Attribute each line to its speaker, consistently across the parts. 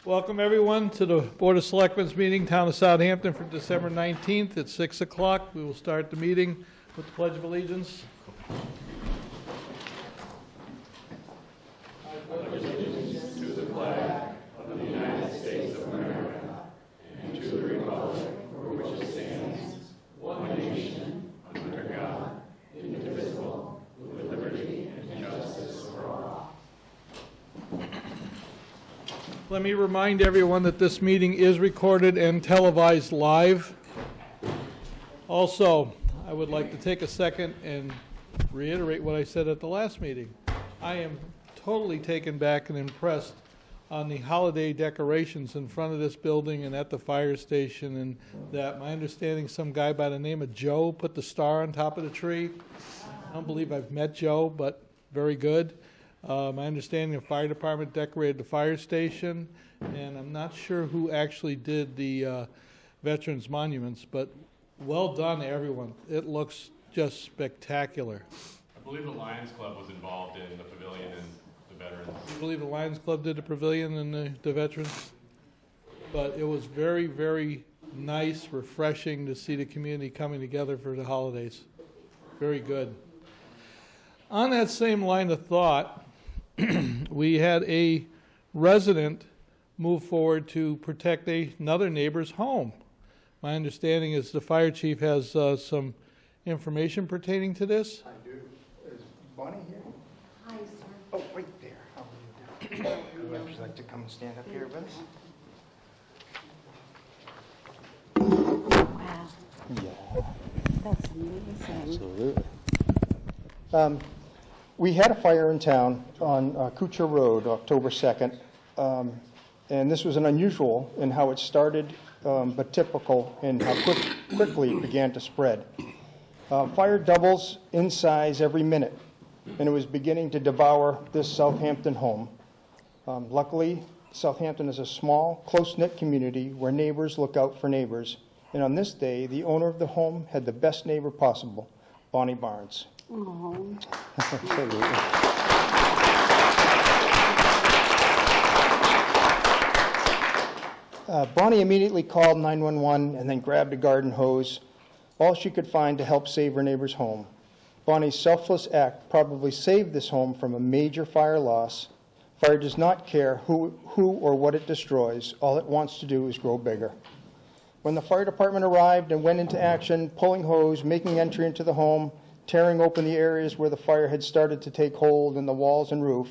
Speaker 1: Welcome everyone to the Board of Selectmen's meeting, Town of Southampton, for December 19th at 6 o'clock. We will start the meeting with the Pledge of Allegiance. I pledge allegiance to the flag of the United States of America and to the republic for which it stands, one nation, under God, indivisible, with liberty and justice for all. Let me remind everyone that this meeting is recorded and televised live. Also, I would like to take a second and reiterate what I said at the last meeting. I am totally taken back and impressed on the holiday decorations in front of this building and at the fire station, and that my understanding some guy by the name of Joe put the star on top of the tree. I don't believe I've met Joe, but very good. My understanding, the fire department decorated the fire station, and I'm not sure who actually did the veterans monuments, but well done, everyone. It looks just spectacular.
Speaker 2: I believe the Lions Club was involved in the pavilion and the veterans.
Speaker 1: I believe the Lions Club did the pavilion and the veterans, but it was very, very nice, refreshing to see the community coming together for the holidays. Very good. On that same line of thought, we had a resident move forward to protect another neighbor's home. My understanding is the fire chief has some information pertaining to this.
Speaker 3: I do. Is Bonnie here?
Speaker 4: Hi, sir.
Speaker 3: Oh, right there. How are you doing? Would you like to come and stand up here with us?
Speaker 4: Wow,
Speaker 3: Yeah,
Speaker 4: that's amazing.
Speaker 3: absolutely. We had a fire in town on Kucha Road, October 2nd, and this was an unusual in how it started, but typical in how quickly it began to spread. Fire doubles in size every minute, and it was beginning to devour this Southampton home. Luckily, Southampton is a small, close-knit community where neighbors look out for neighbors, and on this day, the owner of the home had the best neighbor possible, Bonnie Barnes.
Speaker 4: Oh,
Speaker 3: Absolutely. Bonnie immediately called 911 and then grabbed a garden hose, all she could find to help save her neighbor's home. Bonnie's selfless act probably saved this home from a major fire loss. Fire does not care who or what it destroys. All it wants to do is grow bigger. When the fire department arrived and went into action, pulling hose, making entry into the home, tearing open the areas where the fire had started to take hold in the walls and roof,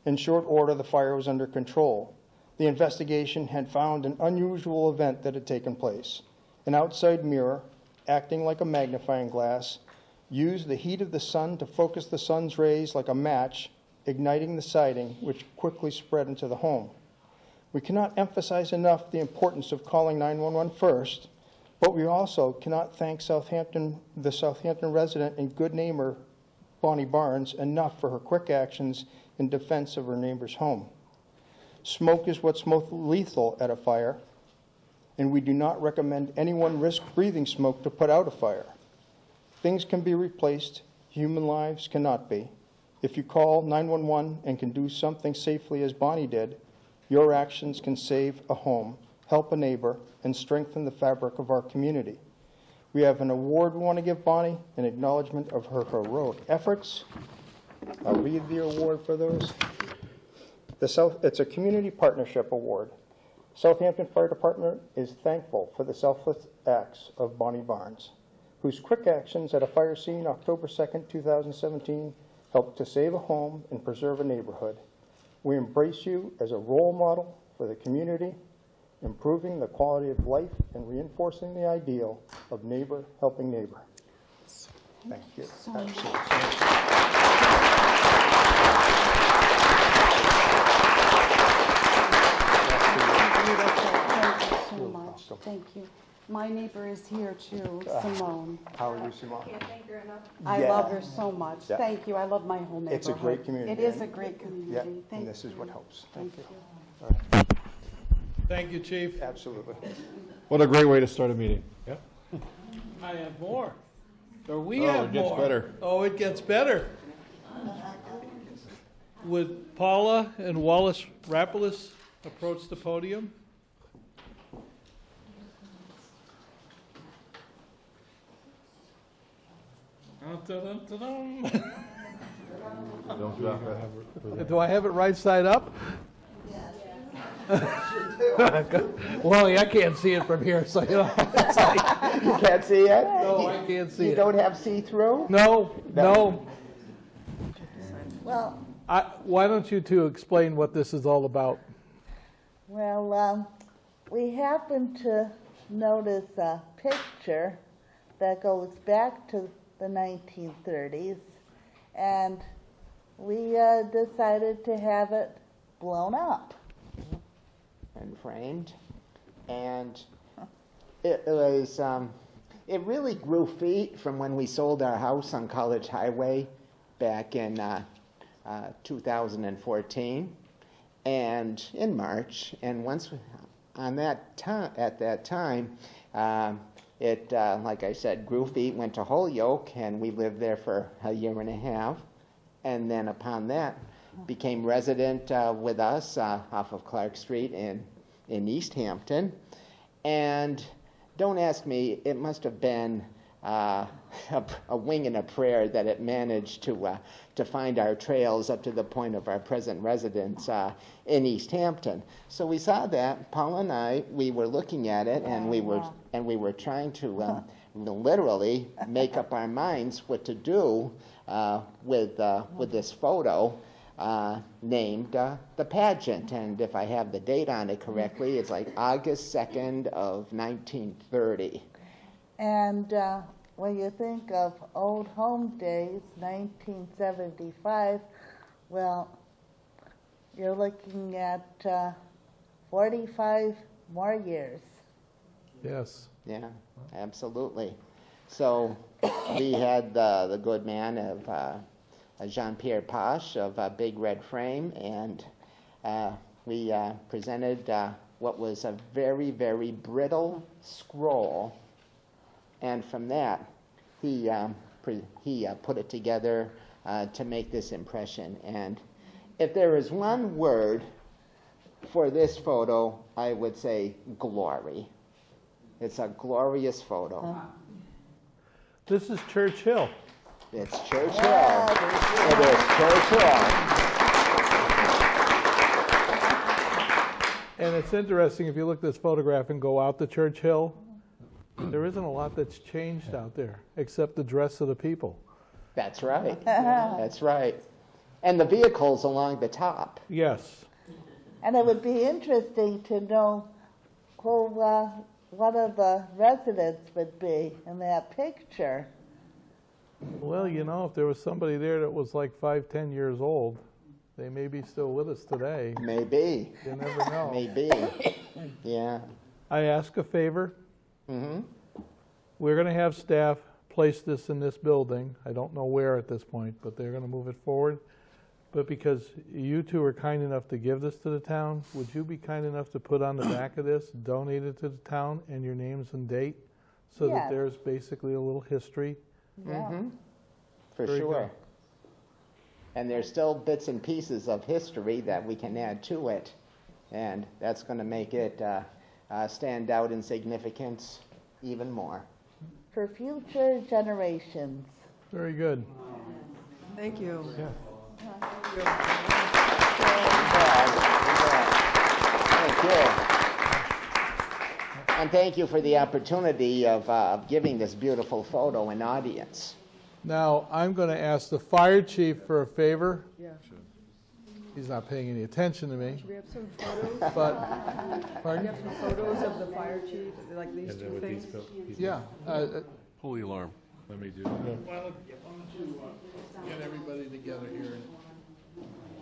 Speaker 3: in short order the fire was under control. The investigation had found an unusual event that had taken place. An outside mirror, acting like a magnifying glass, used the heat of the sun to focus the sun's rays like a match, igniting the siding, which quickly spread into the home. We cannot emphasize enough the importance of calling 911 first, but we also cannot thank the Southampton resident and good neighbor, Bonnie Barnes, enough for her quick actions in defense of her neighbor's home. Smoke is what's most lethal at a fire, and we do not recommend anyone risk breathing smoke to put out a fire. Things can be replaced, human lives cannot be. If you call 911 and can do something safely as Bonnie did, your actions can save a home, help a neighbor, and strengthen the fabric of our community. We have an award we want to give Bonnie, an acknowledgement of her heroic efforts. I'll read the award for those. It's a community partnership award. Southampton Fire Department is thankful for the selfless acts of Bonnie Barnes, whose quick actions at a fire scene October 2nd, 2017 helped to save a home and preserve a neighborhood. We embrace you as a role model for the community, improving the quality of life and reinforcing the ideal of neighbor helping neighbor. Thank you. Absolutely.
Speaker 4: so much. Thank you. My neighbor is here too, Simone.
Speaker 3: How are you, Simone?
Speaker 4: I
Speaker 3: Yeah.
Speaker 4: love her so much.
Speaker 3: Yeah.
Speaker 4: Thank you. I love my whole neighborhood.
Speaker 3: It's a great community.
Speaker 4: It is a great community.
Speaker 3: Yeah,
Speaker 4: Thank
Speaker 3: and
Speaker 4: you.
Speaker 3: this is what helps.
Speaker 4: Thank you.
Speaker 1: Thank you, Chief.
Speaker 3: Absolutely.
Speaker 2: What a great way to start a meeting. Yep.
Speaker 1: I have more. Or we
Speaker 2: Oh,
Speaker 1: have
Speaker 2: it gets
Speaker 1: more.
Speaker 2: better.
Speaker 1: Oh, it gets better. Would Paula and Wallace Rapolis approach the podium. Dun-dun-dun-dun.
Speaker 5: Don't drop that.
Speaker 1: Do I have it right side up? Well, I can't see it from here, so you know.
Speaker 6: You can't see it?
Speaker 1: No, I can't see
Speaker 6: You
Speaker 1: it.
Speaker 6: don't have see-through?
Speaker 1: No.
Speaker 7: Well,
Speaker 1: Why don't you two explain what this is all about?
Speaker 7: well, we happened to notice a picture that goes back to the 1930s, and we decided to have it blown up.
Speaker 6: And framed. And it was, it really grew feet from when we sold our house on College Highway back in 2014, and in March. And once on that time, at that time, it, like I said, grew feet, went to Holyoke, and we lived there for a year and a half. And then upon that, became resident with us off of Clark Street in Easthampton. And don't ask me, it must have been a wing and a prayer that it managed to find our trails up to the point of our present residence in Easthampton. So we saw that, Paul and I, we were looking at it, and we were trying to literally make up our minds what to do with this photo named The Pageant. And if I have the date on it correctly, it's like August 2nd of 1930.
Speaker 7: And when you think of old home days, 1975, well, you're looking at 45 more years.
Speaker 1: Yes.
Speaker 6: Yeah, absolutely. So we had the good man of Jean-Pierre Posh of Big Red Frame, and we presented what was a very, very brittle scroll, and from that he put it together to make this impression. And if there is one word for this photo, I would say glory. It's a glorious photo.
Speaker 1: This is Church Hill.
Speaker 6: It's Church Hill. It is Church Hill.
Speaker 1: And it's interesting, if you look at this photograph and go out to Church Hill, there isn't a lot that's changed out there, except the dress of the people.
Speaker 6: That's right. That's right. And the vehicles along the top.
Speaker 1: Yes.
Speaker 7: And it would be interesting to know who one of the residents would be in that picture.
Speaker 1: Well, you know, if there was somebody there that was like 5-10 years old, they may be still with us today.
Speaker 6: Maybe.
Speaker 1: You never know.
Speaker 6: Maybe. Yeah.
Speaker 1: I ask a favor.
Speaker 6: Mm-hmm.
Speaker 1: We're going to have staff place this in this building. I don't know where at this point, but they're going to move it forward. But because you two are kind enough to give this to the town, would you be kind enough to put on the back of this, donate it to the town, and your names and date, so that
Speaker 7: Yes.
Speaker 1: there's basically a little history?
Speaker 7: Yeah.
Speaker 6: Mm-hmm. For
Speaker 1: Very
Speaker 6: sure.
Speaker 1: good.
Speaker 6: And there's still bits and pieces of history that we can add to it. And that's going to make it stand out in significance even more.
Speaker 7: For future generations.
Speaker 1: Very good.
Speaker 8: Thank you.
Speaker 1: Yeah.
Speaker 6: Thank you. And thank you for the opportunity of giving this beautiful photo an audience.
Speaker 1: Now, I'm going to ask the fire chief for a favor.
Speaker 8: Yeah.
Speaker 1: He's not paying any attention to me,
Speaker 8: Should we have some photos?
Speaker 1: but,
Speaker 8: Do
Speaker 1: pardon?
Speaker 8: you have some photos of the fire chief, like these
Speaker 5: And then
Speaker 8: two
Speaker 5: with these,
Speaker 8: things?
Speaker 1: Yeah.
Speaker 2: Pull the alarm.
Speaker 5: let me do that.
Speaker 1: Why don't you get everybody together here?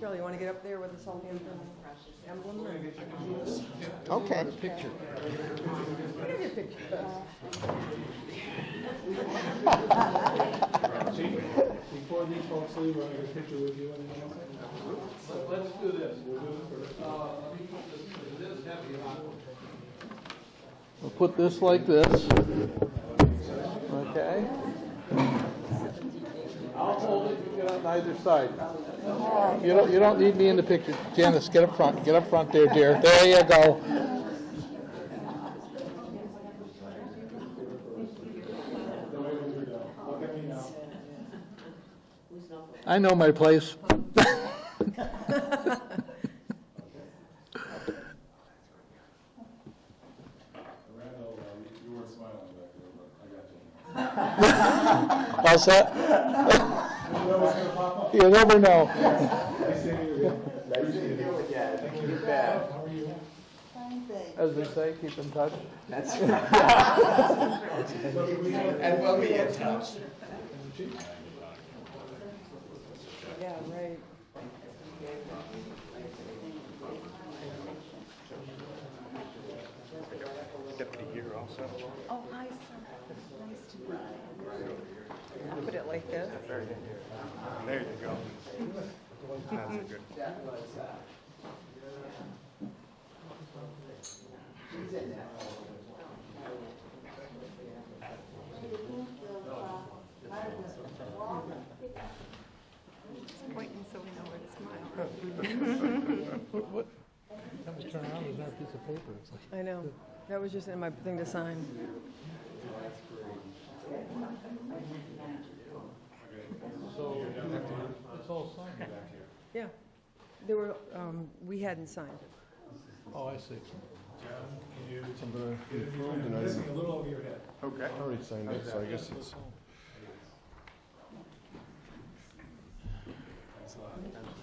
Speaker 8: Charlie, you want to get up there with the Southampton emblem? Or?
Speaker 6: Okay.
Speaker 1: Picture.
Speaker 8: We'll give you a picture.
Speaker 1: Before these folks leave, we're going to get a picture with you. Let's do this. We'll do it first. Let me put this, because it is heavy on. We'll put this like this. Okay. I'll hold it, you get on either side. You don't need me in the picture. Janice, get up front. Get up front there, dear. There you go. I know my place. All set? You never know. As they say, keep in touch.
Speaker 6: That's right. And we'll be in touch.
Speaker 8: Yeah, right.
Speaker 4: Oh, hi, sir. Nice to meet you.
Speaker 8: Put it like this.
Speaker 5: There you go. That's a good.
Speaker 4: Pointing so we know where to smile.
Speaker 1: What? Time to turn around, there's not a piece of paper. It's like,
Speaker 8: I know. That was just in my thing to sign.
Speaker 1: so, it's all signed back here.
Speaker 8: Yeah. There were, we hadn't signed.
Speaker 1: Oh, I see.
Speaker 5: A little over your head. Okay. I already signed it, so I guess it's.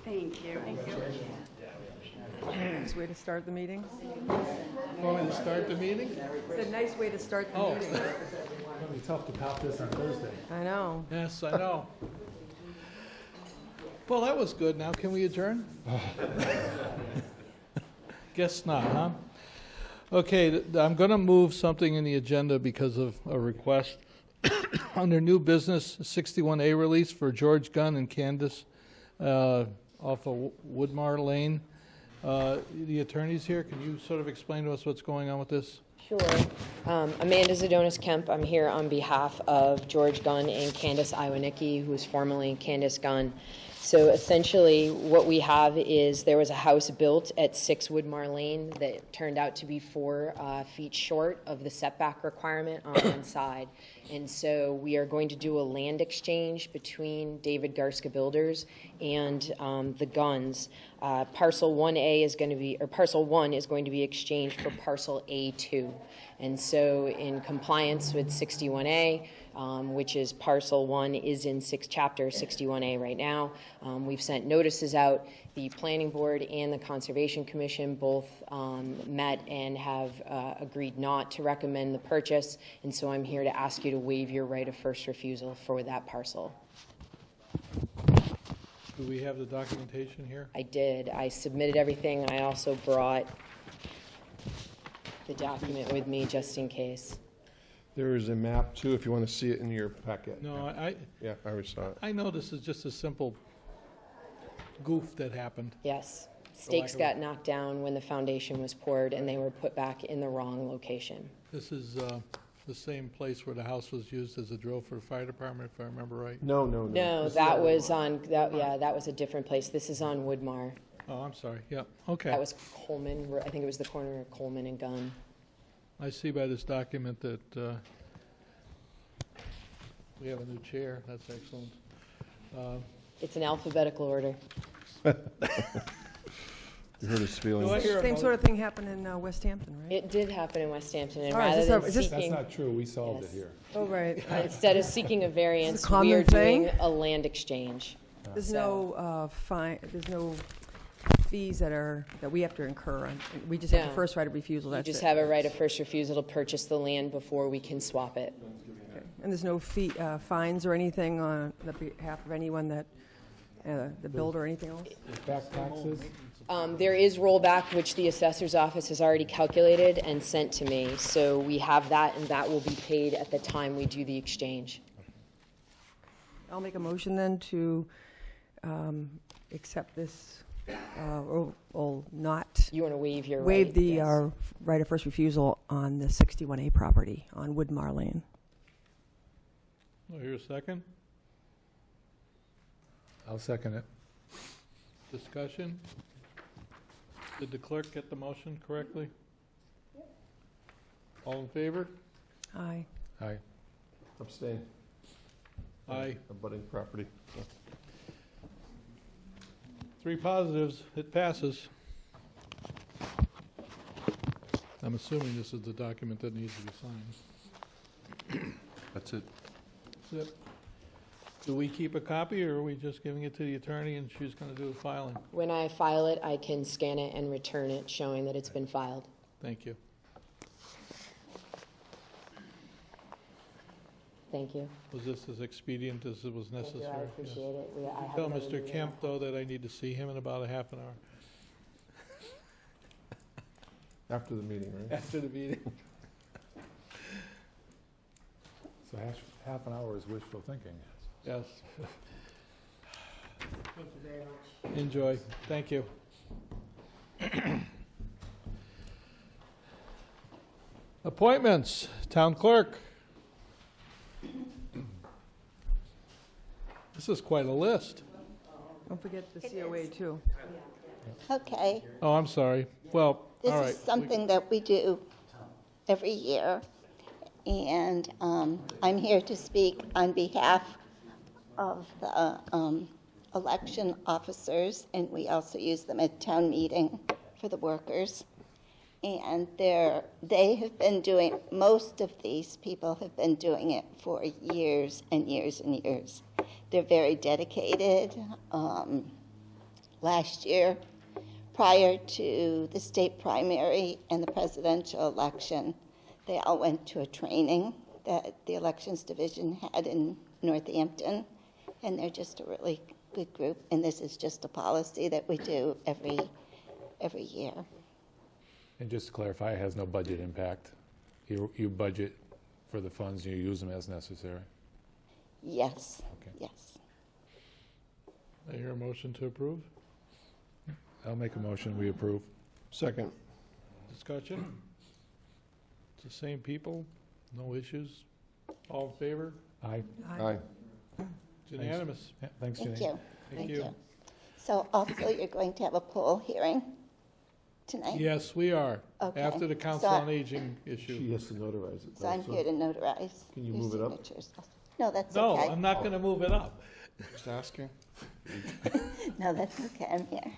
Speaker 4: Thank you. Thank you.
Speaker 8: Nice way to start the meeting.
Speaker 1: Want me to start the meeting?
Speaker 8: It's a nice way to start the
Speaker 1: Oh.
Speaker 8: meeting.
Speaker 5: It's gonna be tough to top this on Thursday.
Speaker 8: I know.
Speaker 1: Yes, I know. Well, that was good. Now, can we adjourn? Guess not, huh? Okay, I'm going to move something in the agenda because of a request. Under new business, 61A release for George Gunn and Candace off of Woodmar Lane. The attorney's here. Can you sort of explain to us what's going on with this?
Speaker 9: Sure. Amanda Zadonis Kemp. I'm here on behalf of George Gunn and Candace Iwanicki, who is formerly Candace Gunn. So essentially what we have is there was a house built at 6 Woodmar Lane that turned out to be 4 feet short of the setback requirement on one side. And so we are going to do a land exchange between David Garska Builders and the Gunns. Parcel 1A is going to be, or Parcel 1 is going to be exchanged for Parcel A2. And so in compliance with 61A, which is Parcel 1 is in Chapter 61A right now. We've sent notices out. The Planning Board and the Conservation Commission both met and have agreed not to recommend the purchase, and so I'm here to ask you to waive your right of first refusal for that parcel.
Speaker 1: Do we have the documentation here?
Speaker 9: I did. I submitted everything. I also brought the document with me just in case.
Speaker 5: There is a map too, if you want to see it in your packet.
Speaker 1: No,
Speaker 5: Yeah, I already saw it.
Speaker 1: I know this is just a simple goof that happened.
Speaker 9: Yes. Stakes got knocked down when the foundation was poured, and they were put back in the wrong location.
Speaker 1: This is the same place where the house was used as a drill for the fire department, if I remember right.
Speaker 5: No.
Speaker 9: No, that was on, that was a different place. This is on Woodmar.
Speaker 1: Oh, I'm sorry. Yeah, okay.
Speaker 9: That was Coleman, I think it was the corner of Coleman and Gunn.
Speaker 1: I see by this document that we have a new chair. That's excellent.
Speaker 9: It's in alphabetical order.
Speaker 5: You hurt his feelings.
Speaker 1: Do I hear a
Speaker 8: Same
Speaker 1: mo-
Speaker 8: sort of thing happened in Westhampton, right?
Speaker 9: It did happen in Westhampton, and
Speaker 8: All right,
Speaker 9: rather
Speaker 8: is
Speaker 9: than
Speaker 8: this-
Speaker 5: That's
Speaker 9: seeking,
Speaker 5: not true. We solved it
Speaker 9: Yes.
Speaker 5: here.
Speaker 8: Oh, right.
Speaker 9: instead of seeking a variance,
Speaker 8: common
Speaker 9: we are doing
Speaker 8: thing?
Speaker 9: a land exchange.
Speaker 8: There's
Speaker 9: So-
Speaker 8: no fine, there's no fees that we have to incur. We just have the
Speaker 9: No.
Speaker 8: first right of refusal,
Speaker 9: You
Speaker 8: that's
Speaker 9: just
Speaker 8: it.
Speaker 9: have a right of first refusal to purchase the land before we can swap it.
Speaker 8: Okay. And there's no fee, fines or anything on the behalf of anyone that, the builder or anything else?
Speaker 5: Back taxes?
Speaker 9: There is rollback, which the assessor's office has already calculated and sent to me. So we have that, and that will be paid at the time we do the exchange.
Speaker 8: I'll make a motion then to accept this, or not
Speaker 9: You want to waive your right?
Speaker 8: waive the
Speaker 9: Yes.
Speaker 8: right of first refusal on the 61A property on Woodmar Lane.
Speaker 1: Oh, here's a second.
Speaker 10: I'll second it.
Speaker 1: Discussion? Did the clerk get the motion correctly? All in favor?
Speaker 8: Aye.
Speaker 10: Aye.
Speaker 5: Abstain.
Speaker 1: Aye.
Speaker 5: Abutting property.
Speaker 1: 3 positives, it passes. I'm assuming this is the document that needs to be signed.
Speaker 5: That's it.
Speaker 1: That's it. Do we keep a copy, or are we just giving it to the attorney and she's going to do the filing?
Speaker 9: When I file it, I can scan it and return it, showing that it's been filed.
Speaker 1: Thank you.
Speaker 9: Thank you.
Speaker 1: Was this as expedient as it was
Speaker 9: Thank
Speaker 1: necessary?
Speaker 9: you, I appreciate it. I have
Speaker 1: Tell
Speaker 9: another
Speaker 1: Mr.
Speaker 9: meeting
Speaker 1: Kemp,
Speaker 9: now.
Speaker 1: though, that I need to see him in about a half an hour
Speaker 5: After the meeting, right?
Speaker 1: after the meeting.
Speaker 10: So half an hour is wishful thinking.
Speaker 1: Yes. Enjoy. Thank you. Appointments, town clerk. This is quite a list.
Speaker 8: Don't forget the COA, too.
Speaker 11: Okay,
Speaker 1: Oh, I'm sorry. Well,
Speaker 11: this
Speaker 1: all right.
Speaker 11: is something that we do every year, and I'm here to speak on behalf of the election officers, and we also use them at town meeting for the workers. And they have been doing, most of these people have been doing it for years and years and years. They're very dedicated. Last year, prior to the state primary and the presidential election, they all went to a training that the elections division had in Northampton, and they're just a really good group. And this is just a policy that we do every year.
Speaker 10: And just to clarify, it has no budget impact. You budget for the funds, you use them as necessary.
Speaker 11: Yes,
Speaker 10: Okay.
Speaker 11: yes.
Speaker 1: I hear a motion to approve.
Speaker 10: I'll make a motion, we approve.
Speaker 5: Second.
Speaker 1: Discussion? It's the same people, no issues. All in favor?
Speaker 10: Aye.
Speaker 5: Aye.
Speaker 1: It's unanimous.
Speaker 10: Yeah, thanks,
Speaker 11: Thank
Speaker 10: Janine.
Speaker 11: you.
Speaker 1: Thank you.
Speaker 11: So also, you're going to have a poll hearing tonight?
Speaker 1: Yes, we are.
Speaker 11: Okay.
Speaker 1: After the Council
Speaker 11: So-
Speaker 1: on Aging
Speaker 5: She
Speaker 1: issue.
Speaker 5: has to notarize it.
Speaker 11: So I'm
Speaker 5: though,
Speaker 11: here to notarize
Speaker 5: Can you
Speaker 11: your
Speaker 5: move it up?
Speaker 11: signatures. No, that's
Speaker 1: No,
Speaker 11: okay.
Speaker 1: I'm not going to move it up.
Speaker 5: Just asking.
Speaker 11: No, that's okay, I'm here.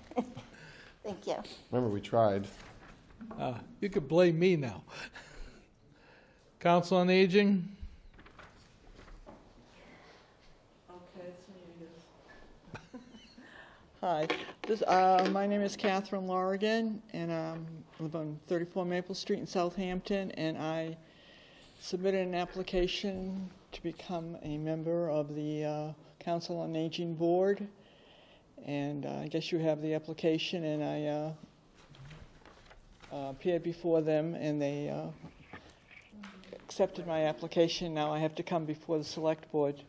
Speaker 11: Thank you.
Speaker 5: Remember, we tried.
Speaker 1: You could blame me now. Council on Aging?
Speaker 12: Okay, it's me, I guess. Hi, my name is Catherine Lorigan, and I live on 34 Maple Street in Southampton, and I submitted an application to become a member of the Council on Aging Board, and I guess you have the application, and I appeared before them, and they accepted my application. Now I have to come before the Select Board.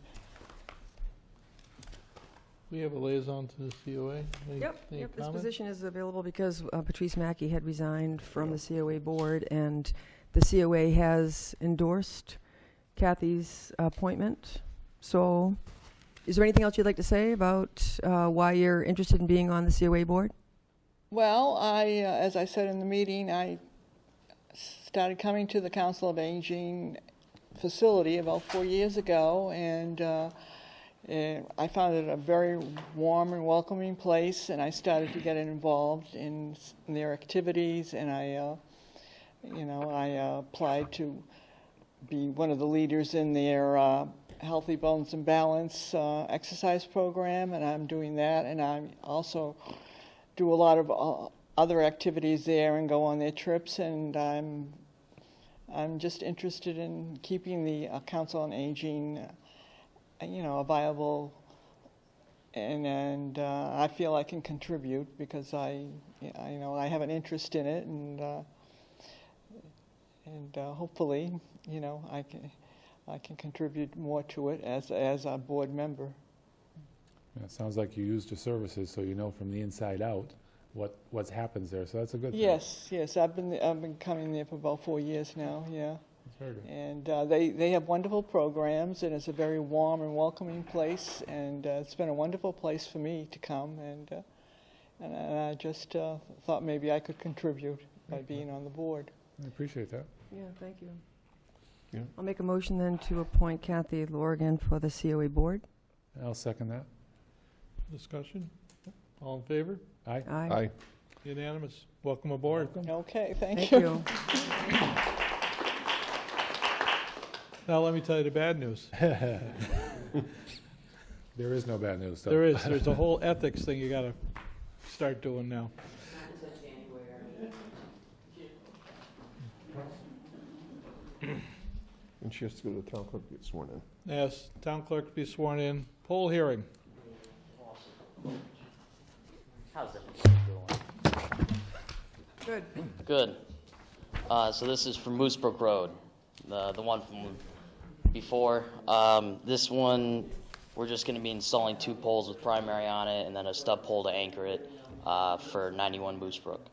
Speaker 1: We have a liaison to the COA. Any
Speaker 8: Yep, this
Speaker 1: comment?
Speaker 8: position is available because Patrice Mackey had resigned from the COA board, and the COA has endorsed Kathy's appointment. So, is there anything else you'd like to say about why you're interested in being on the COA board?
Speaker 12: Well, as I said in the meeting, I started coming to the Council of Aging facility about 4 years ago, and I found it a very warm and welcoming place, and I started to get involved in their activities, and I applied to be one of the leaders in their Healthy Bones and Balance exercise program, and I'm doing that, and I also do a lot of other activities there and go on their trips, and I'm just interested in keeping the Council on Aging a viable, and I feel I can contribute because I have an interest in it, and hopefully, I can contribute more to it as a board member.
Speaker 10: Yeah, it sounds like you used your services, so you know from the inside out what happens there, so that's a good thing.
Speaker 12: Yes, I've been coming there for about 4 years now, yeah.
Speaker 10: That's Very good.
Speaker 12: And they have wonderful programs, and it's a very warm and welcoming place, and it's been a wonderful place for me to come, and I just thought maybe I could contribute by being on the board.
Speaker 10: I appreciate that.
Speaker 8: Yeah, thank you.
Speaker 10: Yeah.
Speaker 8: I'll make a motion then to appoint Kathy Lorgan for the COA board.
Speaker 10: I'll second that.
Speaker 1: Discussion? All in favor?
Speaker 10: Aye.
Speaker 8: Aye.
Speaker 1: Unanimous. Welcome aboard.
Speaker 12: Okay, thank
Speaker 8: Thank
Speaker 12: you.
Speaker 8: you.
Speaker 1: Now, let me tell you the bad news.
Speaker 10: There is no bad news, though.
Speaker 1: There is. There's a whole ethics thing you got to start doing now.
Speaker 5: And she has to go to the town clerk to get sworn in.
Speaker 1: Yes, town clerk to be sworn in. Poll hearing.
Speaker 13: How's everyone doing?
Speaker 8: Good.
Speaker 13: Good. So this is from Moose Brook Road, the one from before. This one, we're just going to be installing 2 poles with primary on it and then a stub pole to anchor it for 91 Moose Brook.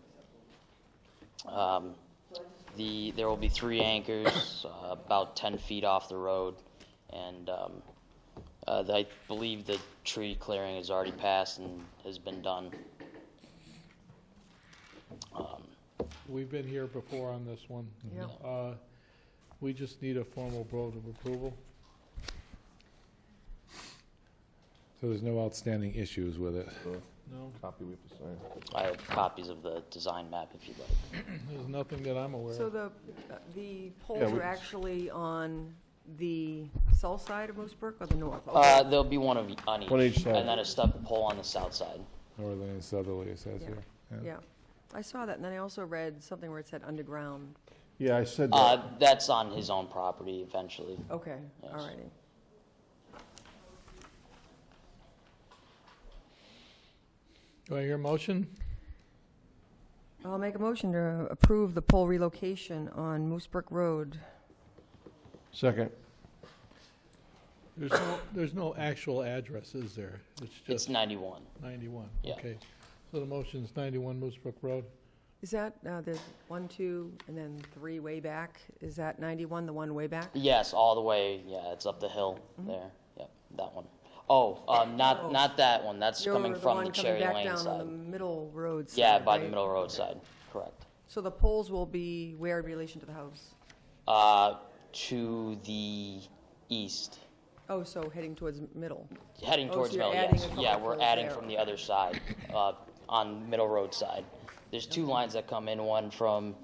Speaker 13: There will be 3 anchors, about 10 feet off the road, and I believe the tree clearing has already passed and has been done.
Speaker 1: We've been here before on this one.
Speaker 8: Yeah.
Speaker 1: We just need a formal vote of approval.
Speaker 10: So there's no outstanding issues with it.
Speaker 1: No,
Speaker 5: Copy we have to sign.
Speaker 13: I have copies of the design map if you'd like.
Speaker 1: there's nothing that I'm aware
Speaker 8: So
Speaker 1: of.
Speaker 8: the poles
Speaker 5: we-
Speaker 8: are actually on the south side of Moose Brook or the north?
Speaker 13: There'll be one on
Speaker 5: One each side.
Speaker 13: and then a stub pole on the south side.
Speaker 10: Northerly and southerly, it says
Speaker 8: Yeah.
Speaker 10: here.
Speaker 8: Yeah. I saw that, and then I also read something where it said underground.
Speaker 5: Yeah, I said that.
Speaker 13: That's on his own property eventually.
Speaker 8: Okay,
Speaker 13: Yes.
Speaker 8: all righty.
Speaker 1: Do I hear a motion?
Speaker 8: I'll make a motion to approve the pole relocation on Moose Brook Road.
Speaker 5: Second.
Speaker 1: There's no actual address, is there? It's
Speaker 13: It's
Speaker 1: just
Speaker 13: 91.
Speaker 1: 91.
Speaker 13: Yeah.
Speaker 1: Okay. So the motion's 91 Moose Brook Road.
Speaker 8: Is that, there's 1, 2, and then 3 way back? Is that 91, the one way back?
Speaker 13: Yes, all the way. Yeah, it's up the hill there. Yep, that one. Oh, not that one. That's coming
Speaker 8: You're
Speaker 13: from
Speaker 8: one
Speaker 13: the
Speaker 8: coming
Speaker 13: Cherry
Speaker 8: back
Speaker 13: Lane
Speaker 8: down
Speaker 13: side.
Speaker 8: on the middle road side,
Speaker 13: Yeah, by the
Speaker 8: right?
Speaker 13: middle road side. Correct.
Speaker 8: So the poles will be where in relation to the house?
Speaker 13: To the east,
Speaker 8: Oh, so heading towards middle.
Speaker 13: heading
Speaker 8: Oh,
Speaker 13: towards
Speaker 8: so you're
Speaker 13: middle.
Speaker 8: adding
Speaker 13: Yes.
Speaker 8: a couple
Speaker 13: Yeah, we're
Speaker 8: poles
Speaker 13: adding
Speaker 8: there.
Speaker 13: from the other side, on middle road side. There's 2 lines that come in. One from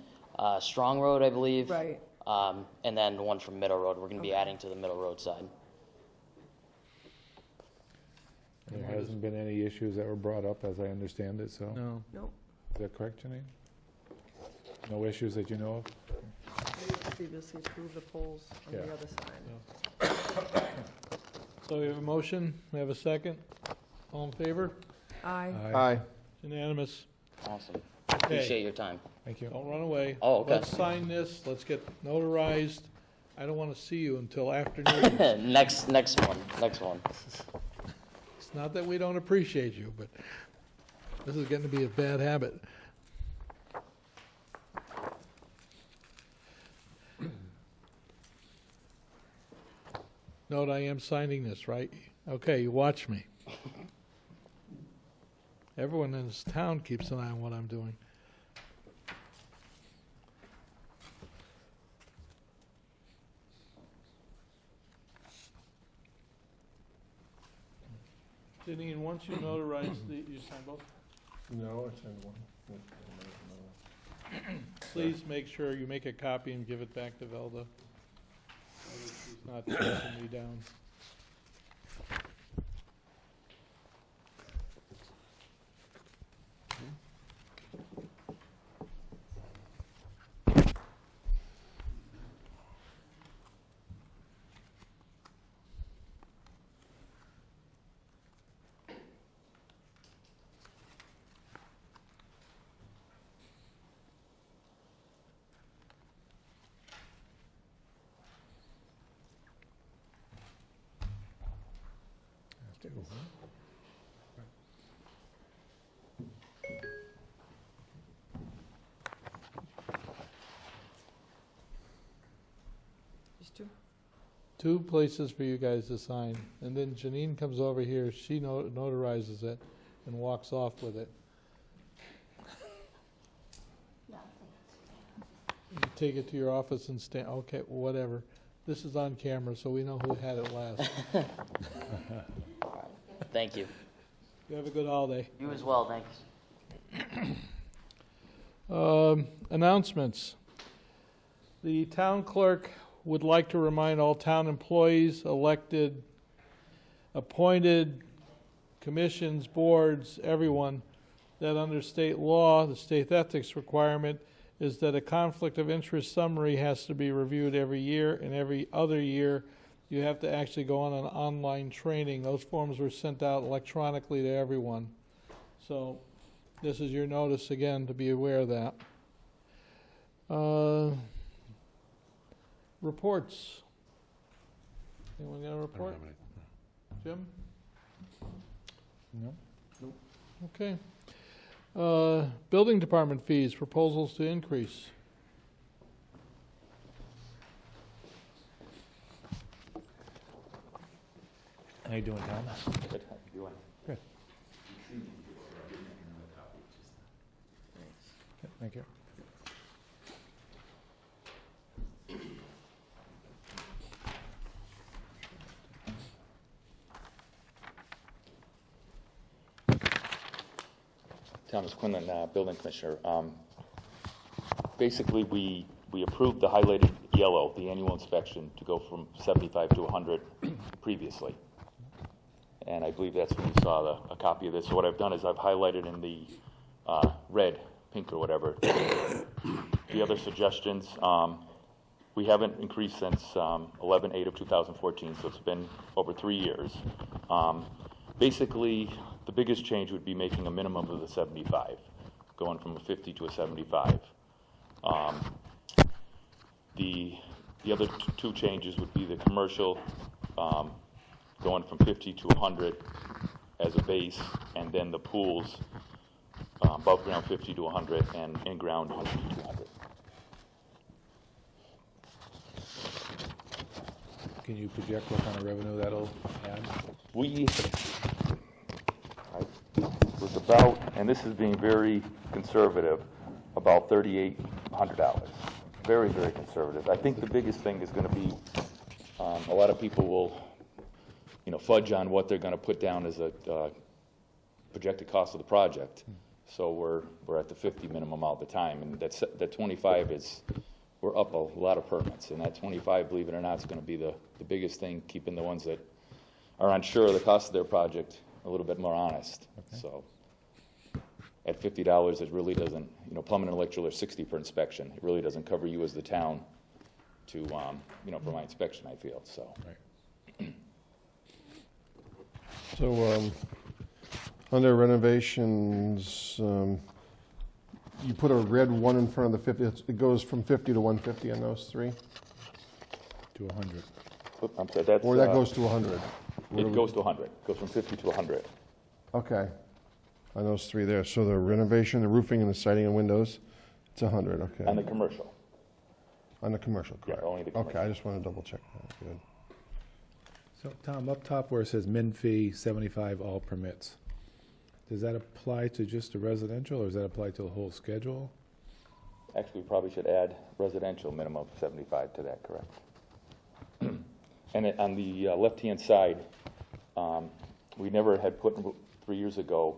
Speaker 13: Strong Road, I believe.
Speaker 8: Right.
Speaker 13: And then one from Middle Road. We're going to be
Speaker 8: Okay.
Speaker 13: adding to the Middle Road side.
Speaker 10: There hasn't been any issues that were brought up, as I understand it, so.
Speaker 1: No.
Speaker 8: Nope.
Speaker 10: Is that correct, Janine? No issues that you know of?
Speaker 8: We previously approved the poles on
Speaker 10: Yeah.
Speaker 8: the other side.
Speaker 1: So we have a motion, we have a second. All in favor?
Speaker 8: Aye.
Speaker 5: Aye.
Speaker 1: Unanimous.
Speaker 13: Awesome.
Speaker 1: Okay.
Speaker 13: Appreciate your time.
Speaker 10: Thank you.
Speaker 1: Don't run away.
Speaker 13: Oh, okay.
Speaker 1: Let's sign this, let's get notarized. I don't want to see you until afternoon.
Speaker 13: Next one.
Speaker 1: It's not that we don't appreciate you, but this is getting to be a bad habit. Note, I am signing this, right? Okay, you watch me. Everyone in this town keeps an eye on what I'm doing. Janine, once you notarize you sign both?
Speaker 5: No, I signed one.
Speaker 1: Please make sure you make a copy and give it back to Velda. She's not chasing me down. Two places for you guys to sign, and then Janine comes over here, she notarizes it and walks off with it. You take it to your office and stand, okay, whatever. This is on camera, so we know who had it last.
Speaker 13: Thank you.
Speaker 1: You have a good holiday.
Speaker 13: You as well, thanks.
Speaker 1: Announcements. The town clerk would like to remind all town employees, elected, appointed, commissions, boards, everyone, that under state law, the state ethics requirement is that a conflict of interest summary has to be reviewed every year, and every other year you have to actually go on an online training. Those forms were sent out electronically to everyone. So this is your notice again to be aware of that. Reports. Anyone got a report? Jim?
Speaker 10: No.
Speaker 1: Okay. Building department fees, proposals to increase.
Speaker 10: How you doing, Tom?
Speaker 2: Good. How you doing?
Speaker 10: Good. Thank you.
Speaker 14: Thomas Quinlan, Building Commissioner. Basically, we approved the highlighted yellow, the annual inspection, to go from 75 to 100 previously. And I believe that's when you saw a copy of this. So what I've done is I've highlighted in the red, pink or whatever, the other suggestions. We haven't increased since 11/8 of 2014, so it's been over 3 years. Basically, the biggest change would be making a minimum of the 75, going from a 50 to a 75. The other two changes would be the commercial, going from 50 to 100 as a base, and then the pools, above ground 50 to 100 and in ground 100 to 200.
Speaker 10: Can you project what kind of revenue that'll add?
Speaker 14: Was about, and this is being very conservative, about $3,800. Very, very conservative. I think the biggest thing is going to be a lot of people will, fudge on what they're going to put down as a projected cost of the project. So we're at the 50 minimum all the time, and that 25 is, we're up a lot of permits, and that 25, believe it or not, is going to be the biggest thing, keeping the ones that are unsure of the cost of their project a little bit more honest. Okay. So at $50, it really doesn't, plumbing and electrical are $60 per inspection. It really doesn't cover you as the town to, for my inspection, I feel, so.
Speaker 10: Right.
Speaker 15: So, under renovations, you put a red 1 in front of the 50. It goes from 50 to 150 on those three?
Speaker 10: To 100.
Speaker 14: I'm sorry, that's...
Speaker 15: Or that goes to 100?
Speaker 14: It goes to 100. It goes from 50 to 100.
Speaker 15: Okay. On those three there. So the renovation, the roofing, and the siding and windows, it's 100, okay.
Speaker 14: On the commercial.
Speaker 15: On the commercial, correct.
Speaker 14: Yeah, only the commercial.
Speaker 15: Okay, I just want to double check that. Good.
Speaker 10: So, Tom, up top where it says min fee 75 all permits, does that apply to just the residential, or does that apply to the whole schedule?
Speaker 14: Actually, we probably should add residential minimum of 75 to that, correct? And on the left-hand side, we never had put 3 years ago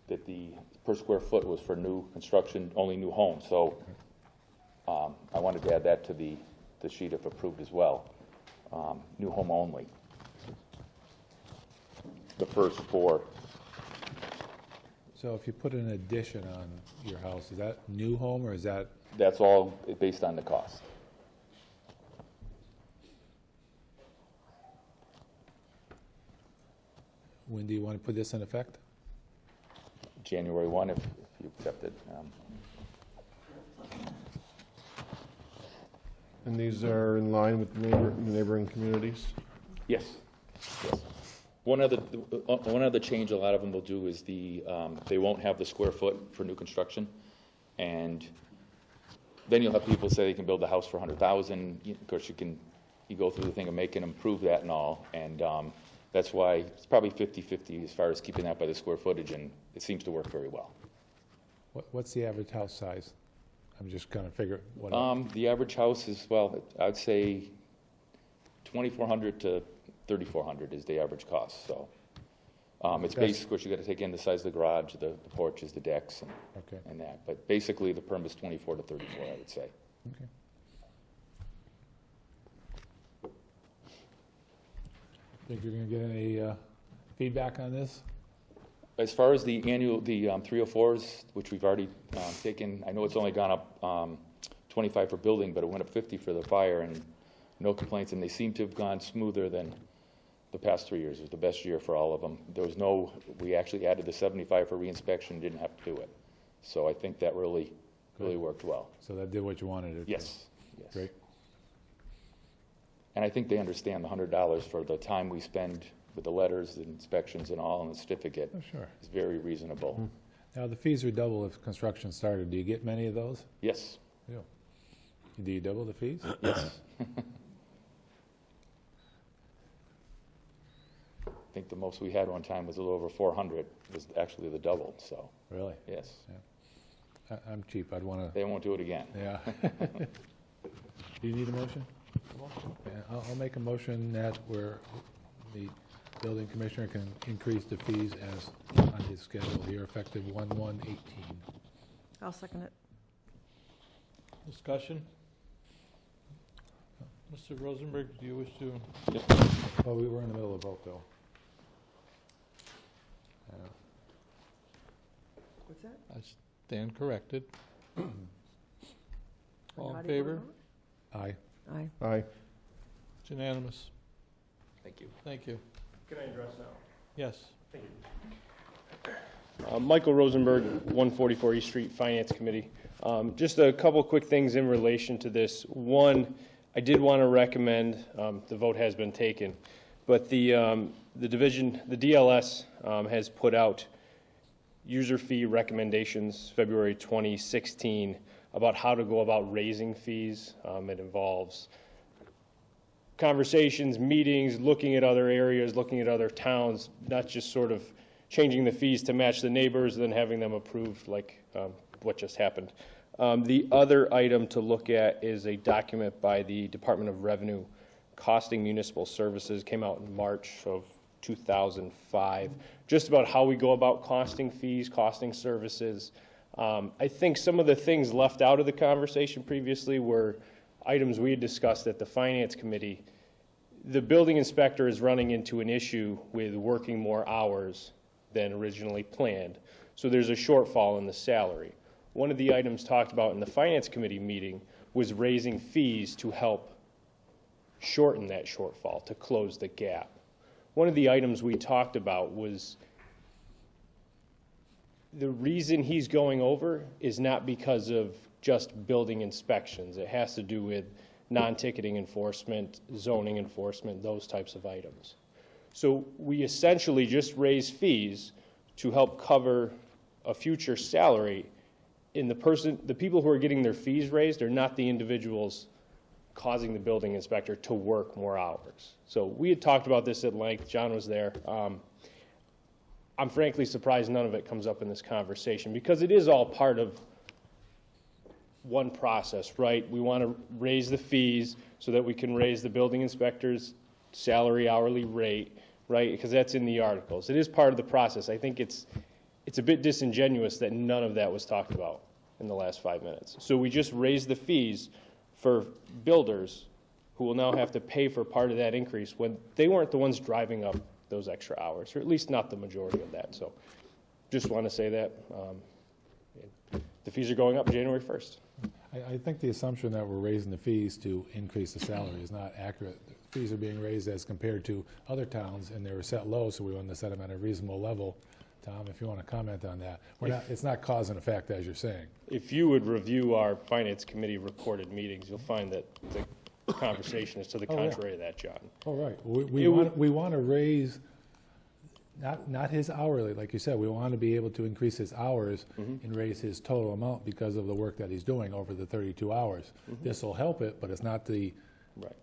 Speaker 14: that the per square foot was for new construction, only new homes. So I wanted to add that to the sheet if approved as well. New home only. The first 4.
Speaker 10: So if you put an addition on your house, is that new home, or is that?
Speaker 14: That's all based on the cost.
Speaker 10: When do you want to put this in effect?
Speaker 14: January 1, if you accept it.
Speaker 15: And these are in line with neighboring communities?
Speaker 14: Yes. Yes. One other change a lot of them will do is they won't have the square foot for new construction, and then you'll have people say they can build a house for $100,000. Of course, you can you go through the thing of making them prove that and all, and that's why it's probably 50-50 as far as keeping that by the square footage, and it seems to work very well.
Speaker 10: What's the average house size? I'm just kind of figuring what.
Speaker 14: The average house is, well, I'd say 2,400 to 3,400 is the average cost, so. It's basically, of course, you got to take in the size of the garage, the porches, the decks, and that. But basically, the permit is 24 to 34, I would say.
Speaker 10: Okay. Think you're going to get any feedback on this?
Speaker 14: As far as the annual, the 304s, which we've already taken, I know it's only gone up 25 for building, but it went up 50 for the fire, and no complaints, and they seem to have gone smoother than the past 3 years. It was the best year for all of them. There was no, we actually added the 75 for reinspection, didn't have to do it. So I think that really worked well.
Speaker 10: So that did what you wanted it to.
Speaker 14: Yes. Yes.
Speaker 10: Great.
Speaker 14: And I think they understand the $100 for the time we spend with the letters, the inspections and all, and the certificate.
Speaker 10: Oh, sure.
Speaker 14: Is very reasonable.
Speaker 10: Now, the fees are double if construction started. Do you get many of those?
Speaker 14: Yes.
Speaker 10: Yeah. Do you double the fees?
Speaker 14: Yes. I think the most we had one time was a little over 400. It was actually the double, so.
Speaker 10: Really?
Speaker 14: Yes.
Speaker 10: Yeah. I'm cheap. I'd want to.
Speaker 14: They won't do it again.
Speaker 10: Yeah. Do you need a motion? Yeah, I'll make a motion that the building commissioner can increase the fees as on his schedule here, effective 1/1/18.
Speaker 8: I'll second it.
Speaker 1: Discussion? Mr. Rosenberg, do you wish to?
Speaker 10: Oh, we were in the middle of vote, though.
Speaker 8: What's that?
Speaker 1: I stand corrected. All in
Speaker 8: How do you
Speaker 1: favor?
Speaker 8: vote?
Speaker 10: Aye.
Speaker 8: Aye.
Speaker 15: Aye.
Speaker 1: It's unanimous.
Speaker 14: Thank you.
Speaker 1: Thank you.
Speaker 5: Can I address now?
Speaker 1: Yes.
Speaker 5: Thank you. Michael Rosenberg, 144 East Street, Finance Committee. Just a couple quick things in relation to this. One, I did want to recommend, the vote has been taken, but the division, the DLS has put out user fee recommendations February 2016 about how to go about raising fees. It involves conversations, meetings, looking at other areas, looking at other towns, not just sort of changing the fees to match the neighbors and then having them approved like what just happened. The other item to look at is a document by the Department of Revenue costing municipal services, came out in March of 2005, just about how we go about costing fees, costing services. I think some of the things left out of the conversation previously were items we had discussed at the Finance Committee. The building inspector is running into an issue with working more hours than originally planned, so there's a shortfall in the salary. One of the items talked about in the Finance Committee meeting was raising fees to help shorten that shortfall, to close the gap. One of the items we talked about was the reason he's going over is not because of just building inspections. It has to do with non-ticketing enforcement, zoning enforcement, those types of items. So we essentially just raise fees to help cover a future salary. And the people who are getting their fees raised are not the individuals causing the building inspector to work more hours. So we had talked about this at length. John was there. I'm frankly surprised none of it comes up in this conversation because it is all part of one process, right? We want to raise the fees so that we can raise the building inspector's salary hourly rate, right? Because that's in the articles. It is part of the process. I think it's a bit disingenuous that none of that was talked about in the last 5 minutes. So we just raised the fees for builders who will now have to pay for part of that increase when they weren't the ones driving up those extra hours, or at least not the majority of that. So just want to say that the fees are going up January 1st.
Speaker 10: I think the assumption that we're raising the fees to increase the salary is not accurate. The fees are being raised as compared to other towns, and they were set low, so we wanted to set them at a reasonable level. Tom, if you want to comment on that. It's not cause and effect, as you're saying.
Speaker 5: If you would review our Finance Committee recorded meetings, you'll find that the conversation is to the contrary of that, John.
Speaker 10: Oh, right. We want to raise, not his hourly, like you said. We want to be able to increase his hours and raise his total amount because of the work that he's doing over the 32 hours. This will help it, but it's not the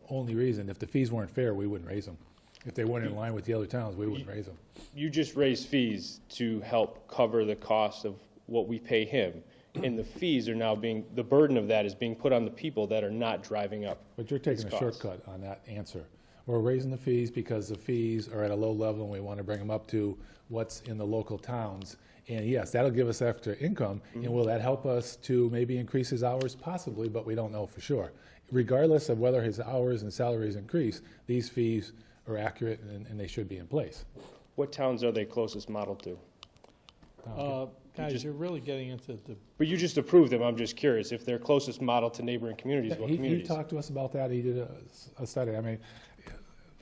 Speaker 10: only reason. If the fees weren't fair, we wouldn't raise them. If they weren't in line with the other towns, we wouldn't raise them.
Speaker 5: You just raise fees to help cover the cost of what we pay him. And the fees are now the burden of that is being put on the people that are not driving up.
Speaker 10: But you're taking a shortcut on that answer. We're raising the fees because the fees are at a low level and we want to bring them up to what's in the local towns. And yes, that'll give us extra income. And will that help us to maybe increase his hours? Possibly, but we don't know for sure. Regardless of whether his hours and salaries increase, these fees are accurate and they should be in place.
Speaker 5: What towns are they closest modeled to?
Speaker 1: Guys, you're really getting into the...
Speaker 5: But you just approved them. I'm just curious if they're closest model to neighboring communities. What communities?
Speaker 10: He talked to us about that. He did a study. I mean,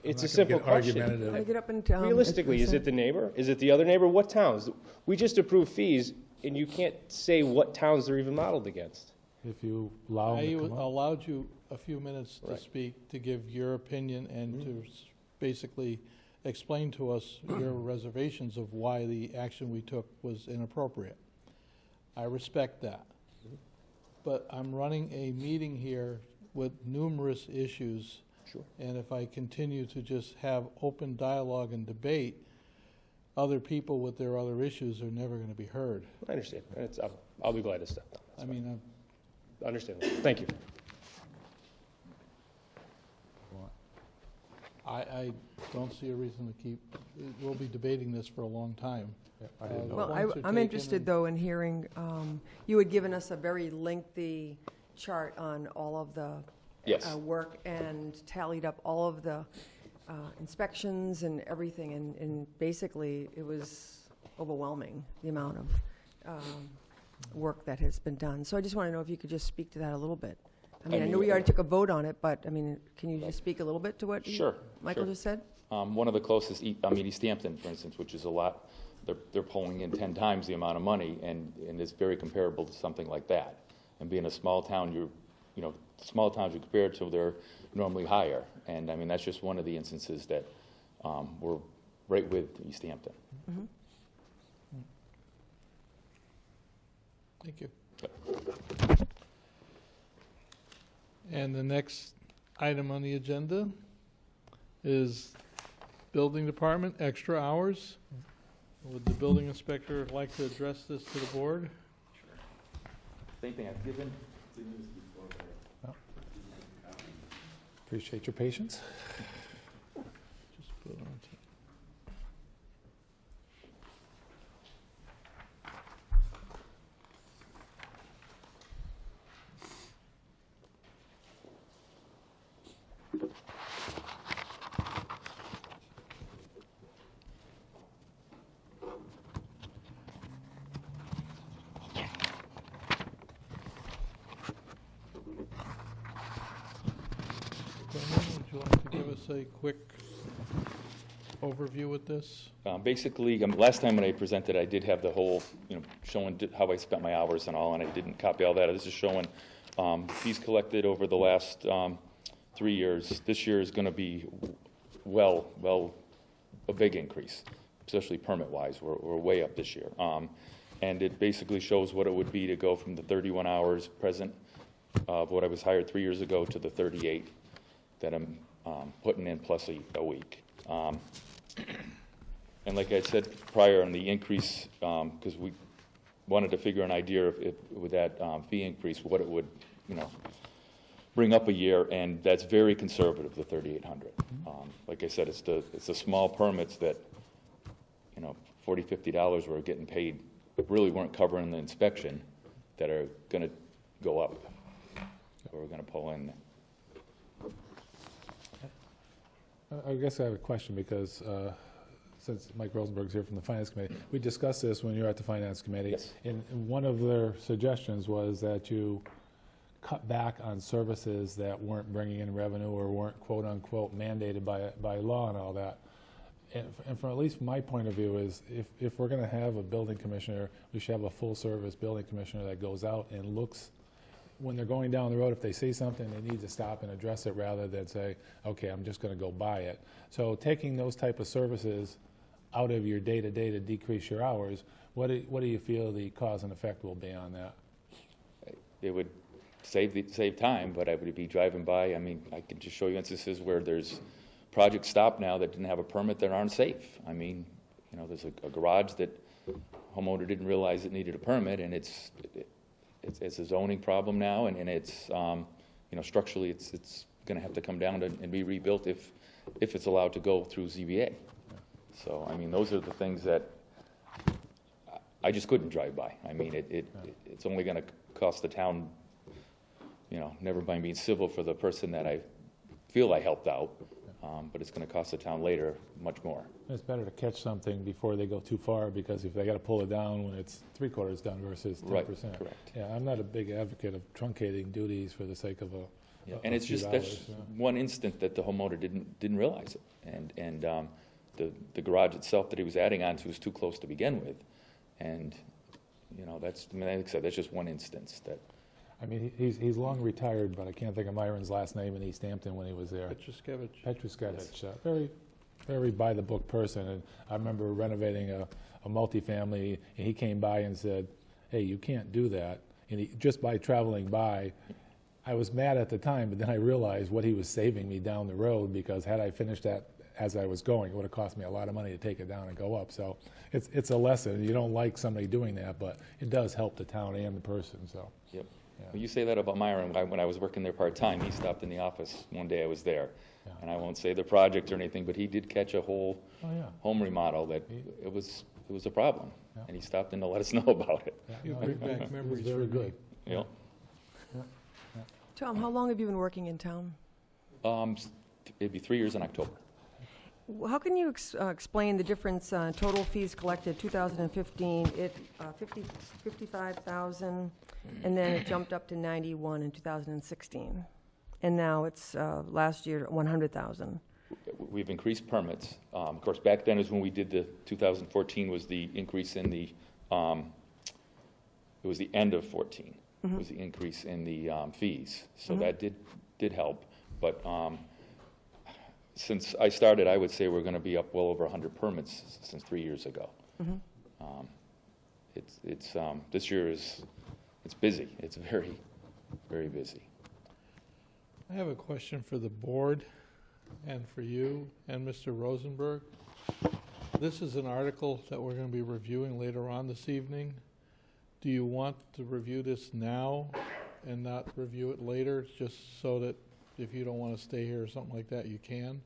Speaker 5: it's a simple question.
Speaker 8: How to get up and
Speaker 5: Realistically, is it the neighbor? Is it the other neighbor? What towns? We just approved fees, and you can't say what towns they're even modeled against.
Speaker 10: If you allow
Speaker 1: I allowed you a few minutes to speak, to give your opinion, and to basically explain to us your reservations of why the action we took was inappropriate. I respect that. But I'm running a meeting here with numerous issues.
Speaker 5: Sure.
Speaker 1: And if I continue to just have open dialogue and debate, other people with their other issues are never going to be heard.
Speaker 5: I understand. I'll be glad to step down.
Speaker 1: I mean,
Speaker 5: I understand. Thank you.
Speaker 1: I don't see a reason to keep, we'll be debating this for a long time.
Speaker 8: Well, I'm interested, though, in hearing, you had given us a very lengthy chart on all of the work and tallied up all of the inspections and everything, and basically it was overwhelming, the amount of work that has been done. So I just want to know if you could just speak to that a little bit. I mean, I know we already took a vote on it, but, I mean, can you just speak a little bit to what Michael just said?
Speaker 14: One of the closest, Easthampton, for instance, which is a lot, they're pulling in 10 times the amount of money, and it's very comparable to something like that. And being a small town, small towns you compare to, they're normally higher. And, I mean, that's just one of the instances that we're right with Easthampton.
Speaker 8: Mm-hmm.
Speaker 1: Thank you. And the next item on the agenda is Building Department, extra hours. Would the building inspector like to address this to the board?
Speaker 14: Same thing I've given.
Speaker 10: Appreciate your patience.
Speaker 1: Just put it on. Would you like to give us a quick overview with this?
Speaker 14: Basically, last time when I presented, I did have the whole, showing how I spent my hours and all, and I didn't copy all that. This is showing fees collected over the last 3 years. This year is going to be a big increase, especially permit-wise. We're way up this year. And it basically shows what it would be to go from the 31 hours present of what I was hired 3 years ago to the 38 that I'm putting in plus a week. And like I said prior on the increase, because we wanted to figure an idea if with that fee increase, what it would, bring up a year, and that's very conservative, the 3,800. Like I said, it's the small permits that, $40, $50 we're getting paid, but really weren't covering the inspection that are going to go up. So we're going to pull in.
Speaker 10: I guess I have a question because since Mike Rosenberg's here from the Finance Committee, we discussed this when you were at the Finance Committee.
Speaker 14: Yes.
Speaker 10: And one of their suggestions was that you cut back on services that weren't bringing in revenue or weren't quote-unquote mandated by law and all that. And from at least my point of view is if we're going to have a building commissioner, we should have a full-service building commissioner that goes out and looks when they're going down the road. If they see something, they need to stop and address it rather than say, okay, I'm just going to go buy it. So taking those type of services out of your day-to-day to decrease your hours, what do you feel the cause and effect will be on that?
Speaker 14: It would save time, but I would be driving by. I mean, I can just show you instances where there's projects stopped now that didn't have a permit that aren't safe. I mean, you know, there's a garage that homeowner didn't realize it needed a permit, and it's a zoning problem now, and it's you know, structurally it's going to have to come down and be rebuilt if it's allowed to go through ZBA. So I mean, those are the things that I just couldn't drive by. I mean, it's only going to cost the town, you know, never mind being civil for the person that I feel I helped out, but it's going to cost the town later much more.
Speaker 10: It's better to catch something before they go too far, because if they got to pull it down when it's 3/4 done versus 10%.
Speaker 14: Right, correct.
Speaker 10: Yeah, I'm not a big advocate of truncating duties for the sake of
Speaker 14: and it's just that's one instant that the homeowner didn't realize it, and the garage itself that he was adding on to was too close to begin with, and you know, that's, I mean, like I said, that's just one instance that.
Speaker 10: I mean, he's long retired, but I can't think of Myron's last name in Easthampton when he was there. Petruskevich. Very, very by-the-book person. And I remember renovating a multifamily, and he came by and said, "Hey, you can't do that." And just by traveling by, I was mad at the time, but then I realized what he was saving me down the road, because had I finished that as I was going, it would have cost me a lot of money to take it down and go up. So it's a lesson. You don't like somebody doing that, but it does help the town and the person. So.
Speaker 14: Yep. Yeah. Well, you say that about Myron. When I was working there part-time, he stopped in the office one day I was there. Yeah. And I won't say the project or anything, but he did catch a whole home remodel that it was a problem. Yeah. And he stopped in to let us know about it.
Speaker 1: Yeah. You bring back memories.
Speaker 10: Very good.
Speaker 14: Yep.
Speaker 8: Yeah. Tom, how long have you been working in town?
Speaker 14: It'd be 3 years in October.
Speaker 8: How can you explain the difference, total fees collected, 2015, it 55,000, and then it jumped up to 91 in 2016, and now it's last year 100,000.
Speaker 14: We've increased permits. Of course, back then is when we did the 2014 was the increase in the, it was the end of 14, was the increase in the fees. So that did help, but since I started, I would say we're going to be up well over 100 permits since 3 years ago. This year it's busy. It's very, very busy.
Speaker 1: I have a question for the board and for you and Mr. Rosenberg. This is an article that we're going to be reviewing later on this evening. Do you want to review this now and not review it later, just so that if you don't want to stay here or something like that, you can?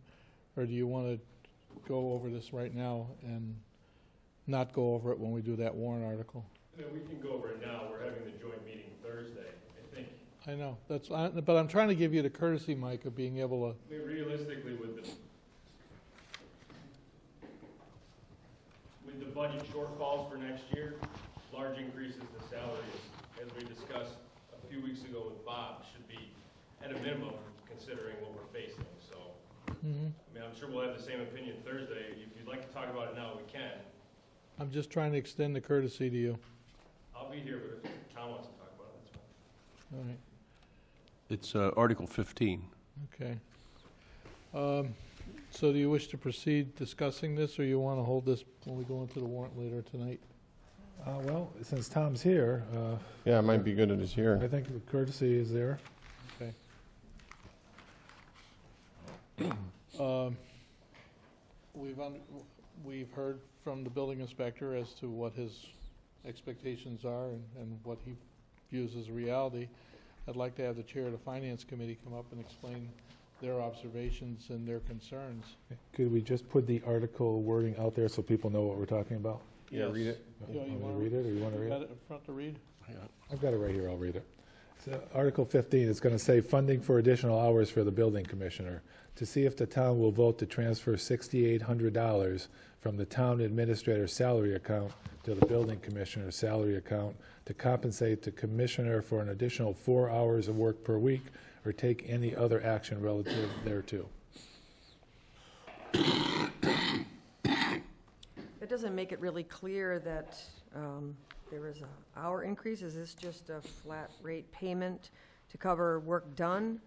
Speaker 1: Or do you want to go over this right now and not go over it when we do that warrant article?
Speaker 2: No, we can go over it now. We're having the joint meeting Thursday, I think.
Speaker 1: I know, but I'm trying to give you the courtesy, Mike, of being able to.
Speaker 2: I mean, realistically, with the budget shortfalls for next year, large increases to salaries, as we discussed a few weeks ago with Bob, should be at a minimum, considering what we're facing. So, I mean, I'm sure we'll have the same opinion Thursday. If you'd like to talk about it now, we can.
Speaker 1: I'm just trying to extend the courtesy to you.
Speaker 2: I'll be here, but if Tom wants to talk about it, that's fine.
Speaker 1: All right.
Speaker 16: It's Article 15.
Speaker 1: Okay. So do you wish to proceed discussing this, or you want to hold this when we go into the warrant later tonight?
Speaker 10: Well, since Tom's here.
Speaker 15: Yeah, it might be good that he's here.
Speaker 10: I think the courtesy is there.
Speaker 1: Okay. We've heard from the building inspector as to what his expectations are and what he views as reality. I'd like to have the chair of the finance committee come up and explain their observations and their concerns.
Speaker 10: Could we just put the article wording out there so people know what we're talking about?
Speaker 1: Yeah,
Speaker 10: read it.
Speaker 1: You
Speaker 10: want to read it, or you want to read it?
Speaker 1: Got it in front to read?
Speaker 10: I've got it right here. I'll read it. So Article 15 is going to say funding for additional hours for the building commissioner, to see if the town will vote to transfer $6,800 from the town administrator's salary account to the building commissioner's salary account to compensate the commissioner for an additional 4 hours of work per week, or take any other action relative thereto.
Speaker 8: It doesn't make it really clear that there is an hour increase. Is this just a flat rate payment to cover work done?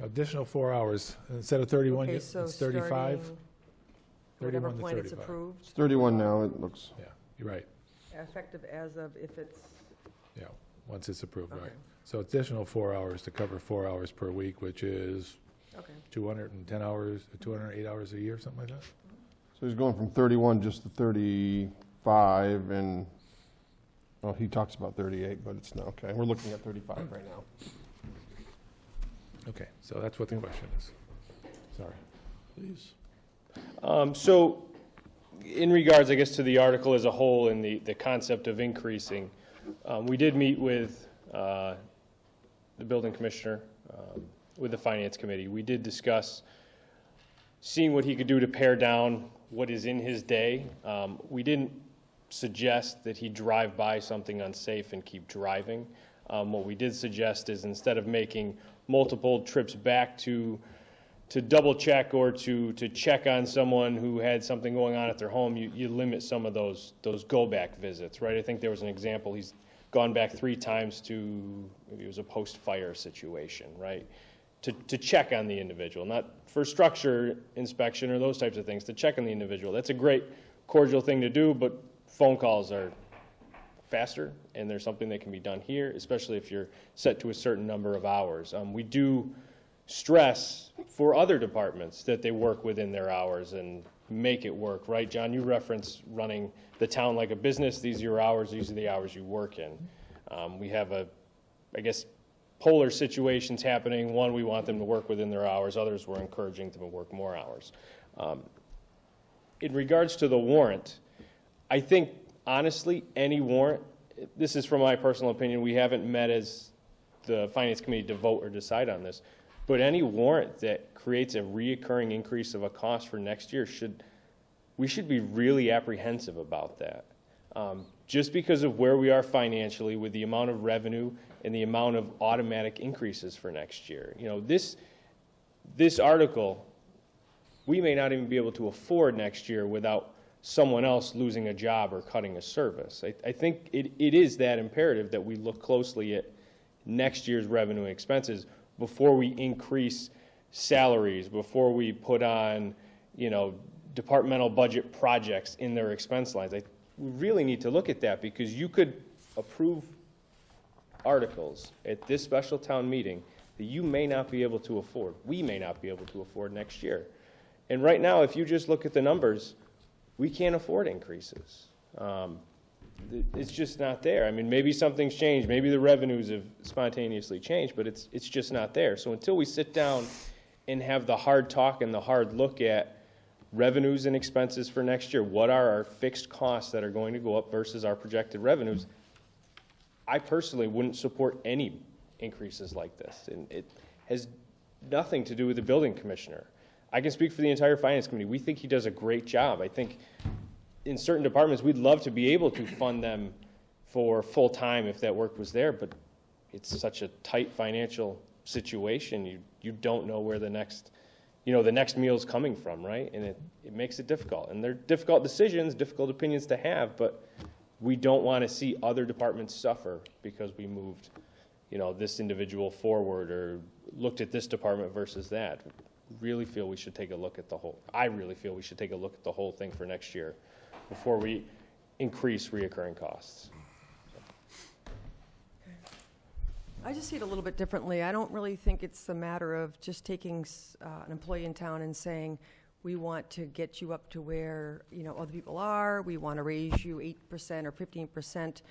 Speaker 10: Additional 4 hours. Instead of 31,
Speaker 8: Okay, so
Speaker 10: it's 35.
Speaker 8: Whatever
Speaker 10: 31 to
Speaker 8: point it's
Speaker 10: 35.
Speaker 8: approved.
Speaker 15: It's 31 now, it looks.
Speaker 10: Yeah, you're right.
Speaker 8: Effective as of if it's.
Speaker 10: Yeah. once it's approved,
Speaker 8: Okay.
Speaker 10: right? So additional 4 hours to cover 4 hours per week, which is
Speaker 8: Okay.
Speaker 10: 210 hours, 208 hours a year, something like that?
Speaker 15: So he's going from 31 just to 35, and, well, he talks about 38, but it's not, okay, we're looking at 35 right now.
Speaker 10: Okay, so that's what the question is. Sorry.
Speaker 1: Please.
Speaker 5: So, in regards, I guess, to the article as a whole and the concept of increasing, we did meet with the building commissioner, with the finance committee. We did discuss seeing what he could do to pare down what is in his day. We didn't suggest that he drive by something unsafe and keep driving. What we did suggest is instead of making multiple trips back to double check or to check on someone who had something going on at their home, you limit some of those go back visits, right? I think there was an example, he's gone back 3 times to, maybe it was a post-fire situation, right? To check on the individual, not for structure inspection or those types of things, to check on the individual. That's a great cordial thing to do, but phone calls are faster, and there's something that can be done here, especially if you're set to a certain number of hours. We do stress for other departments that they work within their hours and make it work, right? John, you reference running the town like a business. These are your hours. These are the hours you work in. We have I guess, polar situations happening. One, we want them to work within their hours. Others, we're encouraging them to work more hours. In regards to the warrant, I think, honestly, any warrant, this is from my personal opinion, we haven't met as the Finance Committee to vote or decide on this, but any warrant that creates a reoccurring increase of a cost for next year we should be really apprehensive about that. Just because of where we are financially with the amount of revenue and the amount of automatic increases for next year. You know, this article, we may not even be able to afford next year without someone else losing a job or cutting a service. I think it is that imperative that we look closely at next year's revenue and expenses before we increase salaries, before we put on, departmental budget projects in their expense lines. We really need to look at that, because you could approve articles at this special town meeting that you may not be able to afford, we may not be able to afford next year. And right now, if you just look at the numbers, we can't afford increases. It's just not there. I mean, maybe something's changed. Maybe the revenues have spontaneously changed, but it's just not there. So until we sit down and have the hard talk and the hard look at revenues and expenses for next year, what are our fixed costs that are going to go up versus our projected revenues, I personally wouldn't support any increases like this. And it has nothing to do with the building commissioner. I can speak for the entire finance committee. We think he does a great job. I think in certain departments, we'd love to be able to fund them for full-time if that work was there, but it's such a tight financial situation. You don't know where the next meal's coming from, right? And it makes it difficult. And they're difficult decisions, difficult opinions to have, but we don't want to see other departments suffer because we moved, this individual forward or looked at this department versus that. Really feel we should take a look at the whole. I really feel we should take a look at the whole thing for next year before we increase reoccurring costs.
Speaker 8: I just see it a little bit differently. I don't really think it's a matter of just taking an employee in town and saying, we want to get you up to where, other people are. We want to raise you 8% or 15%.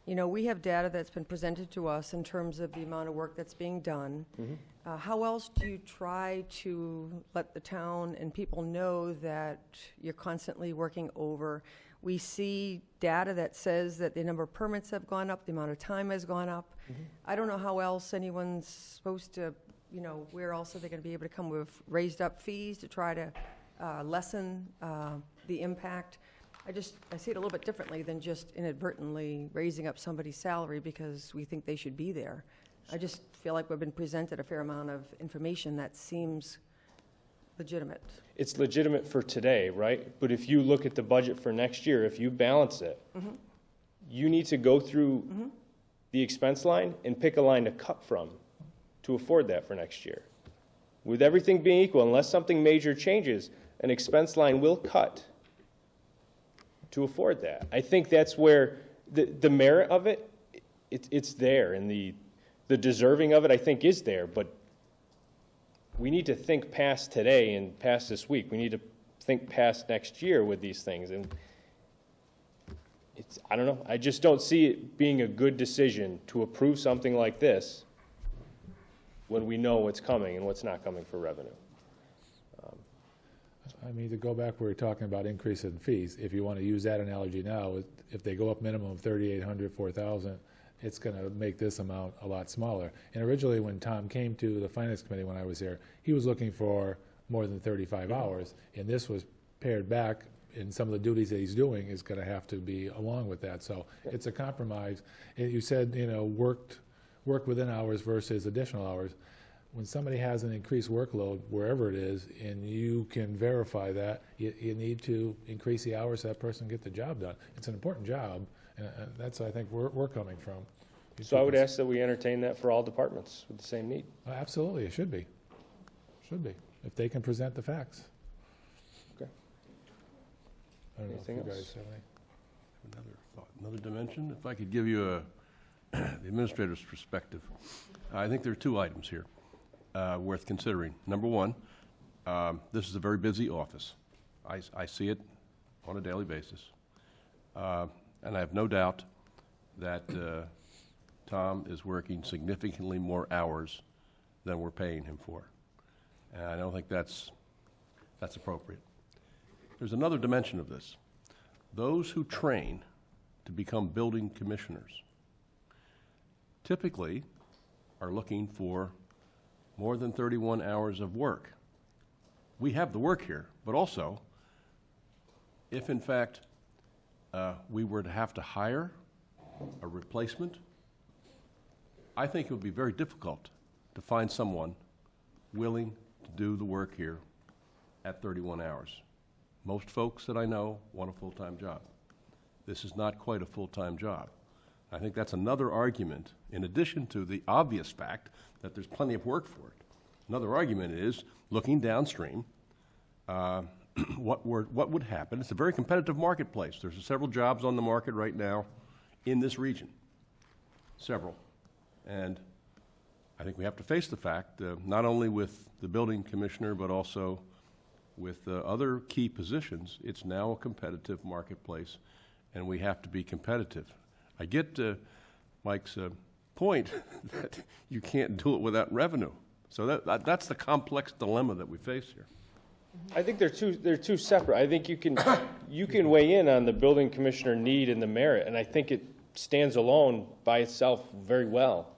Speaker 8: We have data that's been presented to us in terms of the amount of work that's being done. Mm-hmm. How else do you try to let the town and people know that you're constantly working over? We see data that says that the number of permits have gone up, the amount of time has gone up. Mm-hmm. I don't know how else anyone's supposed to, where else are they going to be able to come with raised up fees to try to lessen the impact? I see it a little bit differently than just inadvertently raising up somebody's salary because we think they should be there. I just feel like we've been presented a fair amount of information that seems legitimate.
Speaker 5: It's legitimate for today, right? But if you look at the budget for next year, if you balance it, mm-hmm. you need to go through mm-hmm. the expense line and pick a line to cut from to afford that for next year. With everything being equal, unless something major changes, an expense line will cut to afford that. I think that's where the merit of it it's there, and the deserving of it, I think, is there, but we need to think past today and past this week. We need to think past next year with these things, and I don't know, I just don't see it being a good decision to approve something like this when we know what's coming and what's not coming for revenue.
Speaker 10: I mean, to go back where we're talking about increase in fees, if you want to use that analogy now, if they go up minimum of 3,800, 4,000, it's going to make this amount a lot smaller. And originally, when Tom came to the Finance Committee when I was there, he was looking for more than 35 hours, and this was pared back, and some of the duties that he's doing is going to have to be along with that. So it's a compromise. And you said, you know, work within hours versus additional hours. When somebody has an increased workload, wherever it is, and you can verify that, you need to increase the hours so that person can get the job done. It's an important job, and that's, I think, where we're coming from.
Speaker 5: So I would ask that we entertain that for all departments with the same need.
Speaker 10: Absolutely, it should be. Should be, if they can present the facts.
Speaker 5: Okay.
Speaker 10: I don't know if
Speaker 5: Anything
Speaker 10: you
Speaker 5: else?
Speaker 10: guys have any.
Speaker 16: Another thought, another dimension. If I could give you the administrator's perspective, I think there are two items here worth considering. Number one, this is a very busy office. I see it on a daily basis. And I have no doubt that Tom is working significantly more hours than we're paying him for. And I don't think that's appropriate. There's another dimension of this. Those who train to become building commissioners typically are looking for more than 31 hours of work. We have the work here, but also, if in fact we were to have to hire a replacement, I think it would be very difficult to find someone willing to do the work here at 31 hours. Most folks that I know want a full-time job. This is not quite a full-time job. I think that's another argument, in addition to the obvious fact that there's plenty of work for it. Another argument is, looking downstream, what would happen? It's a very competitive marketplace. There's several jobs on the market right now in this region, several. And I think we have to face the fact, not only with the building commissioner, but also with other key positions, it's now a competitive marketplace, and we have to be competitive. I get Mike's point that you can't do it without revenue. So that's the complex dilemma that we face here.
Speaker 5: I think they're two separate. I think you can weigh in on the building commissioner need and the merit, and I think it stands alone by itself very well.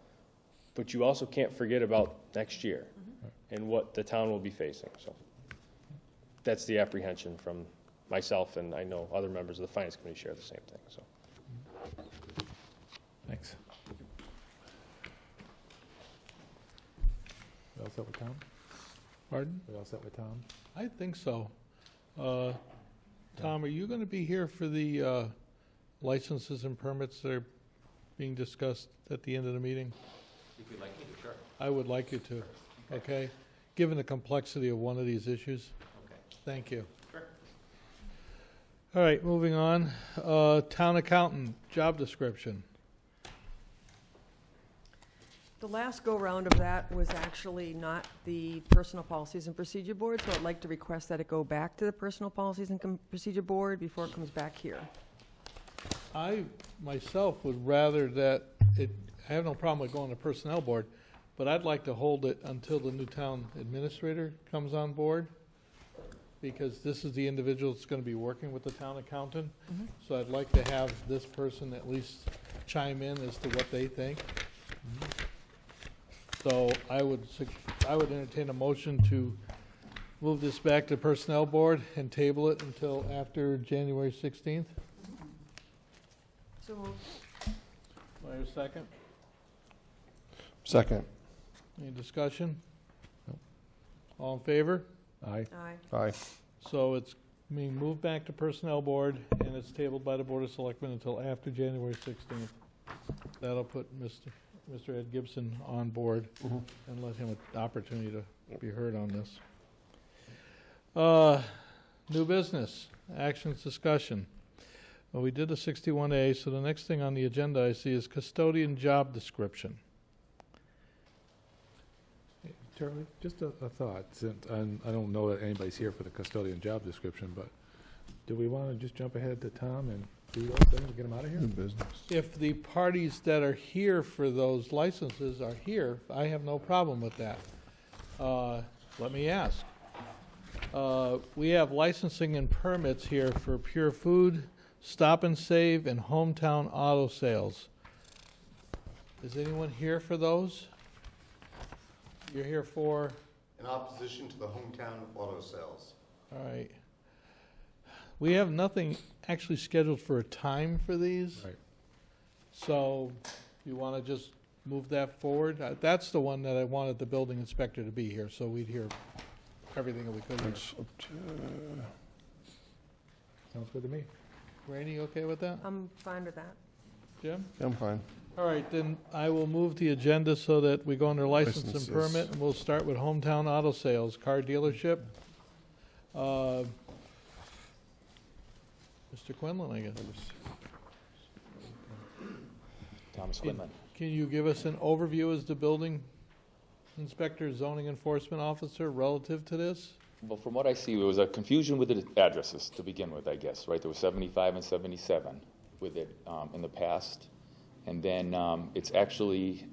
Speaker 5: But you also can't forget about next year and what the town will be facing. So that's the apprehension from myself, and I know other members of the Finance Committee share the same thing. So.
Speaker 10: Thanks. We all set with Tom?
Speaker 1: Pardon?
Speaker 10: We all set with Tom?
Speaker 1: I think so. Tom, are you going to be here for the licenses and permits that are being discussed at the end of the meeting?
Speaker 2: If you'd like me to, sure.
Speaker 1: I would like you to, okay? Given the complexity of one of these issues.
Speaker 2: Okay.
Speaker 1: Thank you.
Speaker 2: Sure.
Speaker 1: All right, moving on. Town accountant, job description.
Speaker 8: The last go-round of that was actually not the Personnel Policies and Procedure Board, so I'd like to request that it go back to the Personnel Policies and Procedure Board before it comes back here.
Speaker 1: I myself would rather that I have no problem with going to Personnel Board, but I'd like to hold it until the new town administrator comes on board, because this is the individual that's going to be working with the town accountant.
Speaker 8: Mm-hmm.
Speaker 1: So I'd like to have this person at least chime in as to what they think. So I would entertain a motion to move this back to Personnel Board and table it until after January 16th.
Speaker 8: So moved.
Speaker 1: Do I have a second?
Speaker 15: Second.
Speaker 1: Any discussion? All in favor?
Speaker 10: Aye.
Speaker 8: Aye.
Speaker 15: Aye.
Speaker 1: So it's being moved back to Personnel Board, and it's tabled by the Board of Selectmen until after January 16th. That'll put Mr. Ed Gibson on board and let him an opportunity to be heard on this. New business, actions, discussion. Well, we did a 61A, so the next thing on the agenda I see is custodian job description.
Speaker 10: Charlie, just a thought, since I don't know that anybody's here for the custodian job description, but do we want to just jump ahead to Tom and do those things and get them out of here?
Speaker 15: New business.
Speaker 1: If the parties that are here for those licenses are here, I have no problem with that. Let me ask. We have licensing and permits here for Pure Food, Stop and Save, and Hometown Auto Sales. Is anyone here for those? You're here for?
Speaker 17: In opposition to the hometown auto sales.
Speaker 1: All right. We have nothing actually scheduled for a time for these.
Speaker 10: Right.
Speaker 1: So you want to just move that forward? That's the one that I wanted the building inspector to be here, so we'd hear everything that we could hear.
Speaker 10: Sounds good to me.
Speaker 1: Randy, okay with that?
Speaker 8: I'm fine with that.
Speaker 1: Jim?
Speaker 15: I'm fine.
Speaker 1: All right, then I will move the agenda so that we go under license and
Speaker 15: Licenses.
Speaker 1: permit, and we'll start with Hometown Auto Sales, car dealership. Mr. Quinlan, I guess.
Speaker 18: Thomas Quinlan.
Speaker 1: Can you give us an overview as the building inspector, zoning enforcement officer relative to this?
Speaker 18: Well, from what I see, there was a confusion with the addresses to begin with, I guess, right? There was 75 and 77 with it in the past. And then it's actually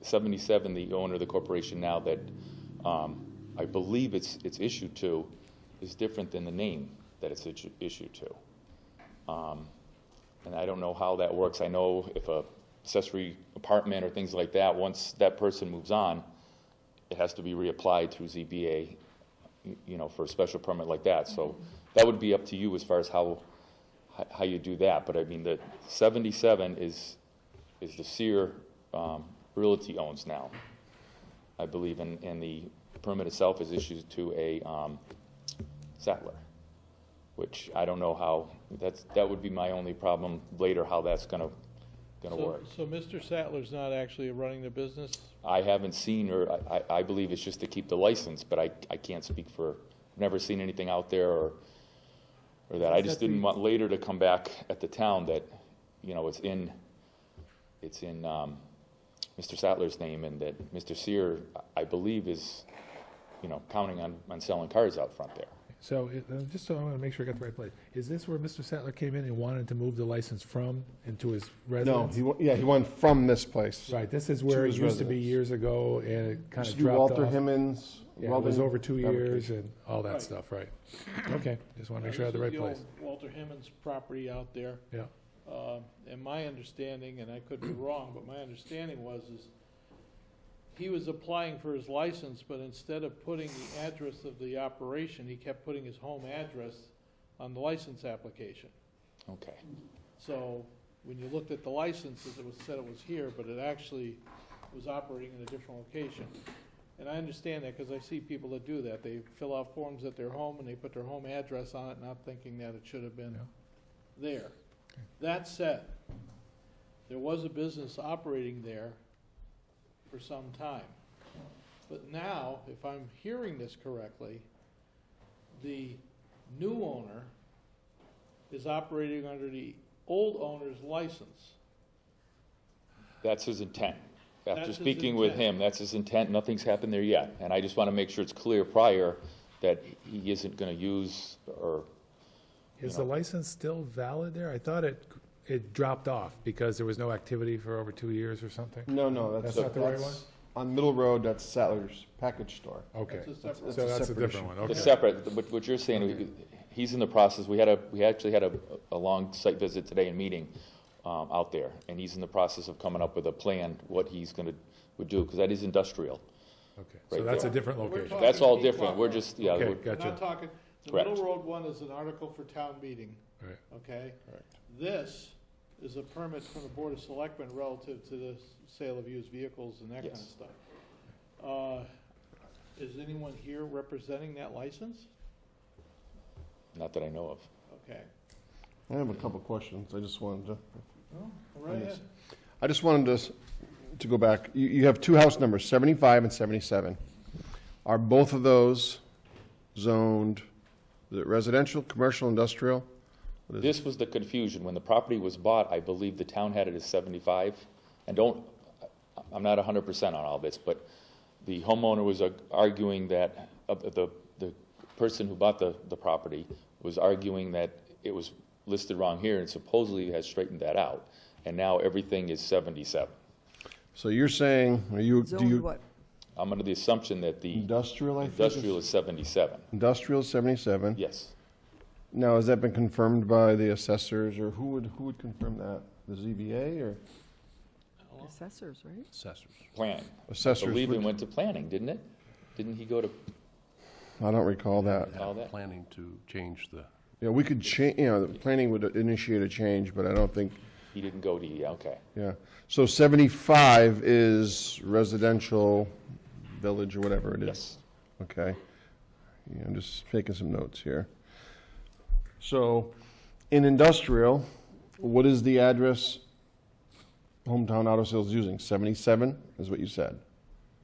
Speaker 18: 77, the owner of the corporation now that I believe it's issued to, is different than the name that it's issued to. And I don't know how that works. I know if a accessory apartment or things like that, once that person moves on, it has to be reapplied through ZBA, you know, for a special permit like that. So that would be up to you as far as how you do that. But I mean, the 77 is the Sear Realty owns now, I believe, and the permit itself is issued to a Sattler, which I don't know how, that would be my only problem later, how that's gonna work.
Speaker 1: So Mr. Sattler's not actually running the business?
Speaker 18: I haven't seen, or I believe it's just to keep the license, but I can't speak for, I've never seen anything out there or that. I just didn't want later to come back at the town that, you know, it's in Mr. Sattler's name, and that Mr. Sear, I believe, is, you know, counting on selling cars out front there.
Speaker 10: So, just so I want to make sure I got the right place, is this where Mr. Sattler came in and wanted to move the license from into his
Speaker 15: No,
Speaker 10: residence?
Speaker 15: he went from this place.
Speaker 10: Right, this is where it
Speaker 15: his
Speaker 10: used to be
Speaker 15: residence.
Speaker 10: years ago, and it kind
Speaker 15: Used
Speaker 10: of
Speaker 15: to be
Speaker 10: dropped
Speaker 15: Walter
Speaker 10: off.
Speaker 15: Hemmons.
Speaker 10: Yeah, it was
Speaker 15: welding
Speaker 10: over 2 years
Speaker 15: fabrication.
Speaker 10: and all that stuff, right. Okay, just want to make sure I had the
Speaker 1: This
Speaker 10: right
Speaker 1: is
Speaker 10: place.
Speaker 1: old Walter Hemmons property out there.
Speaker 10: Yeah.
Speaker 1: And my understanding, and I could be wrong, but my understanding is he was applying for his license, but instead of putting the address of the operation, he kept putting his home address on the license application.
Speaker 18: Okay.
Speaker 1: So when you looked at the licenses, it was said it was here, but it actually was operating in a different location. And I understand that because I see people that do that. They fill out forms at their home and they put their home address on it, not thinking that it should have been there. That said, there was a business operating there for some time. But now, if I'm hearing this correctly, the new owner is operating under the old owner's license.
Speaker 18: That's his intent.
Speaker 1: That's
Speaker 18: After
Speaker 1: his
Speaker 18: speaking with
Speaker 1: intent.
Speaker 18: him, that's his intent. Nothing's happened there yet. And I just want to make sure it's clear prior that he isn't going to use or...
Speaker 10: Is the license still valid there? I thought it dropped off because there was no activity for over 2 years or something.
Speaker 15: No, that's
Speaker 10: not the right one?
Speaker 15: On Middle Road, that's Sattler's package store.
Speaker 10: Okay,
Speaker 1: That's a separate-
Speaker 10: so that's a different
Speaker 15: issue.
Speaker 10: one, okay.
Speaker 18: It's separate. What you're saying, he's in the process. We actually had a long site visit today and meeting out there, and he's in the process of coming up with a plan, what he's would do, because that is industrial.
Speaker 10: Okay,
Speaker 18: right
Speaker 10: so that's
Speaker 18: there.
Speaker 10: a different
Speaker 1: We're
Speaker 10: location.
Speaker 1: talking
Speaker 18: That's all
Speaker 1: East
Speaker 18: different.
Speaker 1: Walk
Speaker 18: We're
Speaker 1: Road.
Speaker 18: just, yeah.
Speaker 10: Okay,
Speaker 18: we're-
Speaker 1: We're
Speaker 10: gotcha.
Speaker 1: not talking, the
Speaker 18: Correct.
Speaker 1: Middle Road one is an article for town meeting,
Speaker 10: Right.
Speaker 1: okay? This is a permit from the Board of Selectmen relative to the sale of used vehicles and that kind of
Speaker 18: Yes.
Speaker 1: stuff. Is anyone here representing that license?
Speaker 18: Not that I know of.
Speaker 1: Okay.
Speaker 15: I have a couple questions. I just wanted to.
Speaker 1: Well, right ahead.
Speaker 15: I just wanted to go back. You have two house numbers, 75 and 77. Are both of those zoned, is it residential, commercial, industrial?
Speaker 18: This was the confusion. When the property was bought, I believe the town had it as 75. And I'm not 100% on all this, but the homeowner was arguing that, the person who bought the property was arguing that it was listed wrong here, and supposedly has straightened that out. And now everything is 77.
Speaker 15: So you're saying,
Speaker 8: What?
Speaker 18: I'm under the assumption that the
Speaker 15: industrial,
Speaker 18: industrial is 77.
Speaker 15: Industrial is 77?
Speaker 18: Yes.
Speaker 15: Now, has that been confirmed by the assessors, or who would confirm that? The ZBA, or?
Speaker 8: Assessors, right?
Speaker 16: Assessors.
Speaker 18: Planning.
Speaker 15: Assessors
Speaker 18: I believe it
Speaker 15: would-
Speaker 18: went to planning, didn't it? Didn't he go to
Speaker 15: I don't recall that.
Speaker 18: all that?
Speaker 16: Planning to change the,
Speaker 15: Yeah, we could change, the planning would initiate a change, but I don't think,
Speaker 18: He didn't go to, okay.
Speaker 15: yeah. So 75 is residential village or whatever it is?
Speaker 18: Yes.
Speaker 15: Okay. Yeah, I'm just taking some notes here. So, in industrial, what is the address Hometown Auto Sales using? 77 is what you said?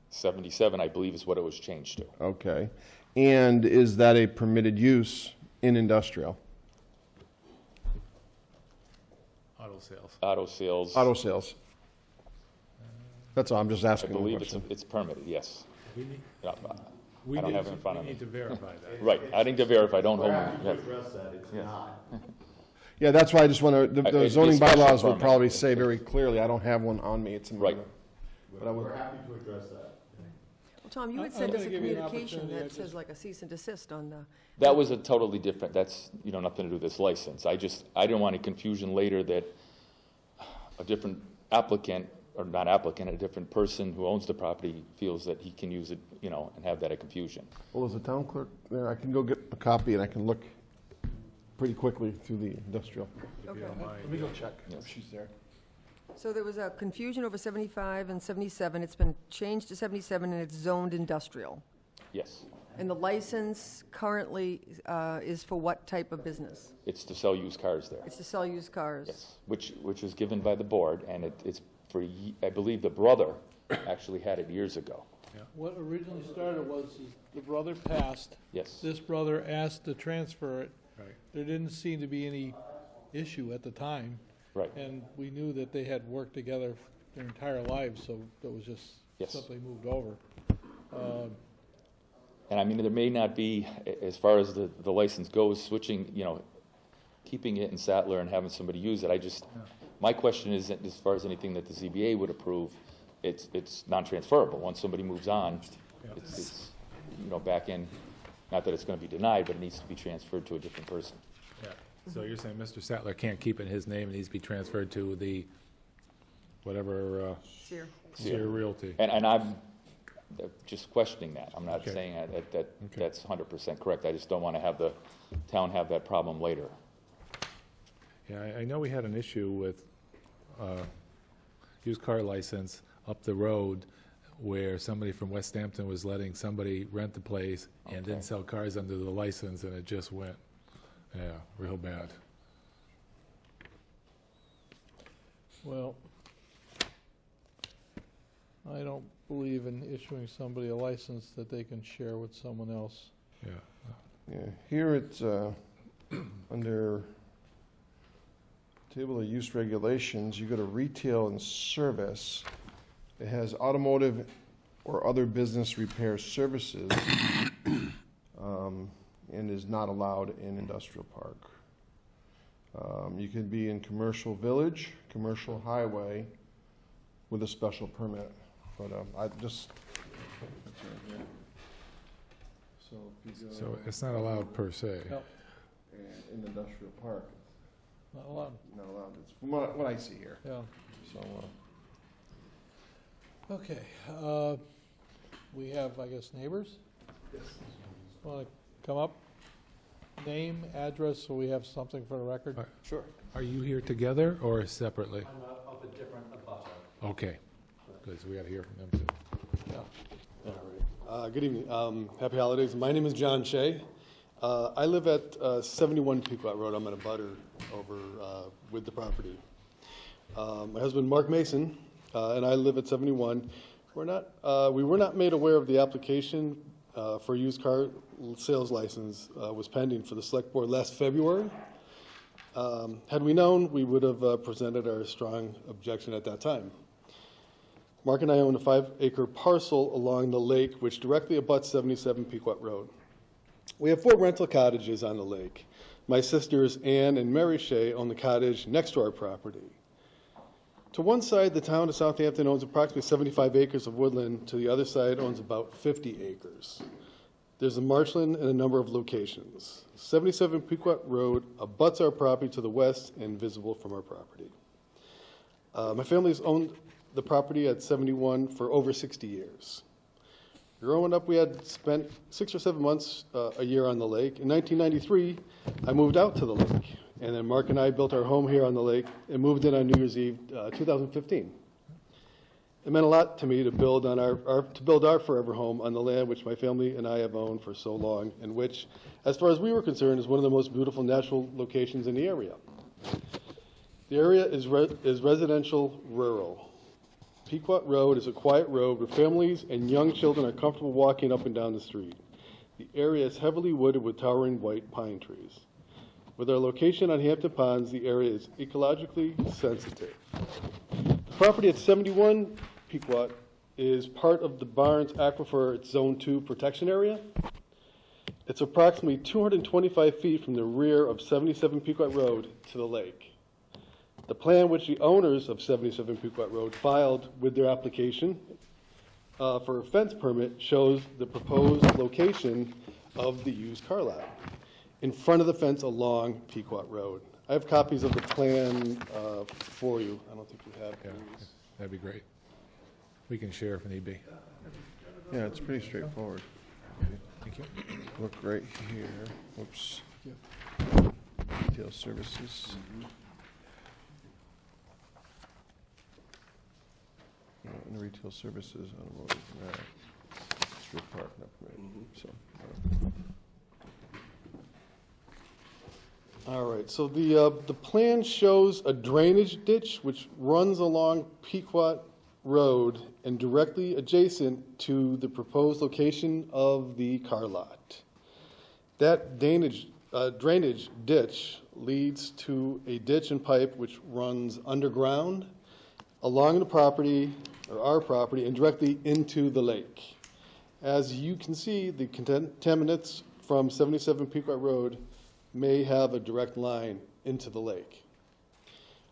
Speaker 18: 77, I believe, is what it was changed to.
Speaker 15: Okay. And is that a permitted use in industrial?
Speaker 10: Auto sales.
Speaker 18: Auto sales.
Speaker 15: Auto sales. That's all, I'm just
Speaker 18: I
Speaker 15: asking the
Speaker 18: believe
Speaker 15: question.
Speaker 18: it's permitted, yes.
Speaker 10: We need,
Speaker 18: Yeah,
Speaker 10: we
Speaker 18: I don't
Speaker 10: need
Speaker 18: have it in
Speaker 10: to-
Speaker 18: front of
Speaker 10: we
Speaker 18: me.
Speaker 10: need to verify that.
Speaker 18: Right, I think to verify, don't hold
Speaker 17: We're
Speaker 18: me.
Speaker 17: happy to address that, it's not.
Speaker 15: Yeah, that's why I just want to,
Speaker 18: It'd
Speaker 15: the
Speaker 18: be
Speaker 15: zoning
Speaker 18: special
Speaker 15: bylaws would
Speaker 18: permit.
Speaker 15: probably say very clearly, I don't have one on me, it's in my.
Speaker 18: Right.
Speaker 15: But I would,
Speaker 17: We're happy to address that.
Speaker 8: Well, Tom, you
Speaker 1: I-
Speaker 8: had
Speaker 1: I'm
Speaker 8: sent us a
Speaker 1: gonna give you an
Speaker 8: communication
Speaker 1: opportunity. I
Speaker 8: that says
Speaker 1: just-
Speaker 8: like a cease and desist on the,
Speaker 18: That was a totally different, that's, nothing to do with this license. I didn't want any confusion later that a different applicant, or not applicant, a different person who owns the property feels that he can use it, and have that a confusion.
Speaker 15: well, as a town clerk there, I can go get a copy and I can look pretty quickly through the industrial.
Speaker 10: If you don't mind.
Speaker 15: Let me go check
Speaker 18: Yes.
Speaker 15: if she's there.
Speaker 8: so there was a confusion over 75 and 77. It's been changed to 77 and it's zoned industrial.
Speaker 18: Yes.
Speaker 8: And the license currently is for what type of business?
Speaker 18: It's to sell used cars there.
Speaker 8: It's to sell used cars?
Speaker 18: Yes, which was given by the board, and it's for, I believe the brother actually had it years ago.
Speaker 1: What originally started was is the brother passed.
Speaker 18: Yes.
Speaker 1: This brother asked to transfer it.
Speaker 10: Right.
Speaker 1: There didn't seem to be any issue at the time.
Speaker 18: Right.
Speaker 1: And we knew that they had worked together their entire lives, so it was just
Speaker 18: Yes.
Speaker 1: simply moved over.
Speaker 18: And I mean, there may not be, as far as the license goes, switching, keeping it in Sattler and having somebody use it. My question is, as far as anything that the ZBA would approve, it's non-transferable. Once somebody moves on, it's back in, not that it's going to be denied, but it needs to be transferred to a different person.
Speaker 10: Yeah. So you're saying Mr. Sattler can't keep it in his name, it needs to be transferred to the, whatever, Sear Realty.
Speaker 18: And I'm just questioning that. I'm not
Speaker 10: Okay.
Speaker 18: saying that's 100% correct. I just don't want to have the town have that problem later.
Speaker 10: Yeah, I know we had an issue with used car license up the road where somebody from Westhampton was letting somebody rent the place and didn't sell cars under the license, and it just went, real bad.
Speaker 1: Well, I don't believe in issuing somebody a license that they can share with someone else.
Speaker 10: Yeah.
Speaker 15: Yeah, here it's under table of use regulations, you go to retail and service. It has automotive or other business repair services and is not allowed in industrial park. You can be in commercial village, commercial highway with a special permit. But I just, that's right here. So if you go.
Speaker 10: So it's not allowed per se.
Speaker 1: No,
Speaker 15: And in the industrial park,
Speaker 1: not allowed.
Speaker 15: not allowed, it's from what I see here.
Speaker 1: Yeah.
Speaker 15: So,
Speaker 1: Okay, we have, I guess, neighbors? Yes. Want to come up? Name, address, so we have something for the record?
Speaker 10: Sure. Are you here together or separately?
Speaker 19: I'm of a different abutter.
Speaker 10: Okay, good, so we got to hear from them too.
Speaker 1: Yeah.
Speaker 19: All right. Good evening. Happy holidays. My name is John Shea. I live at 71 Pequot Road. I'm at a butter over with the property. My husband, Mark Mason, and I live at 71. We were not made aware of the application for used car sales license was pending for the select board last February. Had we known, we would have presented our strong objection at that time. Mark and I own a 5-acre parcel along the lake, which directly abuts 77 Pequot Road. We have 4 rental cottages on the lake. My sisters, Ann and Mary Shea, own the cottage next to our property. To one side, the town of Southampton owns approximately 75 acres of woodland. To the other side, owns about 50 acres. There's a marshland and a number of locations. 77 Pequot Road abuts our property to the west and visible from our property. My family's owned the property at 71 for over 60 years. Growing up, we had spent 6 or 7 months a year on the lake. In 1993, I moved out to the lake, and then Mark and I built our home here on the lake and moved in on New Year's Eve 2015. It meant a lot to me to build on our forever home on the land which my family and I have owned for so long, and which, as far as we were concerned, is one of the most beautiful natural locations in the area. The area is residential rural. Pequot Road is a quiet road where families and young children are comfortable walking up and down the street. The area is heavily wooded with towering white pine trees. With our location on Hampton Ponds, the area is ecologically sensitive. The property at 71 Pequot is part of the Barnes Aquifer Zone 2 protection area. It's approximately 225 feet from the rear of 77 Pequot Road to the lake. The plan which the owners of 77 Pequot Road filed with their application for a fence permit shows the proposed location of the used car lot in front of the fence along Pequot Road. I have copies of the plan for you. I don't think you have these.
Speaker 10: That'd be great. We can share if need be.
Speaker 15: Yeah, it's pretty straightforward.
Speaker 10: Thank you.
Speaker 15: Look right here. Whoops. Retail services. And the retail services, automotive, street park, not permitted. So,
Speaker 19: All right, so the plan shows a drainage ditch which runs along Pequot Road and directly adjacent to the proposed location of the car lot. That drainage ditch leads to a ditch and pipe which runs underground along the property, or our property, and directly into the lake. As you can see, the contaminants from 77 Pequot Road may have a direct line into the lake.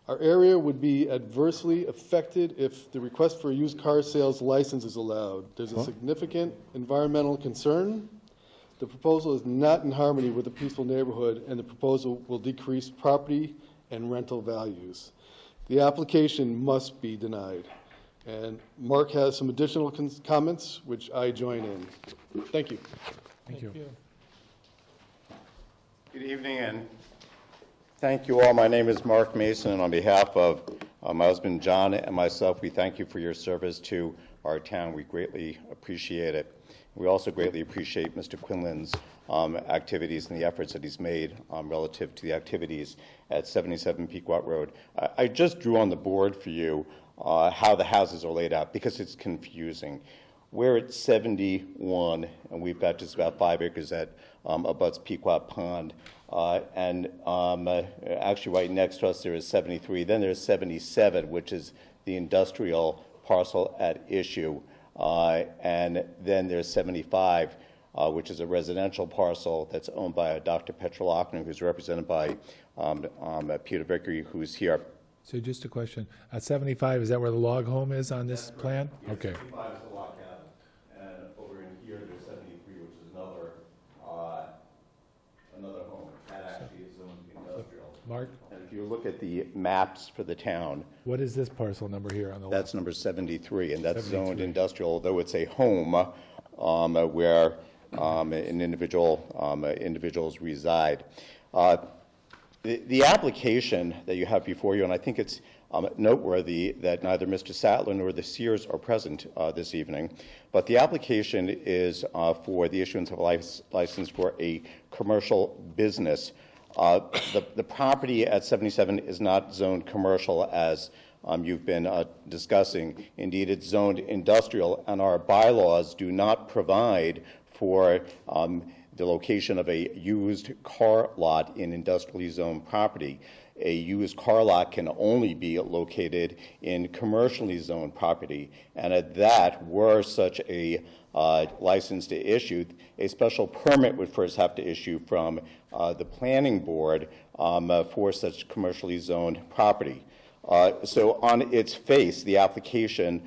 Speaker 19: Our area would be adversely affected if the request for a used car sales license is allowed. There's a significant environmental concern. The proposal is not in harmony with a peaceful neighborhood, and the proposal will decrease property and rental values. The application must be denied. And Mark has some additional comments, which I join in. Thank you.
Speaker 10: Thank you.
Speaker 20: Good evening, and thank you all. My name is Mark Mason, and on behalf of my husband John and myself, we thank you for your service to our town. We greatly appreciate it. We also greatly appreciate Mr. Quinlan's activities and the efforts that he's made relative to the activities at 77 Pequot Road. I just drew on the board for you how the houses are laid out because it's confusing. We're at 71, and we've got just about 5 acres that abuts Pequot Pond. Actually, right next to us, there is 73. Then there's 77, which is the industrial parcel at issue. And then there's 75, which is a residential parcel that's owned by Dr. Petrolakner, who's represented by Peter Vickery, who's here.
Speaker 10: So just a question. At 75, is that where the log home is on this plan?
Speaker 20: Yeah,
Speaker 10: okay.
Speaker 20: 75 is the log cabin. And over in here, there's 73, which is another home. That actually is zoned industrial.
Speaker 10: Mark?
Speaker 20: And if you look at the maps for the town.
Speaker 10: What is this parcel number here on the left?
Speaker 20: That's number 73, and that's
Speaker 10: 73.
Speaker 20: zoned industrial, although it's a home where individuals reside. The application that you have before you, and I think it's noteworthy that neither Mr. Sattler nor the Sears are present this evening, but the application is for the issuance of a license for a commercial business. The property at 77 is not zoned commercial as you've been discussing. Indeed, it's zoned industrial, and our bylaws do not provide for the location of a used car lot in industrially zoned property. A used car lot can only be located in commercially zoned property, and at that, were such a license to issue, a special permit would first have to issue from the planning board for such commercially zoned property. So on its face, the application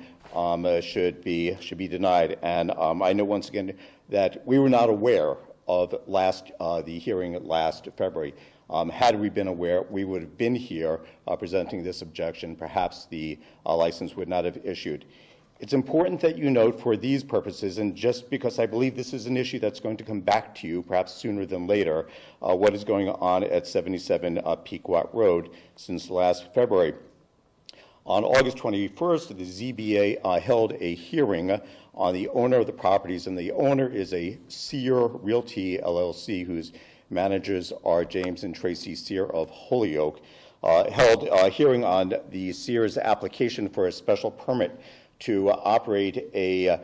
Speaker 20: should be denied. And I know once again that we were not aware of the hearing last February. Had we been aware, we would have been here presenting this objection. Perhaps the license would not have issued. It's important that you note for these purposes, and just because I believe this is an issue that's going to come back to you, perhaps sooner than later, what is going on at 77 Pequot Road since last February. On August 21st, the ZBA held a hearing on the owner of the properties, and the owner is a Sear Realty LLC, whose managers are James and Tracy Sear of Holyoke. Held a hearing on the Sears application for a special permit to operate a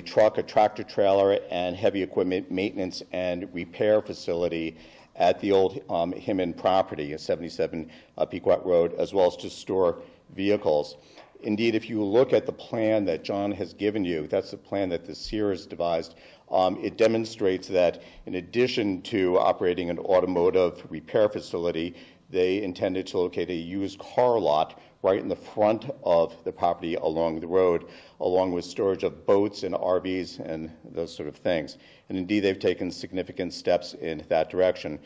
Speaker 20: truck, a tractor trailer, and heavy equipment maintenance and repair facility at the old Hyman property at 77 Pequot Road, as well as to store vehicles. Indeed, if you look at the plan that John has given you, that's the plan that the Sears devised. It demonstrates that in addition to operating an automotive repair facility, they intended to locate a used car lot right in the front of the property along the road, along with storage of boats and RVs and those sort of things. And indeed, they've taken significant steps in that direction.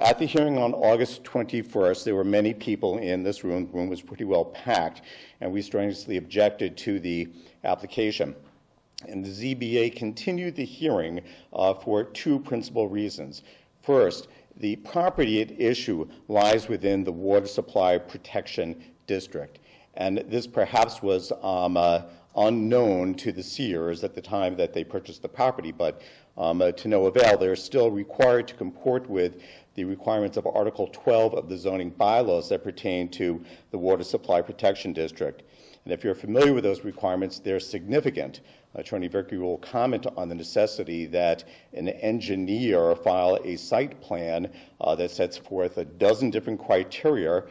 Speaker 20: At the hearing on August 21st, there were many people in this room. The room was pretty well packed, and we strenuously objected to the application. And the ZBA continued the hearing for two principal reasons. First, the property at issue lies within the Water Supply Protection District, and this perhaps was unknown to the Sears at the time that they purchased the property, but to no avail. They're still required to comport with the requirements of Article 12 of the zoning bylaws that pertain to the Water Supply Protection District. And if you're familiar with those requirements, they're significant. Attorney Vickery will comment on the necessity that an engineer file a site plan that sets forth a dozen different criteria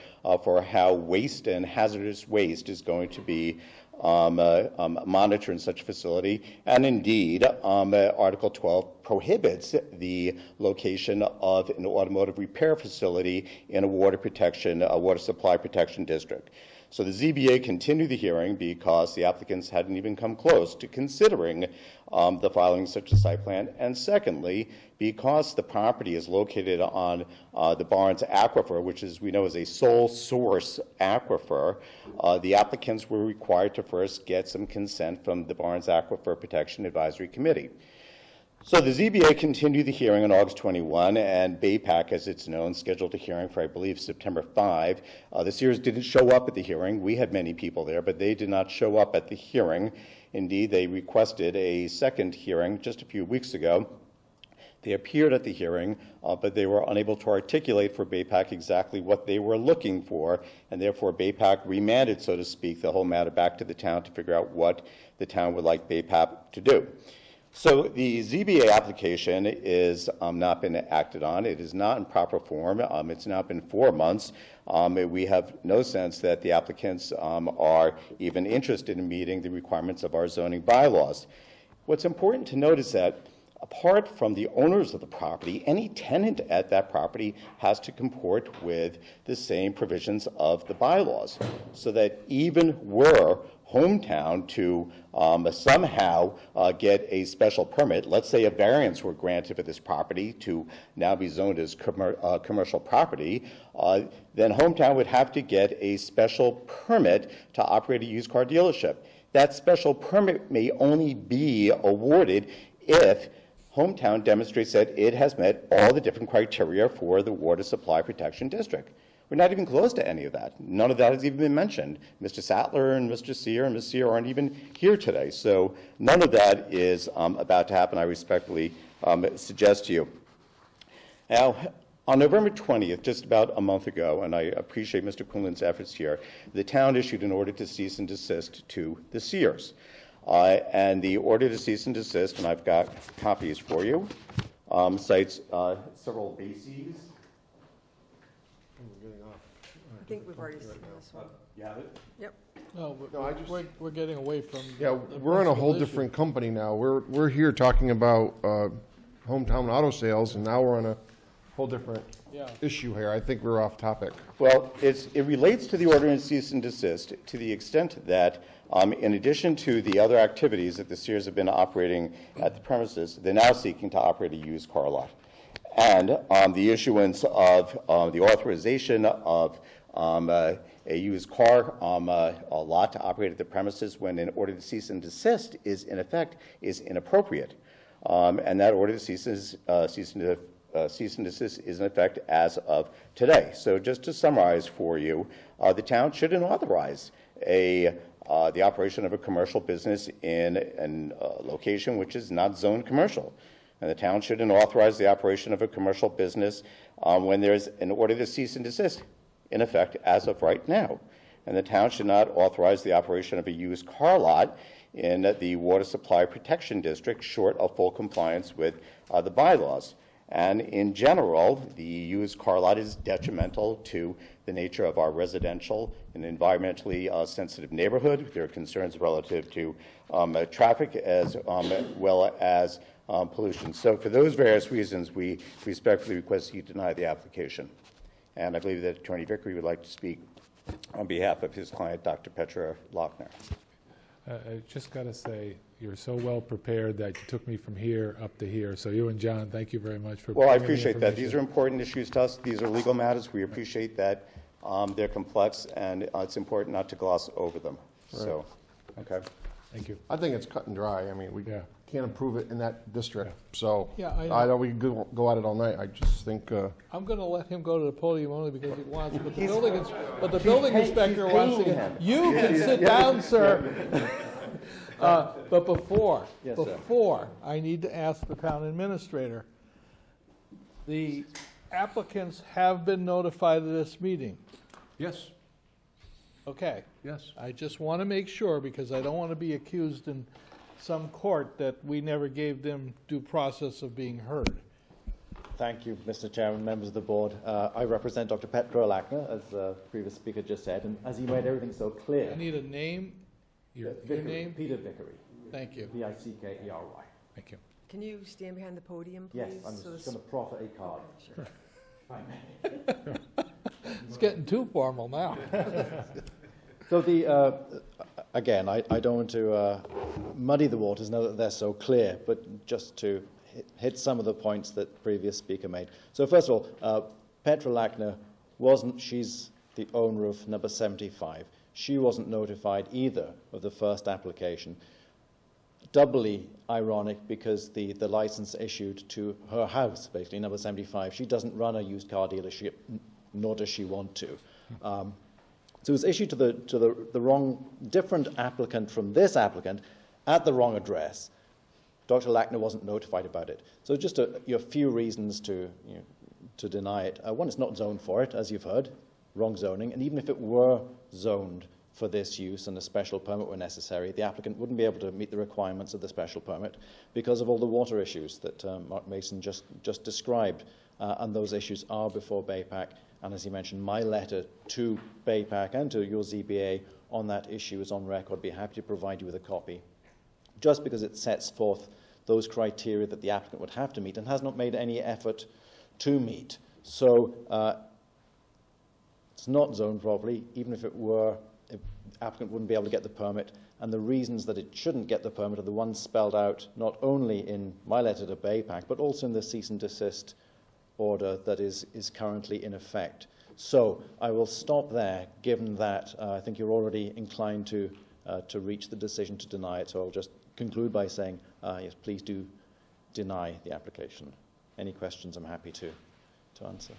Speaker 20: for how waste and hazardous waste is going to be monitored in such a facility. And indeed, Article 12 prohibits the location of an automotive repair facility in a water supply protection district. So the ZBA continued the hearing because the applicants hadn't even come close to considering the filing of such a site plan, and secondly, because the property is located on the Barnes Aquifer, which is, we know, is a sole source aquifer, the applicants were required to first get some consent from the Barnes Aquifer Protection Advisory Committee. So the ZBA continued the hearing on August 21, and BAPAC, as it's known, scheduled a hearing for, I believe, September 5. The Sears didn't show up at the hearing. We had many people there, but they did not show up at the hearing. Indeed, they requested a second hearing just a few weeks ago. They appeared at the hearing, but they were unable to articulate for BAPAC exactly what they were looking for, and therefore BAPAC remanded, so to speak, the whole matter back to the town to figure out what the town would like BAPAC to do. So the ZBA application is not been acted on. It is not in proper form. It's now been 4 months. We have no sense that the applicants are even interested in meeting the requirements of our zoning bylaws. What's important to note is that apart from the owners of the property, any tenant at that property has to comport with the same provisions of the bylaws, so that even were Hometown to somehow get a special permit, let's say a variance were granted for this property to now be zoned as commercial property, then Hometown would have to get a special permit to operate a used car dealership. That special permit may only be awarded if Hometown demonstrates that it has met all the different criteria for the Water Supply Protection District. We're not even close to any of that. None of that has even been mentioned. Mr. Sattler and Mr. Sear and Ms. Sear aren't even here today. So none of that is about to happen, I respectfully suggest to you. Now, on November 20th, just about a month ago, and I appreciate Mr. Quinlan's efforts here, the town issued an order to cease and desist to the Sears. And the order to cease and desist, and I've got copies for you, cites several bases.
Speaker 8: I think we've already seen this one.
Speaker 20: You have it?
Speaker 8: Yep.
Speaker 1: No,
Speaker 15: No, I just-
Speaker 1: we're getting away from.
Speaker 15: Yeah,
Speaker 1: the
Speaker 15: we're on a whole
Speaker 1: principal issue.
Speaker 15: different company now. We're here talking about hometown auto sales, and now we're on a whole different
Speaker 1: Yeah.
Speaker 15: issue here. I think we're off topic.
Speaker 20: Well, it relates to the ordinance cease and desist to the extent that, in addition to the other activities that the Sears have been operating at the premises, they're now seeking to operate a used car lot. And the issuance of the authorization of a used car a lot to operate at the premises when an order to cease and desist is in effect is inappropriate. And that order to cease and desist is in effect as of today. So just to summarize for you, the town shouldn't authorize the operation of a commercial business in a location which is not zoned commercial. And the town shouldn't authorize the operation of a commercial business when there's an order to cease and desist in effect as of right now. And the town should not authorize the operation of a used car lot in the Water Supply Protection District short of full compliance with the bylaws. And in general, the used car lot is detrimental to the nature of our residential and environmentally sensitive neighborhood. There are concerns relative to traffic as well as pollution. So for those various reasons, we respectfully request you deny the application. And I believe that Attorney Vickery would like to speak on behalf of his client, Dr. Petra Lochner.
Speaker 10: I just got to say, you're so well prepared that you took me from here up to here. So you and John, thank you very much for.
Speaker 20: Well, I
Speaker 10: bringing the
Speaker 20: appreciate that. These
Speaker 10: information.
Speaker 20: are important issues to us. These are legal matters. We appreciate that they're complex, and it's important not to gloss over them. So, okay.
Speaker 10: Thank you.
Speaker 15: I think it's cut and dry. I mean, we can't approve it in that district. So
Speaker 1: Yeah, I know.
Speaker 15: I know we could go at it all night. I just think.
Speaker 1: I'm going to let him go to the podium only because he wants, but the
Speaker 20: He's
Speaker 1: building
Speaker 20: paying-
Speaker 1: inspector
Speaker 20: he's
Speaker 1: wants to
Speaker 20: paying
Speaker 1: get.
Speaker 20: him.
Speaker 1: You can sit down, sir. But before, I need to ask the town administrator. The applicants have been notified of this meeting.
Speaker 16: Yes.
Speaker 1: Okay.
Speaker 16: Yes.
Speaker 1: I just want to make sure, because I don't want to be accused in some court that we never gave them due process of being heard.
Speaker 21: Thank you, Mr. Chairman, members of the board. I represent Dr. Petra Lochner, as the previous speaker just said, and as he made everything so clear.
Speaker 1: I need a name. Your name?
Speaker 21: Peter Vickery.
Speaker 1: Thank you.
Speaker 21: Vickery.
Speaker 10: Thank you.
Speaker 8: Can you stand behind the podium, please?
Speaker 21: Yes, I'm just going to proffer a card.
Speaker 8: Sure.
Speaker 1: It's getting too formal now.
Speaker 21: So the, again, I don't want to muddy the waters now that they're so clear, but just to hit some of the points that the previous speaker made. So first of all, Petra Lochner she's the owner of number 75. She wasn't notified either of the first application. Doubly ironic because the license issued to her house, basically number 75. She doesn't run a used car dealership, nor does she want to. So it was issued to the wrong, different applicant from this applicant at the wrong address. Dr. Lochner wasn't notified about it. So just a few reasons to deny it. One, it's not zoned for it, as you've heard, wrong zoning. And even if it were zoned for this use and a special permit were necessary, the applicant wouldn't be able to meet the requirements of the special permit because of all the water issues that Mark Mason just described. And those issues are before BAPAC. And as he mentioned, my letter to BAPAC and to your ZBA on that issue is on record. I'd be happy to provide you with a copy, just because it sets forth those criteria that the applicant would have to meet and has not made any effort to meet. So it's not zoned properly. Even if it were, the applicant wouldn't be able to get the permit. And the reasons that it shouldn't get the permit are the ones spelled out not only in my letter to BAPAC, but also in the cease and desist order that is currently in effect. So I will stop there, given that I think you're already inclined to reach the decision to deny it. So I'll just conclude by saying, yes, please do deny the application. Any questions, I'm happy to answer.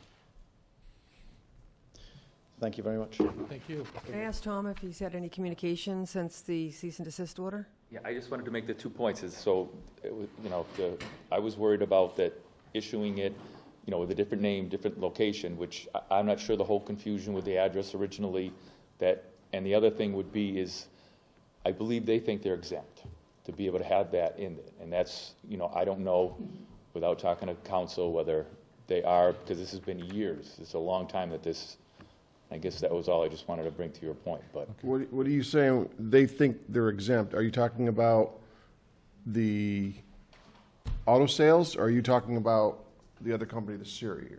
Speaker 21: Thank you very much.
Speaker 1: Thank you.
Speaker 8: Can I ask Tom if he's had any communication since the cease and desist order?
Speaker 18: Yeah, I just wanted to make the 2 points. So, I was worried about that issuing it, with a different name, different location, which I'm not sure the whole confusion with the address originally. And the other thing would be is, I believe they think they're exempt to be able to have that in it, and that's, I don't know without talking to council, whether they are, because this has been years. It's a long time that this, I guess that was all I just wanted to bring to your point, but.
Speaker 15: What are you saying, they think they're exempt? Are you talking about the auto sales, or are you talking about the other company, the Siri?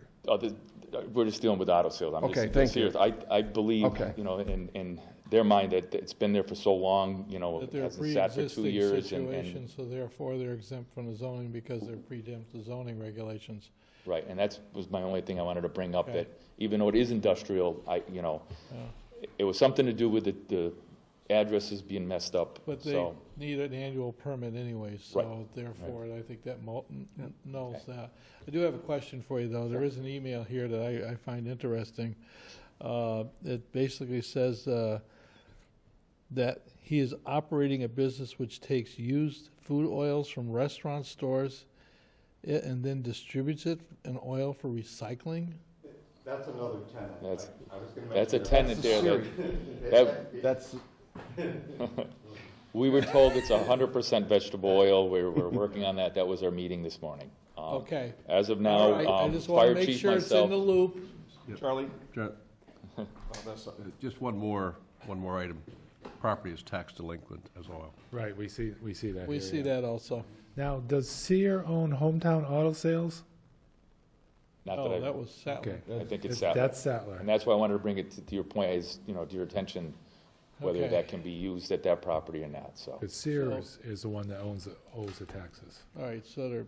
Speaker 18: We're just dealing with auto sales. I'm
Speaker 15: Okay,
Speaker 18: just
Speaker 15: thank
Speaker 18: serious.
Speaker 15: you.
Speaker 18: I believe,
Speaker 15: Okay.
Speaker 18: you know, in their mind that it's been there for so long, you know,
Speaker 1: That
Speaker 18: it
Speaker 1: they're a
Speaker 18: hasn't sat for 2
Speaker 1: pre-existing
Speaker 18: years.
Speaker 1: situation, so therefore they're exempt from the zoning because they're pre-exempt the zoning regulations.
Speaker 18: Right, and that was my only thing I wanted to bring up,
Speaker 1: Okay.
Speaker 18: that even though it is industrial, it was something to do with the addresses being messed up,
Speaker 1: But they
Speaker 18: so.
Speaker 1: need an annual permit anyway,
Speaker 18: Right.
Speaker 1: so therefore, I think that knows that. I do have a question for you, though. There is an email here that I find interesting. It basically says that he is operating a business which takes used food oils from restaurant stores and then distributes it in oil for recycling?
Speaker 21: That's another tenant.
Speaker 18: That's a tenant there.
Speaker 15: That's.
Speaker 18: We were told it's 100% vegetable oil. We're working on that. That was our meeting this morning.
Speaker 1: Okay.
Speaker 18: As of
Speaker 1: All
Speaker 18: now,
Speaker 1: right, I just want
Speaker 18: fire
Speaker 1: to make
Speaker 18: chief,
Speaker 1: sure it's in
Speaker 18: myself.
Speaker 1: the loop.
Speaker 15: Charlie?
Speaker 16: Just one more item. Property is tax delinquent as oil.
Speaker 10: Right, we see that
Speaker 1: We
Speaker 10: here,
Speaker 1: see
Speaker 10: yeah.
Speaker 1: that also.
Speaker 10: Now, does Sear own Hometown Auto Sales?
Speaker 18: Not
Speaker 1: Oh,
Speaker 18: I-
Speaker 1: that was Sattler.
Speaker 18: I think it's
Speaker 10: It's-
Speaker 18: Sattler.
Speaker 10: that's Sattler.
Speaker 18: And that's why I wanted to bring it to your point, is, you know, to your attention, whether
Speaker 1: Okay.
Speaker 18: that can be used at that property or not, so.
Speaker 10: But Sear is the one that owes the taxes.
Speaker 1: All right, so they're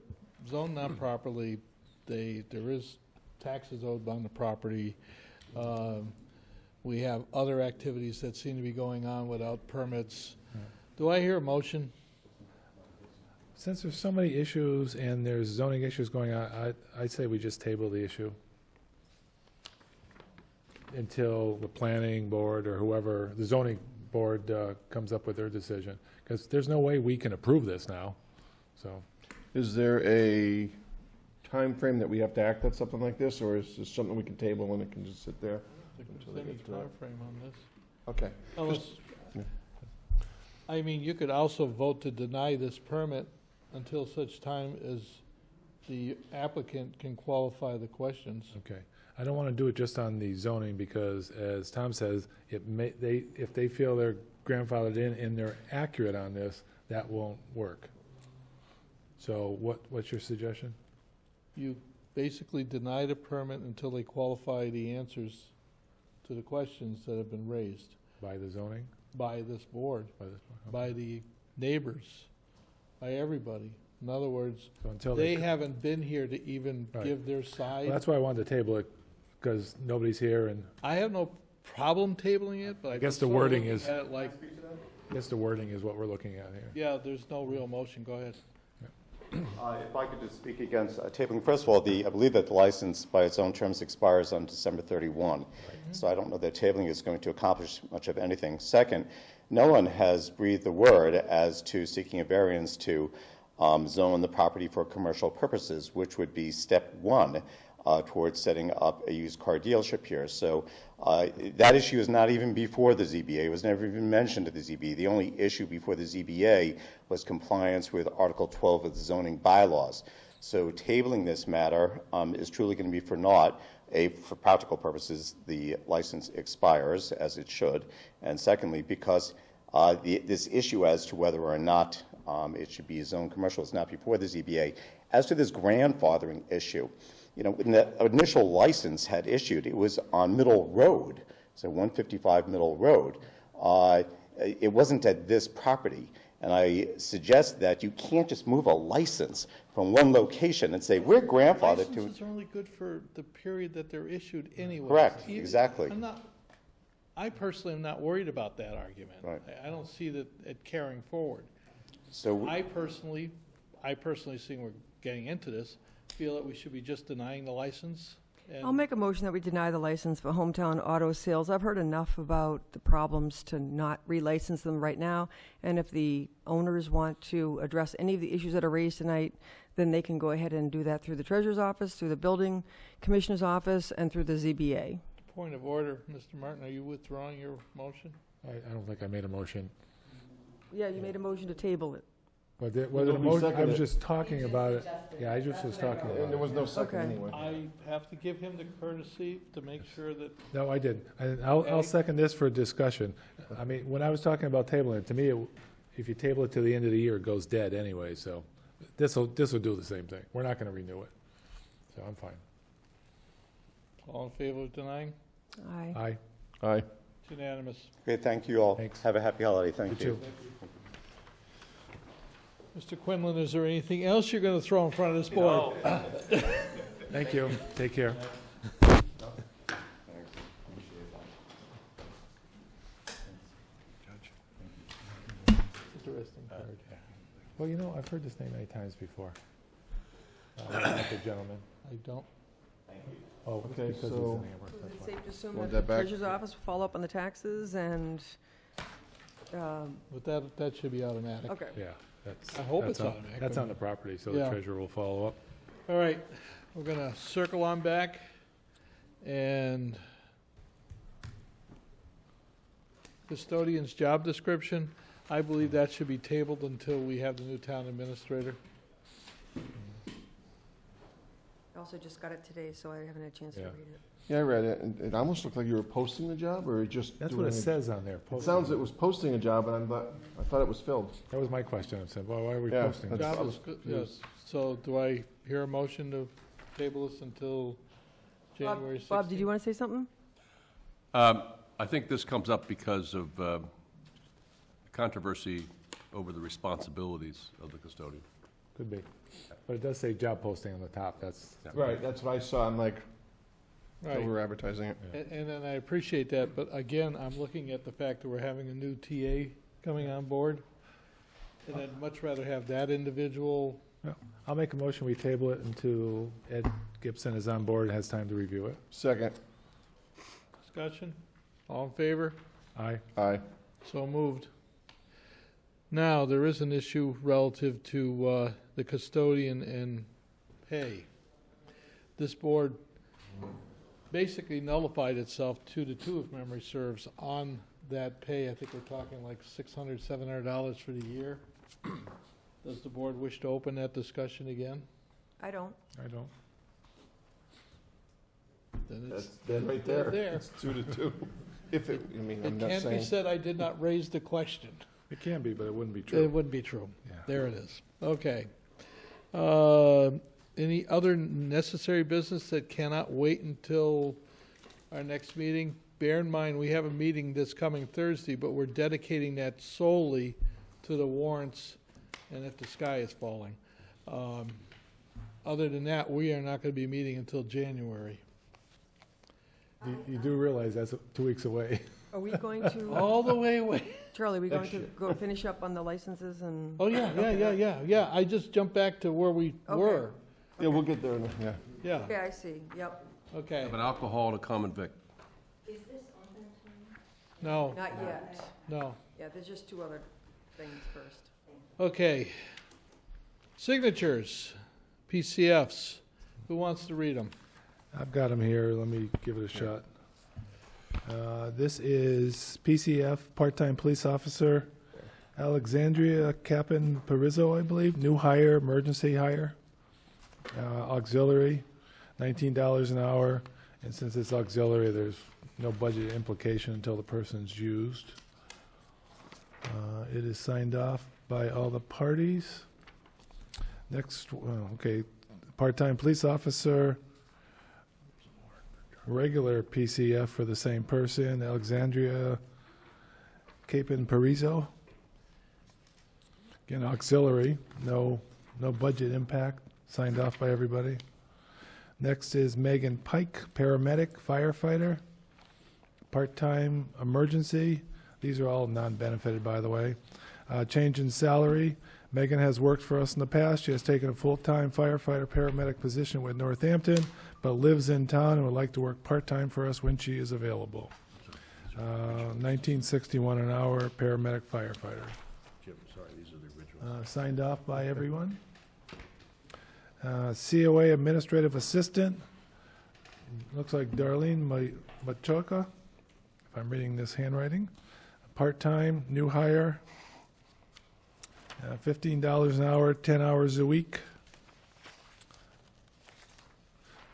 Speaker 1: zoned not properly. There is taxes owed on the property. We have other activities that seem to be going on without permits. Do I hear a motion?
Speaker 10: Since there's so many issues and there's zoning issues going on, I'd say we just table the issue until the planning board or whoever, the zoning board comes up with their decision. Because there's no way we can approve this now, so.
Speaker 15: Is there a time frame that we have to act on something like this, or is this something we can table and it can just sit there?
Speaker 1: There's
Speaker 15: until they
Speaker 1: any
Speaker 15: get to it?
Speaker 1: timeframe on this?
Speaker 15: Okay.
Speaker 1: Unless-
Speaker 15: Yeah.
Speaker 1: I mean, you could also vote to deny this permit until such time as the applicant can qualify the questions.
Speaker 10: Okay. I don't want to do it just on the zoning because, as Tom says, if they feel they're grandfathered in and they're accurate on this, that won't work. So what's your suggestion?
Speaker 1: You basically deny the permit until they qualify the answers to the questions that have been raised
Speaker 10: By the zoning?
Speaker 1: by this board,
Speaker 10: By this one?
Speaker 1: by the neighbors, by everybody. In other words,
Speaker 10: So until
Speaker 1: they haven't been here to even
Speaker 10: Right.
Speaker 1: give their side.
Speaker 10: Well, that's why I wanted to table it, because nobody's here, and
Speaker 1: I have no problem tabling it, but I
Speaker 10: I guess
Speaker 1: just
Speaker 10: the
Speaker 1: sort of
Speaker 10: wording
Speaker 1: looking
Speaker 10: is,
Speaker 1: at it like,
Speaker 10: I guess the wording is what we're looking at here.
Speaker 1: yeah, there's no real motion. Go ahead.
Speaker 21: If I could just speak against tabling, first of all, I believe that the license by its own terms expires on December 31. So I don't know that tabling is going to accomplish much of anything. Second, no one has breathed a word as to seeking a variance to zone the property for commercial purposes, which would be step one towards setting up a used car dealership here. So that issue is not even before the ZBA. It was never even mentioned to the ZBA. The only issue before the ZBA was compliance with Article 12 of the zoning bylaws. So tabling this matter is truly going to be for naught. For practical purposes, the license expires, as it should. And secondly, because this issue as to whether or not it should be zoned commercial is not before the ZBA. As to this grandfathering issue, you know, when the initial license had issued, it was on Middle Road, so 155 Middle Road. It wasn't at this property. And I suggest that you can't just move a license from one location and say, we're grandfathered to.
Speaker 1: Licenses are only good for the period that they're issued anyway.
Speaker 21: Correct, exactly.
Speaker 1: I personally am not worried about that argument.
Speaker 21: Right.
Speaker 1: I don't see it carrying forward.
Speaker 21: So
Speaker 1: I personally, seeing we're getting into this, feel that we should be just denying the license. And
Speaker 8: I'll make a motion that we deny the license for Hometown Auto Sales. I've heard enough about the problems to not relicense them right now, and if the owners want to address any of the issues that are raised tonight, then they can go ahead and do that through the Treasurer's Office, through the Building Commissioner's Office, and through the ZBA.
Speaker 1: Point of order, Mr. Martin, are you withdrawing your motion?
Speaker 10: I don't think I made a motion.
Speaker 8: Yeah, you made a motion to table it.
Speaker 10: But there, was it a
Speaker 15: Nobody
Speaker 10: motion? I
Speaker 15: seconded
Speaker 10: was
Speaker 15: it.
Speaker 10: just talking about it. Yeah, I just was talking about it.
Speaker 15: And there was no second
Speaker 8: Okay.
Speaker 15: anyway.
Speaker 1: I have to give him the courtesy to make sure that,
Speaker 10: No, I didn't. I'll second this for discussion. I mean, when I was talking about tabling it, to me, if you table it to the end of the year, it goes dead anyway, so this'll do the same thing. We're not gonna renew it, so I'm fine.
Speaker 1: all in favor of denying?
Speaker 8: Aye.
Speaker 10: Aye.
Speaker 15: Aye.
Speaker 1: It's unanimous.
Speaker 20: Okay, thank you all.
Speaker 10: Thanks.
Speaker 20: Have a happy holiday. Thank
Speaker 10: You
Speaker 20: you.
Speaker 1: Mr. Quinlan, is there anything else you're going to throw in front of this board?
Speaker 10: Thank you. Take care. Interesting card. Well, you know, I've heard this name many times before. Not the gentleman.
Speaker 1: I don't.
Speaker 10: Oh, it's
Speaker 15: Okay,
Speaker 10: because he's
Speaker 15: so-
Speaker 10: in Amherst, that's why.
Speaker 8: Safe to assume
Speaker 15: Want
Speaker 8: that the
Speaker 15: that back?
Speaker 8: treasurer's office will follow up on the taxes and,
Speaker 1: But that should be automatic.
Speaker 8: okay.
Speaker 10: Yeah, that's.
Speaker 1: I hope
Speaker 10: that's
Speaker 1: it's
Speaker 10: on-
Speaker 1: automatic,
Speaker 10: That's
Speaker 1: but-
Speaker 10: on the property, so the
Speaker 1: Yeah.
Speaker 10: treasurer will follow up.
Speaker 1: All right, we're going to circle on back and custodian's job description. I believe that should be tabled until we have the new town administrator.
Speaker 8: I also just got it today, so I haven't had a chance to
Speaker 10: Yeah.
Speaker 8: read it.
Speaker 15: Yeah, I read it, and it almost looked like you were posting the job, or just
Speaker 10: That's
Speaker 15: doing
Speaker 10: what it says on there.
Speaker 15: It sounds it was posting a job, and I thought it was filled.
Speaker 10: That was my question. I said, well, why are we
Speaker 15: Yeah,
Speaker 10: posting this?
Speaker 15: that's-
Speaker 1: Job is good, yes. So do I hear a motion to table this until January 16th?
Speaker 8: Bob, did you want to say something?
Speaker 16: I think this comes up because of controversy over the responsibilities of the custodian.
Speaker 10: Could be. But it does say job posting on the top. That's.
Speaker 15: Right, that's what I saw. I'm like,
Speaker 1: Right.
Speaker 15: we were advertising it.
Speaker 1: And then I appreciate that, but again, I'm looking at the fact that we're having a new TA coming on board. And I'd much rather have that individual.
Speaker 10: Yeah. I'll make a motion, we table it until Ed Gibson is on board and has time to review it.
Speaker 15: Second.
Speaker 1: Discussion? All in favor?
Speaker 10: Aye.
Speaker 15: Aye.
Speaker 1: So moved. Now, there is an issue relative to the custodian and pay. This board basically nullified itself 2-2, if memory serves, on that pay. I think we're talking like $600, $700 for the year. Does the board wish to open that discussion again?
Speaker 8: I don't.
Speaker 10: I don't.
Speaker 1: Then
Speaker 15: That's
Speaker 1: it's
Speaker 15: dead right there.
Speaker 1: there.
Speaker 15: It's 2-2. If it, I mean, I'm
Speaker 1: It
Speaker 15: not
Speaker 1: can't be
Speaker 15: saying.
Speaker 1: said I did not raise the question.
Speaker 10: It can be, but it wouldn't be
Speaker 1: It
Speaker 10: true.
Speaker 1: wouldn't be true.
Speaker 10: Yeah.
Speaker 1: There it is. Okay. Any other necessary business that cannot wait until our next meeting? Bear in mind, we have a meeting this coming Thursday, but we're dedicating that solely to the warrants and if the sky is falling. Other than that, we are not going to be meeting until January.
Speaker 10: You do realize that's 2 weeks away.
Speaker 8: Are we going to,
Speaker 1: All the way away.
Speaker 8: Charlie, are we going to go finish up on the licenses and?
Speaker 1: Oh, yeah. I just jumped back to where we
Speaker 8: Okay.
Speaker 1: were.
Speaker 15: Yeah, we'll get there. Yeah.
Speaker 1: Yeah,
Speaker 8: Okay, I see, yep.
Speaker 1: okay.
Speaker 16: Have an alcohol and a common vic.
Speaker 1: No,
Speaker 8: Not yet.
Speaker 1: no.
Speaker 8: Yeah, there's just two other things first.
Speaker 1: Okay. Signatures, PCFs. Who wants to read them?
Speaker 10: I've got them here. Let me give it a shot. This is PCF, part-time police officer, Alexandria Capin Perizzo, I believe, new hire, emergency hire, auxiliary, $19 an hour, and since it's auxiliary, there's no budget implication until the person's used. It is signed off by all the parties. Next, okay, part-time police officer, regular PCF for the same person, Alexandria Capin Perizzo. Again, auxiliary, no budget impact, signed off by everybody. Next is Megan Pike, paramedic, firefighter, part-time emergency. These are all non-benefited, by the way. Change in salary. Megan has worked for us in the past. She has taken a full-time firefighter paramedic position with Northampton, but lives in town and would like to work part-time for us when she is available. $19.61 an hour, paramedic firefighter.
Speaker 16: Jim, sorry, these are the originals.
Speaker 10: Signed off by everyone. COA administrative assistant. Looks like Darlene Machoka, if I'm reading this handwriting. Part-time, new hire. $15 an hour, 10 hours a week.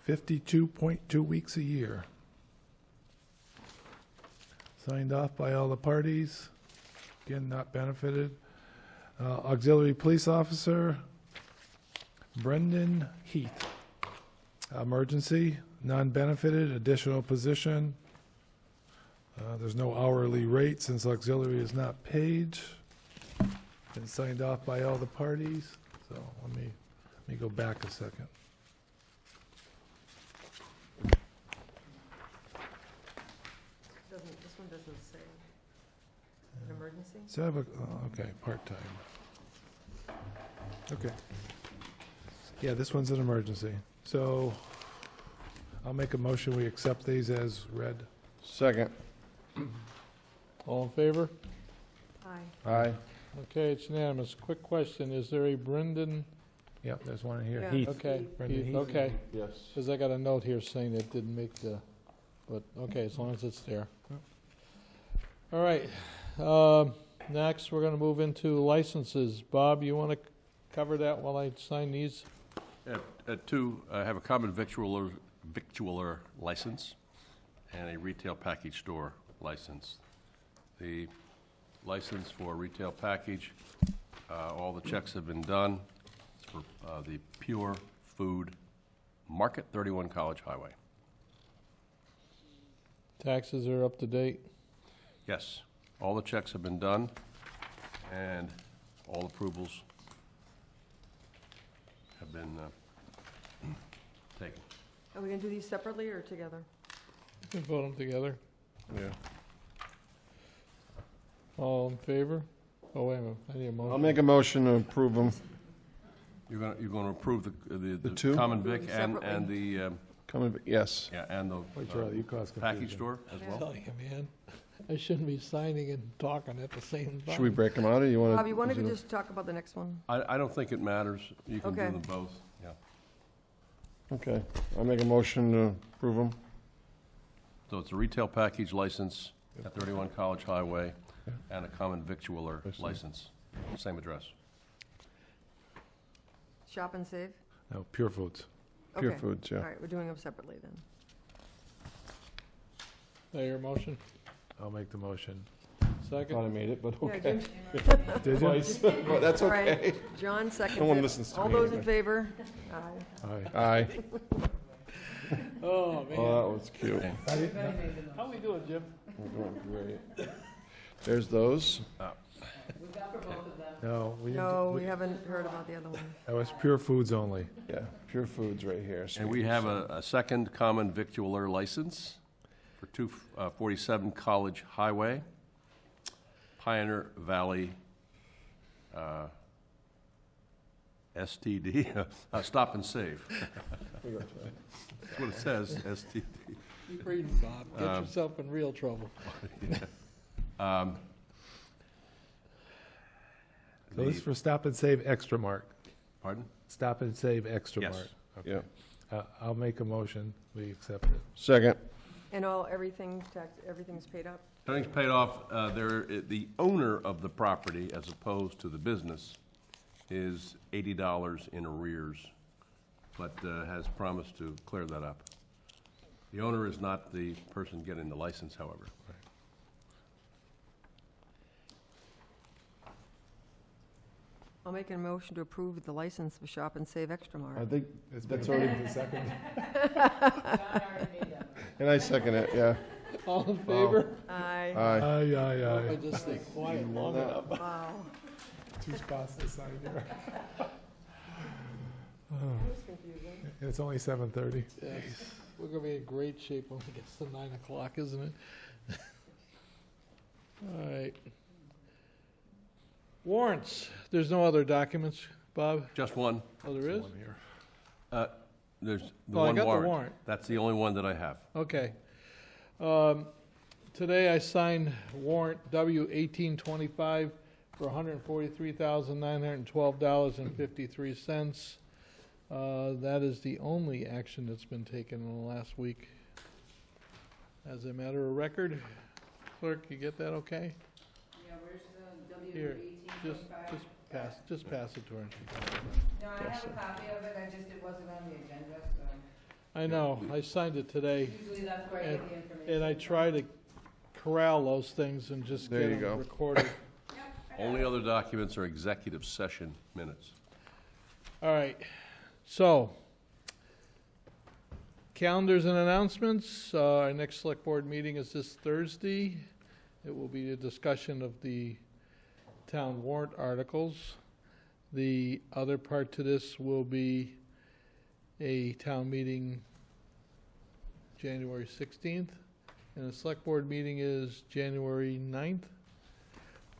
Speaker 10: 52.2 weeks a year. Signed off by all the parties. Again, not benefited. Auxiliary police officer, Brendan Heath. Emergency, non-benefited, additional position. There's no hourly rate since auxiliary is not paid. Been signed off by all the parties. So let me go back a second.
Speaker 8: This one doesn't say an emergency?
Speaker 10: So I have a, okay, part-time. Okay. Yeah, this one's an emergency. So I'll make a motion, we accept these as read.
Speaker 15: Second.
Speaker 1: All in favor?
Speaker 8: Aye.
Speaker 15: Aye.
Speaker 1: Okay, it's unanimous. Quick question, is there a Brendan?
Speaker 10: Yep, there's one in here.
Speaker 8: Yeah.
Speaker 10: Heath.
Speaker 1: Okay,
Speaker 10: Brendan Heath.
Speaker 1: okay.
Speaker 15: Yes.
Speaker 1: Because I got a note here saying it didn't make the, but, okay, as long as it's there. All right, next, we're gonna move into licenses. Bob, you wanna cover that while I sign these?
Speaker 16: At two, I have a common victualler license and a retail package store license. The license for retail package, all the checks have been done. It's for the Pure Food Market, 31 College Highway.
Speaker 1: Taxes are up to date?
Speaker 16: Yes, all the checks have been done and all approvals have been taken.
Speaker 8: Are we going to do these separately or together?
Speaker 1: You can vote them together.
Speaker 15: Yeah.
Speaker 1: All in favor? Oh, wait a minute, I need a motion.
Speaker 15: I'll make a motion to approve them.
Speaker 16: You're going to approve the
Speaker 15: two?
Speaker 16: common vic
Speaker 8: Separately.
Speaker 16: and the
Speaker 15: Yes.
Speaker 16: yeah, and the
Speaker 10: Wait, Charlie, you caused
Speaker 16: package
Speaker 10: confusion.
Speaker 16: store as
Speaker 1: I'm
Speaker 16: well.
Speaker 1: telling you, man, I shouldn't be signing and talking at the same time.
Speaker 15: Should we break them out, or you want to?
Speaker 8: Bob, you want to just talk about the next one?
Speaker 16: I don't think it matters. You can do
Speaker 8: Okay.
Speaker 16: them both. Yeah.
Speaker 15: Okay, I'll make a motion to approve them.
Speaker 16: So it's a retail package license at 31 College Highway and a common victualler license, same address.
Speaker 8: Shop and save?
Speaker 10: No, Pure Foods.
Speaker 15: Pure
Speaker 8: Okay.
Speaker 15: Foods, yeah.
Speaker 8: All right, we're doing them separately then.
Speaker 1: Is that your motion?
Speaker 10: I'll make the motion.
Speaker 15: Thought I
Speaker 1: Second?
Speaker 15: made it, but
Speaker 8: Yeah,
Speaker 15: okay.
Speaker 8: Jim-
Speaker 10: Did you?
Speaker 15: Twice. Well, that's
Speaker 8: All right,
Speaker 15: okay.
Speaker 8: John seconds
Speaker 15: No one
Speaker 8: it.
Speaker 15: listens to
Speaker 8: All
Speaker 15: me
Speaker 8: those in
Speaker 15: anyway.
Speaker 8: favor? Aye.
Speaker 10: Aye.
Speaker 15: Aye.
Speaker 1: Oh, man.
Speaker 15: Oh, that was cute.
Speaker 1: How we doing, Jim?
Speaker 15: We're doing great. There's those.
Speaker 10: No, we didn't
Speaker 8: No,
Speaker 10: do-
Speaker 8: we haven't heard about the other one.
Speaker 10: that was Pure Foods only.
Speaker 15: Yeah, Pure Foods right here.
Speaker 16: And we have a second common victualler license for 247 College Highway, Pioneer Valley STD, Stop and Save. That's what it says, STD.
Speaker 1: Keep reading, Bob. Get yourself in real trouble.
Speaker 10: So this is for Stop and Save Extra Mart.
Speaker 16: Pardon?
Speaker 10: Stop and Save Extra
Speaker 16: Yes.
Speaker 10: Mart.
Speaker 15: Yeah.
Speaker 10: I'll make a motion, we accept it.
Speaker 15: Second.
Speaker 8: And everything's paid up?
Speaker 16: Everything's paid off. The owner of the property, as opposed to the business, is $80 in arrears, but has promised to clear that up. The owner is not the person getting the license, however.
Speaker 8: I'll make a motion to approve the license for Shop and Save Extra Mart.
Speaker 15: I think
Speaker 10: It's
Speaker 15: that's
Speaker 10: been
Speaker 15: already,
Speaker 10: approved. Second.
Speaker 15: and I second it, yeah.
Speaker 1: All in favor?
Speaker 8: Aye.
Speaker 15: Aye.
Speaker 10: Aye,
Speaker 1: I
Speaker 10: aye, aye.
Speaker 1: just stay quiet long enough.
Speaker 8: Wow.
Speaker 10: 2 spots to sign here.
Speaker 8: That was confusing.
Speaker 10: And it's only 7:30.
Speaker 1: Yes. We're gonna be in great shape when it gets to 9 o'clock, isn't it? All right. Warrants. There's no other documents, Bob?
Speaker 16: Just one.
Speaker 1: Oh, there is?
Speaker 10: One here.
Speaker 16: There's the
Speaker 1: Oh, I
Speaker 16: one
Speaker 1: got the
Speaker 16: warrant.
Speaker 1: warrant.
Speaker 16: That's the only one that I have.
Speaker 1: Okay. Today I signed warrant W-1825 for $143,912.53. That is the only action that's been taken in the last week. As a matter of record, clerk, you get that okay?
Speaker 3: Yeah, where's the
Speaker 1: Here,
Speaker 3: W-1825?
Speaker 1: just just pass it to her.
Speaker 3: No, I have a copy of it, it wasn't on the agenda, so.
Speaker 1: I know, I signed it today.
Speaker 3: Usually that's where I get the information.
Speaker 1: And I try to corral those things and just
Speaker 15: There
Speaker 1: get
Speaker 15: you
Speaker 1: them
Speaker 15: go.
Speaker 1: recorded.
Speaker 16: Only other documents are executive session minutes.
Speaker 1: All right, so, calendars and announcements. Our next select board meeting is this Thursday. It will be a discussion of the town warrant articles. The other part to this will be a town meeting January 16th, and the select board meeting is January 9th.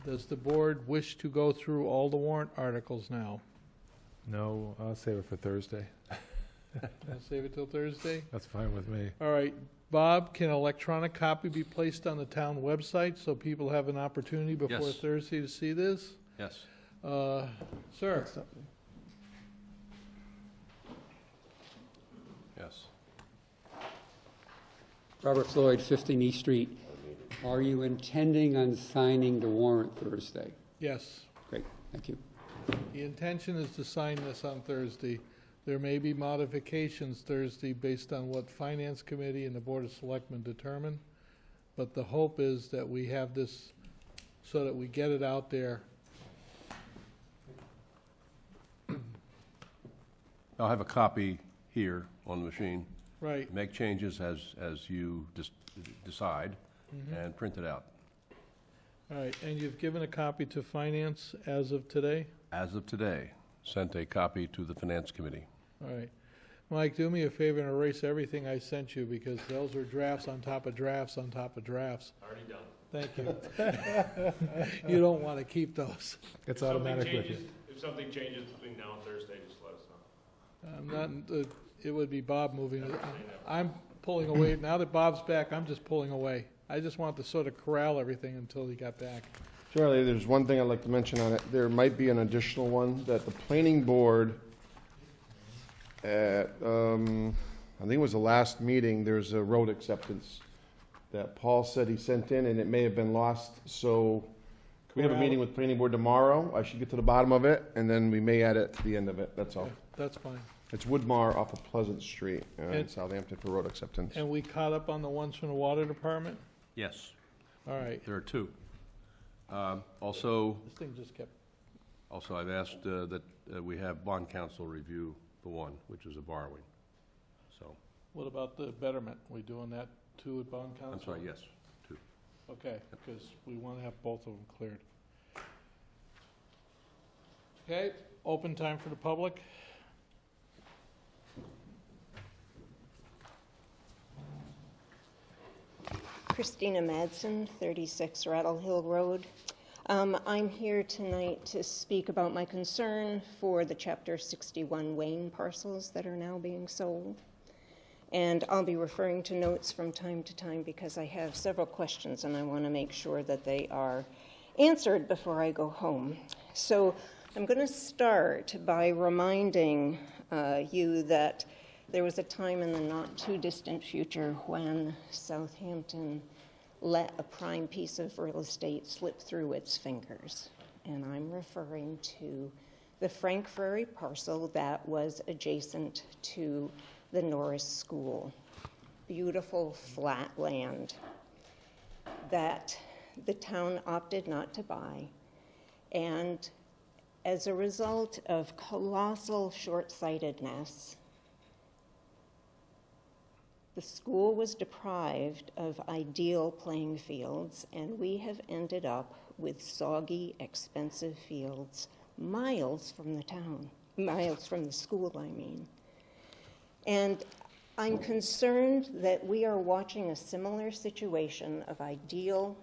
Speaker 1: Does the board wish to go through all the warrant articles now?
Speaker 10: No, I'll save it for Thursday.
Speaker 1: I'll save it till Thursday?
Speaker 10: That's fine with me.
Speaker 1: All right. Bob, can an electronic copy be placed on the town website so people have an opportunity before
Speaker 16: Yes.
Speaker 1: Thursday to see this?
Speaker 16: Yes.
Speaker 1: Sir?
Speaker 16: Yes.
Speaker 22: Robert Floyd, 15 East Street. Are you intending on signing the warrant Thursday?
Speaker 1: Yes.
Speaker 22: Great, thank you.
Speaker 1: The intention is to sign this on Thursday. There may be modifications Thursday based on what Finance Committee and the Board of Selectmen determine, but the hope is that we have this so that we get it out there.
Speaker 16: I'll have a copy here on the machine.
Speaker 1: Right.
Speaker 16: Make changes as you decide, and print it out.
Speaker 1: All right, and you've given a copy to Finance as of today?
Speaker 16: As of today, sent a copy to the Finance Committee.
Speaker 1: All right. Mike, do me a favor and erase everything I sent you, because those are drafts on top of drafts on top of drafts.
Speaker 2: Already done.
Speaker 1: Thank you. You don't want to keep those.
Speaker 10: It's
Speaker 2: If
Speaker 10: automatic
Speaker 2: something
Speaker 10: with you.
Speaker 2: changes- If something changes between now and Thursday, just let us know.
Speaker 1: I'm not, it would be Bob moving it. I'm pulling away. Now that Bob's back, I'm just pulling away. I just want to sort of corral everything until he got back.
Speaker 15: Charlie, there's one thing I'd like to mention on it. There might be an additional one that the planning board at, I think it was the last meeting, there's a road acceptance that Paul said he sent in, and it may have been lost. So we have a meeting with planning board tomorrow. I should get to the bottom of it, and then we may add it to the end of it. That's all.
Speaker 1: That's fine.
Speaker 15: It's Woodmar off of Pleasant Street in
Speaker 1: And-
Speaker 15: Southampton for road acceptance.
Speaker 1: And we caught up on the ones from the water department?
Speaker 16: Yes.
Speaker 1: All right.
Speaker 16: There are two. Also,
Speaker 1: This thing just kept,
Speaker 16: I've asked that we have bond counsel review the one, which is a borrowing. So,
Speaker 1: what about the betterment? We doing that too at bond council?
Speaker 16: I'm sorry, yes, two.
Speaker 1: Okay, because we want to have both of them cleared. Okay, open time for the public.
Speaker 11: Christina Madsen, 36 Rattle Hill Road. I'm here tonight to speak about my concern for the Chapter 61 Wayne parcels that are now being sold. And I'll be referring to notes from time to time because I have several questions and I want to make sure that they are answered before I go home. So I'm going to start by reminding you that there was a time in the not-too-distant future when Southampton let a prime piece of real estate slip through its fingers. And I'm referring to the Frank Ferry parcel that was adjacent to the Norris School. Beautiful flat land that the town opted not to buy. And as a result of colossal short-sightedness, the school was deprived of ideal playing fields, and we have ended up with soggy, expensive fields miles from the town, miles from the school, I mean. And I'm concerned that we are watching a similar situation of ideal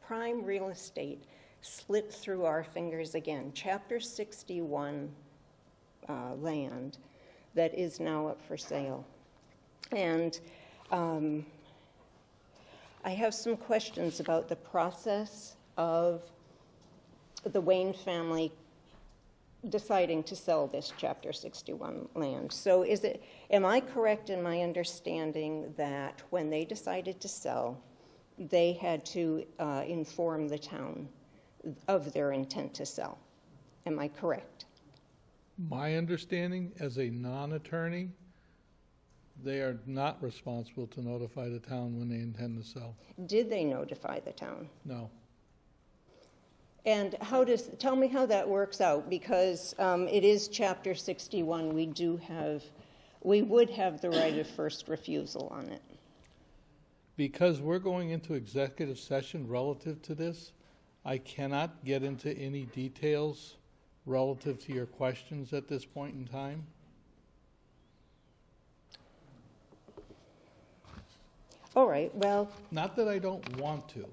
Speaker 11: prime real estate slip through our fingers again. Chapter 61 land that is now up for sale. And I have some questions about the process of the Wayne family deciding to sell this Chapter 61 land. So am I correct in my understanding that when they decided to sell, they had to inform the town of their intent to sell? Am I correct?
Speaker 1: My understanding, as a non-attorney, they are not responsible to notify the town when they intend to sell.
Speaker 11: Did they notify the town?
Speaker 1: No.
Speaker 11: And tell me how that works out, because it is Chapter 61. We would have the right of first refusal on it.
Speaker 1: Because we're going into executive session relative to this, I cannot get into any details relative to your questions at this point in time.
Speaker 11: All right, well.
Speaker 1: Not that I don't want to.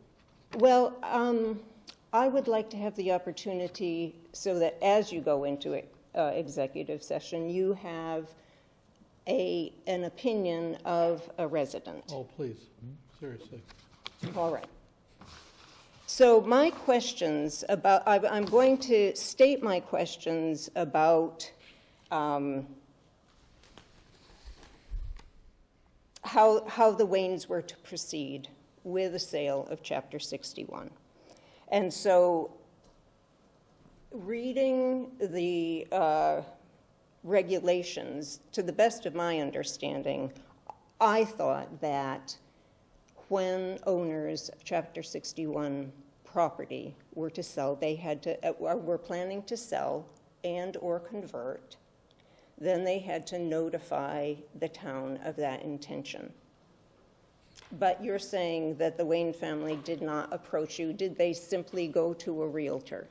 Speaker 11: Well, I would like to have the opportunity so that as you go into executive session, you have an opinion of a resident.
Speaker 1: Oh, please, seriously.
Speaker 11: All right. So my questions about, I'm going to state my questions about how the Waynes were to proceed with the sale of Chapter 61. And so reading the regulations, to the best of my understanding, I thought that when owners of Chapter 61 property were to sell, they had to, were planning to sell and or convert, then they had to notify the town of that intention. But you're saying that the Wayne family did not approach you. Did they simply go to a realtor?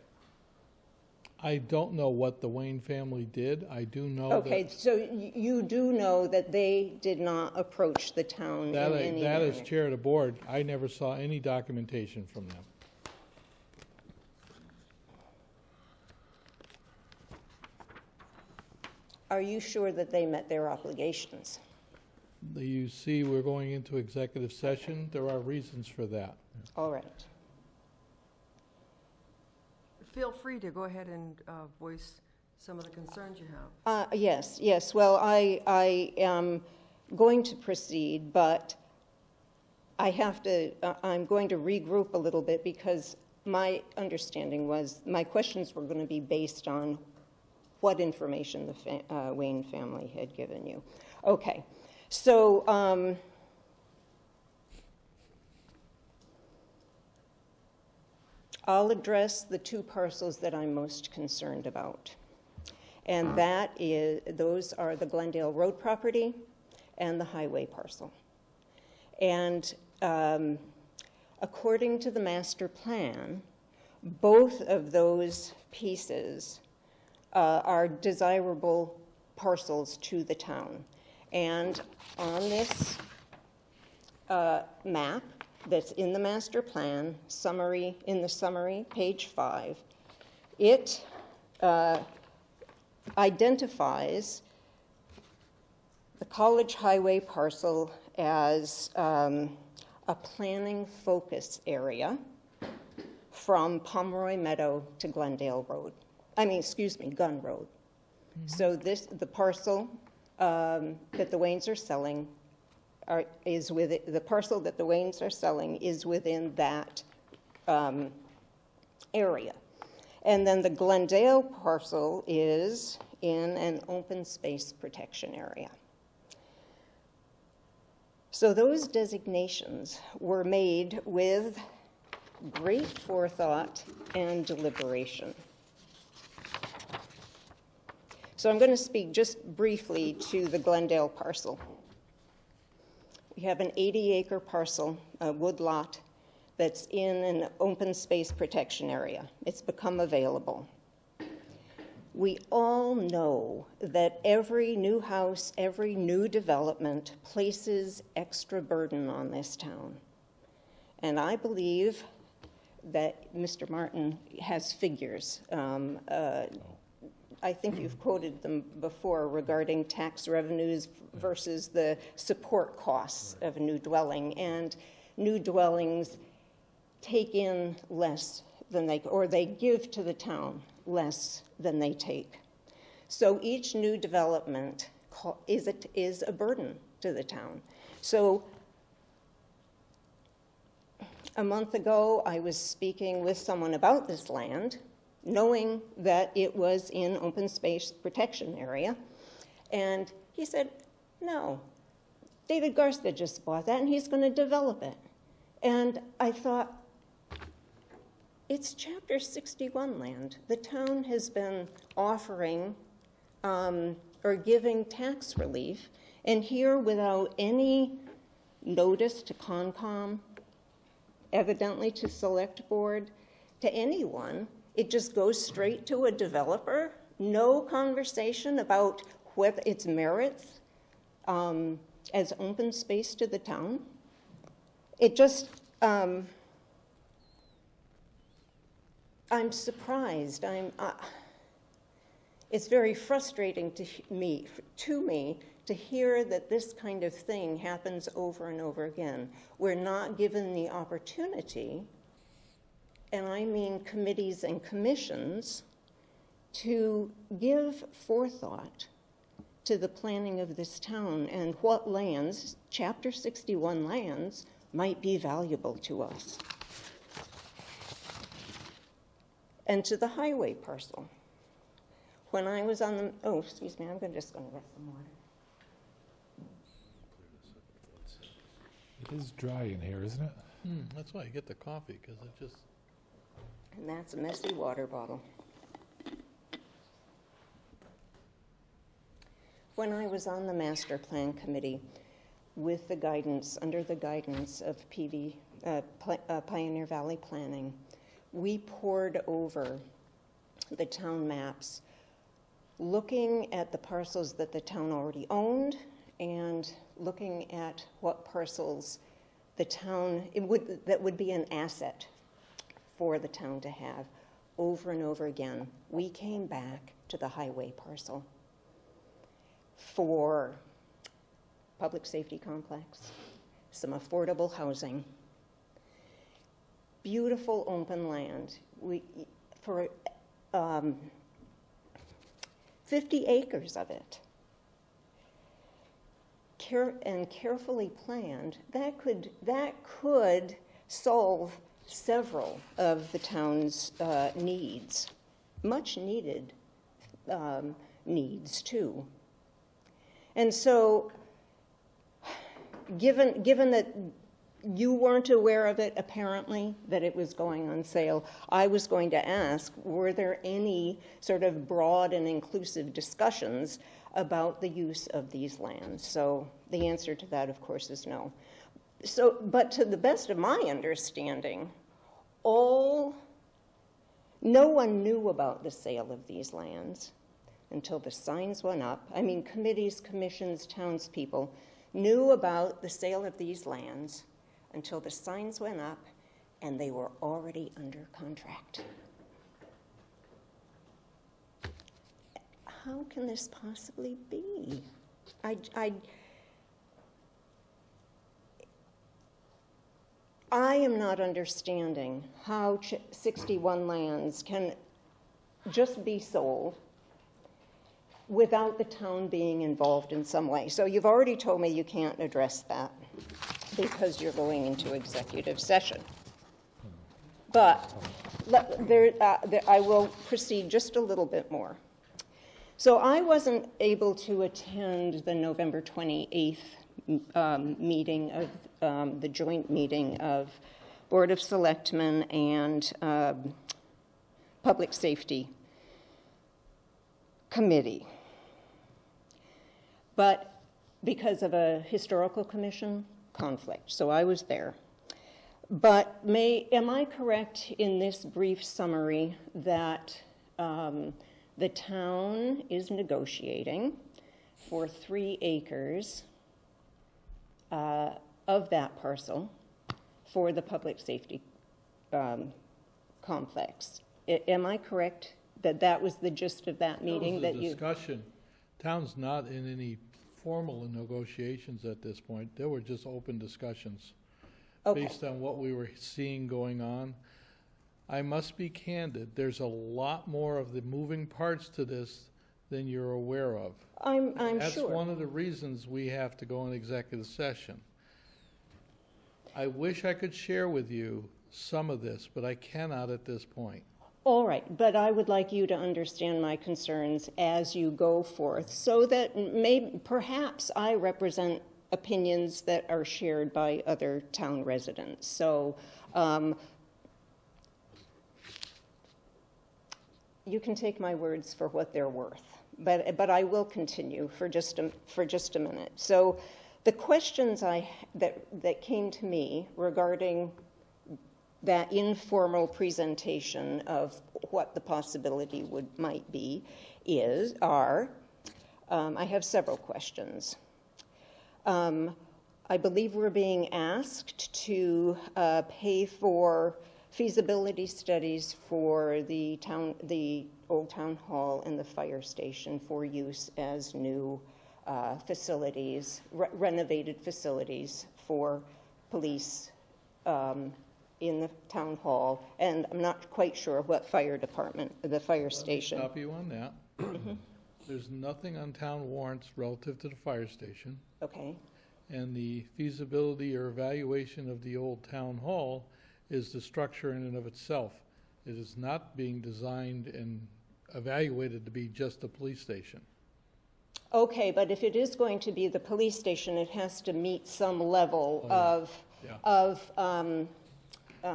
Speaker 1: I don't know what the Wayne family did. I do know
Speaker 11: Okay, so you do know that they did not approach the town in any
Speaker 1: that
Speaker 11: manner.
Speaker 1: as chair of the board, I never saw any documentation from them.
Speaker 11: Are you sure that they met their obligations?
Speaker 1: You see, we're going into executive session. There are reasons for that.
Speaker 11: All right.
Speaker 8: Feel free to go ahead and voice some of the concerns you have.
Speaker 11: Yes. Well, I am going to proceed, but I'm going to regroup a little bit because my understanding was my questions were going to be based on what information the Wayne family had given you. Okay. So I'll address the two parcels that I'm most concerned about. And those are the Glendale Road property and the highway parcel. And according to the master plan, both of those pieces are desirable parcels to the town. And on this map that's in the master plan, in the summary, page 5, it identifies the College Highway parcel as a planning focus area from Pomeroy Meadow to Glendale Road. Gun Road. Mm-hmm. So the parcel that the Waynes are selling the parcel that the Waynes are selling is within that area. And then the Glendale parcel is in an open space protection area. So those designations were made with great forethought and deliberation. So I'm going to speak just briefly to the Glendale parcel. We have an 80-acre parcel, a woodlot, that's in an open space protection area. It's become available. We all know that every new house, every new development places extra burden on this town. And I believe that Mr. Martin has figures. I think you've quoted them before regarding tax revenues versus the support costs of a new dwelling. And new dwellings take in less than they give to the town less than they take. So each new development is a burden to the town. So a month ago, I was speaking with someone about this land,
Speaker 6: knowing that it was in open space protection area. And he said, no, David Garstad just bought that and he's going to develop it. And I thought, it's Chapter 61 land. The town has been offering or giving tax relief, and here, without any notice to Concom, evidently to Select Board, to anyone, it just goes straight to a developer. No conversation about whether its merits as open space to the town. It just, I'm surprised. It's very frustrating to me to hear that this kind of thing happens over and over again. We're not given the opportunity, and I mean committees and commissions, to give forethought to the planning of this town and what lands, Chapter 61 lands, might be valuable to us. And to the highway parcel. When I was on the, oh, excuse me, I'm just going to get some water.
Speaker 10: It is dry in here, isn't it?
Speaker 1: That's why I get the coffee, because it just...
Speaker 6: And that's a messy water bottle. When I was on the master plan committee with the guidance, under the guidance of Pioneer Valley Planning, we pored over the town maps, looking at the parcels that the town already owned and looking at what parcels the town, that would be an asset for the town to have. Over and over again, we came back to the highway parcel for public safety complex, some affordable housing, beautiful open land. For 50 acres of it, and carefully planned, that could solve several of the town's needs, much needed needs too. And so, given that you weren't aware of it, apparently, that it was going on sale, I was going to ask, were there any sort of broad and inclusive discussions about the use of these lands? So the answer to that, of course, is no. So, but to the best of my understanding, no one knew about the sale of these lands until the signs went up. I mean, committees, commissions, townspeople knew about the sale of these lands until the signs went up and they were already under contract. How can this possibly be? I am not understanding how 61 lands can just be sold without the town being involved in some way. So you've already told me you can't address that because you're going into executive session. But I will proceed just a little bit more. So I wasn't able to attend the November 28th meeting of the joint meeting of Board of Selectmen and Public Safety Committee. But because of a historical commission conflict, so I was there. But am I correct in this brief summary that the town is negotiating for 3 acres of that parcel for the public safety complex? Am I correct that that was the gist of that meeting?
Speaker 1: That was the discussion. Town's not in any formal negotiations at this point. There were just open discussions based on what we were seeing going on. I must be candid. There's a lot more of the moving parts to this than you're aware of.
Speaker 6: I'm sure.
Speaker 1: That's one of the reasons we have to go in executive session. I wish I could share with you some of this, but I cannot at this point.
Speaker 6: All right, but I would like you to understand my concerns as you go forth, so that perhaps I represent opinions that are shared by other town residents. So you can take my words for what they're worth, but I will continue for just a minute. So the questions that came to me regarding that informal presentation of what the possibility might be I have several questions. I believe we're being asked to pay for feasibility studies for the old town hall and the fire station for use as new facilities, renovated facilities for police in the town hall, and I'm not quite sure what fire department, the fire station.
Speaker 1: Let me stop you on that. There's nothing on town warrants relative to the fire station.
Speaker 6: Okay.
Speaker 1: And the feasibility or evaluation of the old town hall is the structure in and of itself. It is not being designed and evaluated to be just a police station.
Speaker 6: Okay, but if it is going to be the police station, it has to meet some level of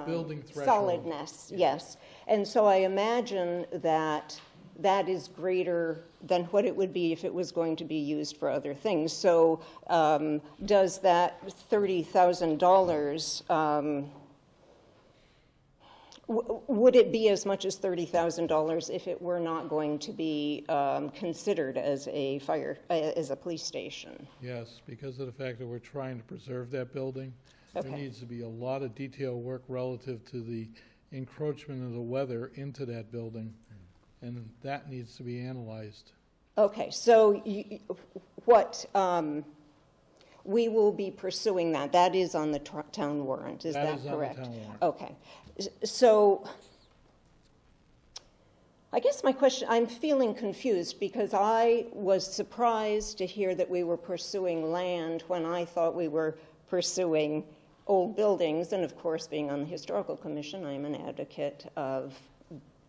Speaker 1: building threshold.
Speaker 6: Solidness, yes. And so I imagine that that is greater than what it would be if it was going to be used for other things. So does that $30,000, would it be as much as $30,000 if it were not going to be considered as a police station?
Speaker 1: Yes, because of the fact that we're trying to preserve that building.
Speaker 6: Okay.
Speaker 1: There needs to be a lot of detail work relative to the encroachment of the weather into that building, and that needs to be analyzed.
Speaker 6: Okay, so we will be pursuing that. That is on the town warrant, is that correct?
Speaker 1: That is on the town warrant.
Speaker 6: Okay, so I guess my question, I'm feeling confused because I was surprised to hear that we were pursuing land when I thought we were pursuing old buildings, and of course, being on the Historical Commission, I'm an advocate of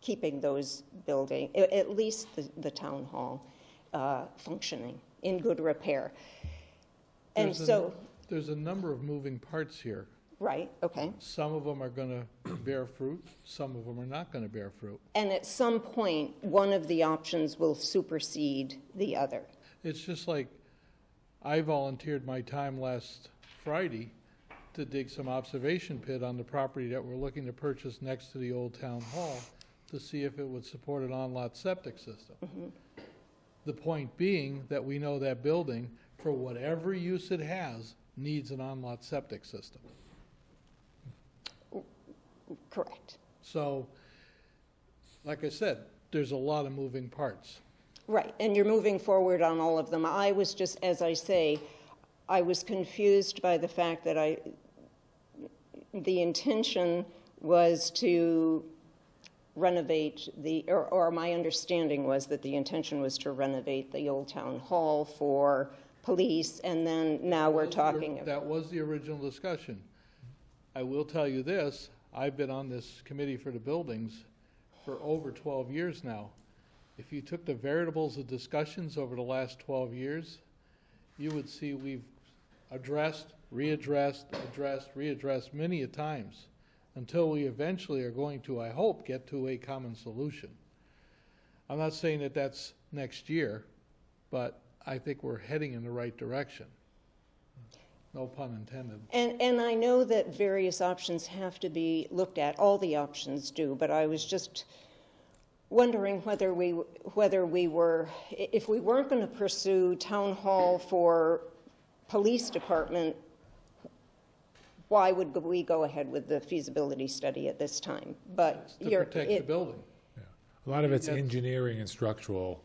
Speaker 6: keeping those buildings, at least the town hall, functioning, in good repair. And so
Speaker 1: there's a number of moving parts here.
Speaker 6: Right, okay.
Speaker 1: Some of them are going to bear fruit, some of them are not going to bear fruit.
Speaker 6: And at some point, one of the options will supersede the other.
Speaker 1: It's just like I volunteered my time last Friday to dig some observation pit on the property that we're looking to purchase next to the old town hall to see if it would support an on-lot septic system.
Speaker 6: Mm-hmm.
Speaker 1: The point being that we know that building, for whatever use it has, needs an on-lot septic system.
Speaker 6: Correct.
Speaker 1: So, like I said, there's a lot of moving parts.
Speaker 6: Right, and you're moving forward on all of them. I was just, as I say, I was confused by the fact that the intention was to renovate or my understanding was that the intention was to renovate the old town hall for police, and then now we're talking.
Speaker 1: That was the original discussion. I will tell you this, I've been on this committee for the buildings for over 12 years now. If you took the variables of discussions over the last 12 years, you would see we've addressed, readdressed many a times until we eventually are going to, I hope, get to a common solution. I'm not saying that that's next year, but I think we're heading in the right direction. No pun intended.
Speaker 6: And I know that various options have to be looked at. All the options do, but I was just wondering whether we were, if we weren't going to pursue town hall for police department, why would we go ahead with the feasibility study at this time? But
Speaker 1: to protect the building.
Speaker 10: Yeah. A lot of it's engineering and structural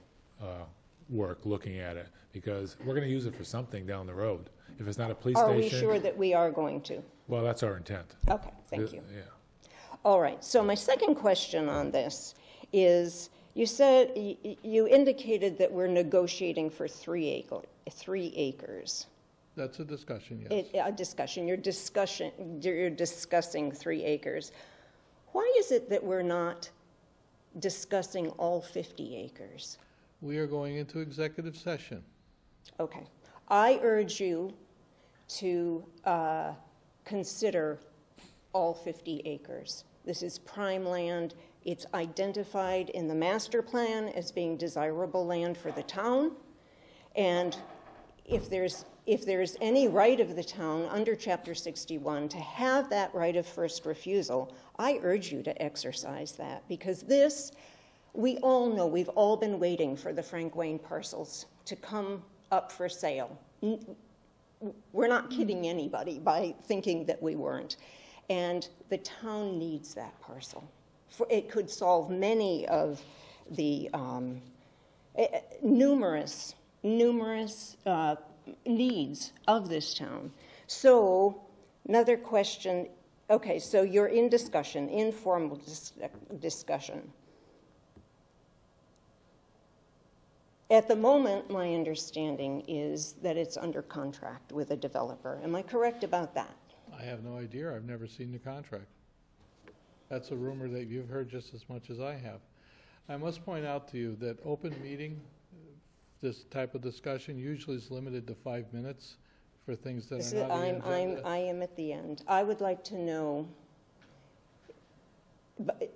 Speaker 10: work, looking at it, because we're going to use it for something down the road. If it's not a police station.
Speaker 6: Are we sure that we are going to?
Speaker 10: Well, that's our intent.
Speaker 6: Okay, thank you.
Speaker 10: Yeah.
Speaker 6: All right, so my second question on this is, you said, you indicated that we're negotiating for 3 acres.
Speaker 1: That's a discussion, yes.
Speaker 6: A discussion. You're discussing 3 acres. Why is it that we're not discussing all 50 acres?
Speaker 1: We are going into executive session.
Speaker 6: Okay. I urge you to consider all 50 acres. This is prime land. It's identified in the master plan as being desirable land for the town. And if there's any right of the town under Chapter 61 to have that right of first refusal, I urge you to exercise that, because this, we all know, we've all been waiting for the Frank Wayne parcels to come up for sale. We're not kidding anybody by thinking that we weren't. And the town needs that parcel. It could solve many of the numerous needs of this town. So, another question. Okay, so you're in discussion, informal discussion. At the moment, my understanding is that it's under contract with a developer. Am I correct about that?
Speaker 1: I have no idea. I've never seen the contract. That's a rumor that you've heard just as much as I have. I must point out to you that open meeting, this type of discussion usually is limited to 5 minutes for things that are not on the agenda.
Speaker 6: I am at the end. I would like to know,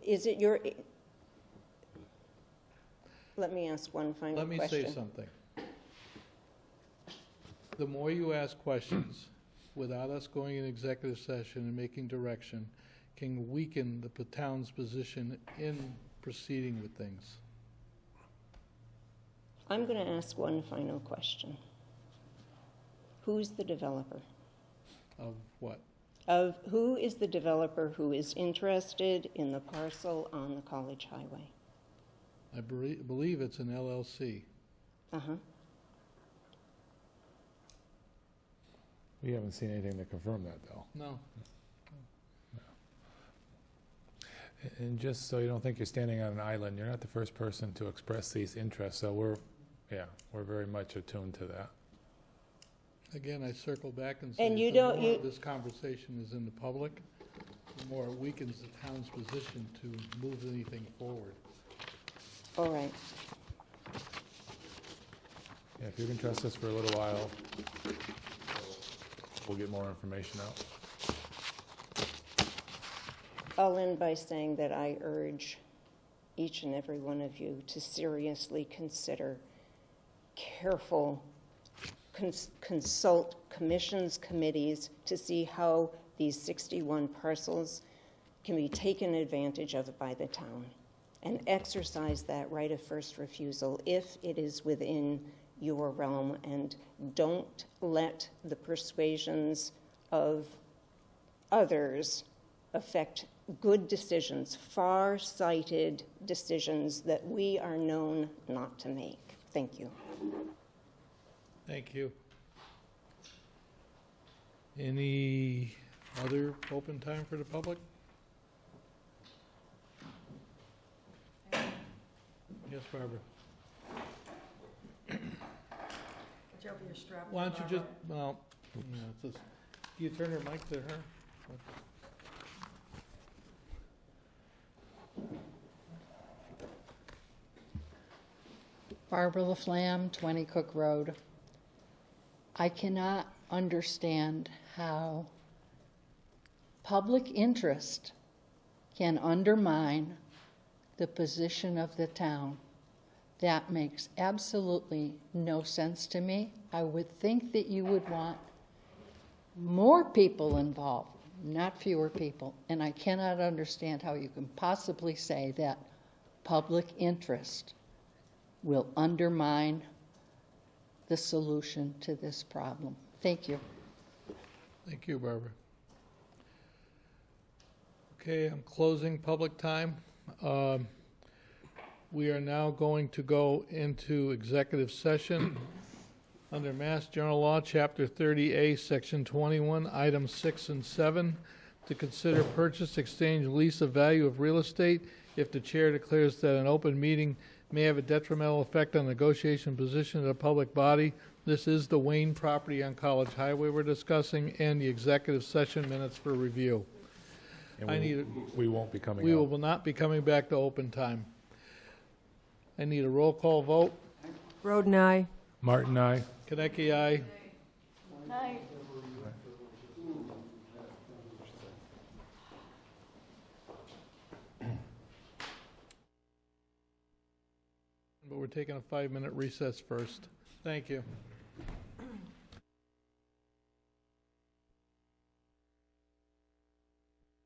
Speaker 6: is it your... Let me ask one final question.
Speaker 1: Let me say something. The more you ask questions without us going in executive session and making direction can weaken the town's position in proceeding with things.
Speaker 6: I'm going to ask one final question. Who's the developer?
Speaker 1: Of what?
Speaker 6: Of who is the developer who is interested in the parcel on the College Highway?
Speaker 1: I believe it's an LLC.
Speaker 6: Uh-huh.
Speaker 10: We haven't seen anything to confirm that, though.
Speaker 1: No.
Speaker 10: And just so you don't think you're standing on an island, you're not the first person to express these interests, so we're very much attuned to that.
Speaker 1: Again, I circle back and say
Speaker 6: And you
Speaker 1: the
Speaker 6: don't-
Speaker 1: more
Speaker 6: you-
Speaker 1: this conversation is in the public, the more it weakens the town's position to move anything forward.
Speaker 6: All right.
Speaker 10: Yeah, if you can trust us for a little while, we'll get more information out.
Speaker 6: I'll end by saying that I urge each and every one of you to seriously consider careful, consult commissions, committees to see how these 61 parcels can be taken advantage of by the town, and exercise that right of first refusal if it is within your realm, and don't let the persuasions of others affect good decisions, far-sighted decisions that we are known not to make. Thank you.
Speaker 1: Thank you. Any other open time for the public? Yes, Barbara. Why don't you just, well, it's just, do you turn your mic to her?
Speaker 4: Barbara LaFlamme, 20 Cook Road. I cannot understand how public interest can undermine the position of the town. That makes absolutely no sense to me. I would think that you would want more people involved, not fewer people. And I cannot understand how you can possibly say that public interest will undermine the solution to this problem. Thank you.
Speaker 1: Thank you, Barbara. Okay, I'm closing public time. We are now going to go into executive session under Mass General Law, Chapter 30A, Section 21, Items 6 and 7, to consider purchase, exchange, lease of value of real estate if the chair declares that an open meeting may have a detrimental effect on negotiation position of a public body. This is the Wayne property on College Highway we're discussing, and the executive session minutes for review.
Speaker 10: And we won't be coming
Speaker 1: We
Speaker 10: out.
Speaker 1: will not be coming back to open time. I need a roll call vote.
Speaker 8: Roden, aye.
Speaker 10: Martin, aye.
Speaker 1: Konecki, aye. But we're taking a 5-minute recess first. Thank you.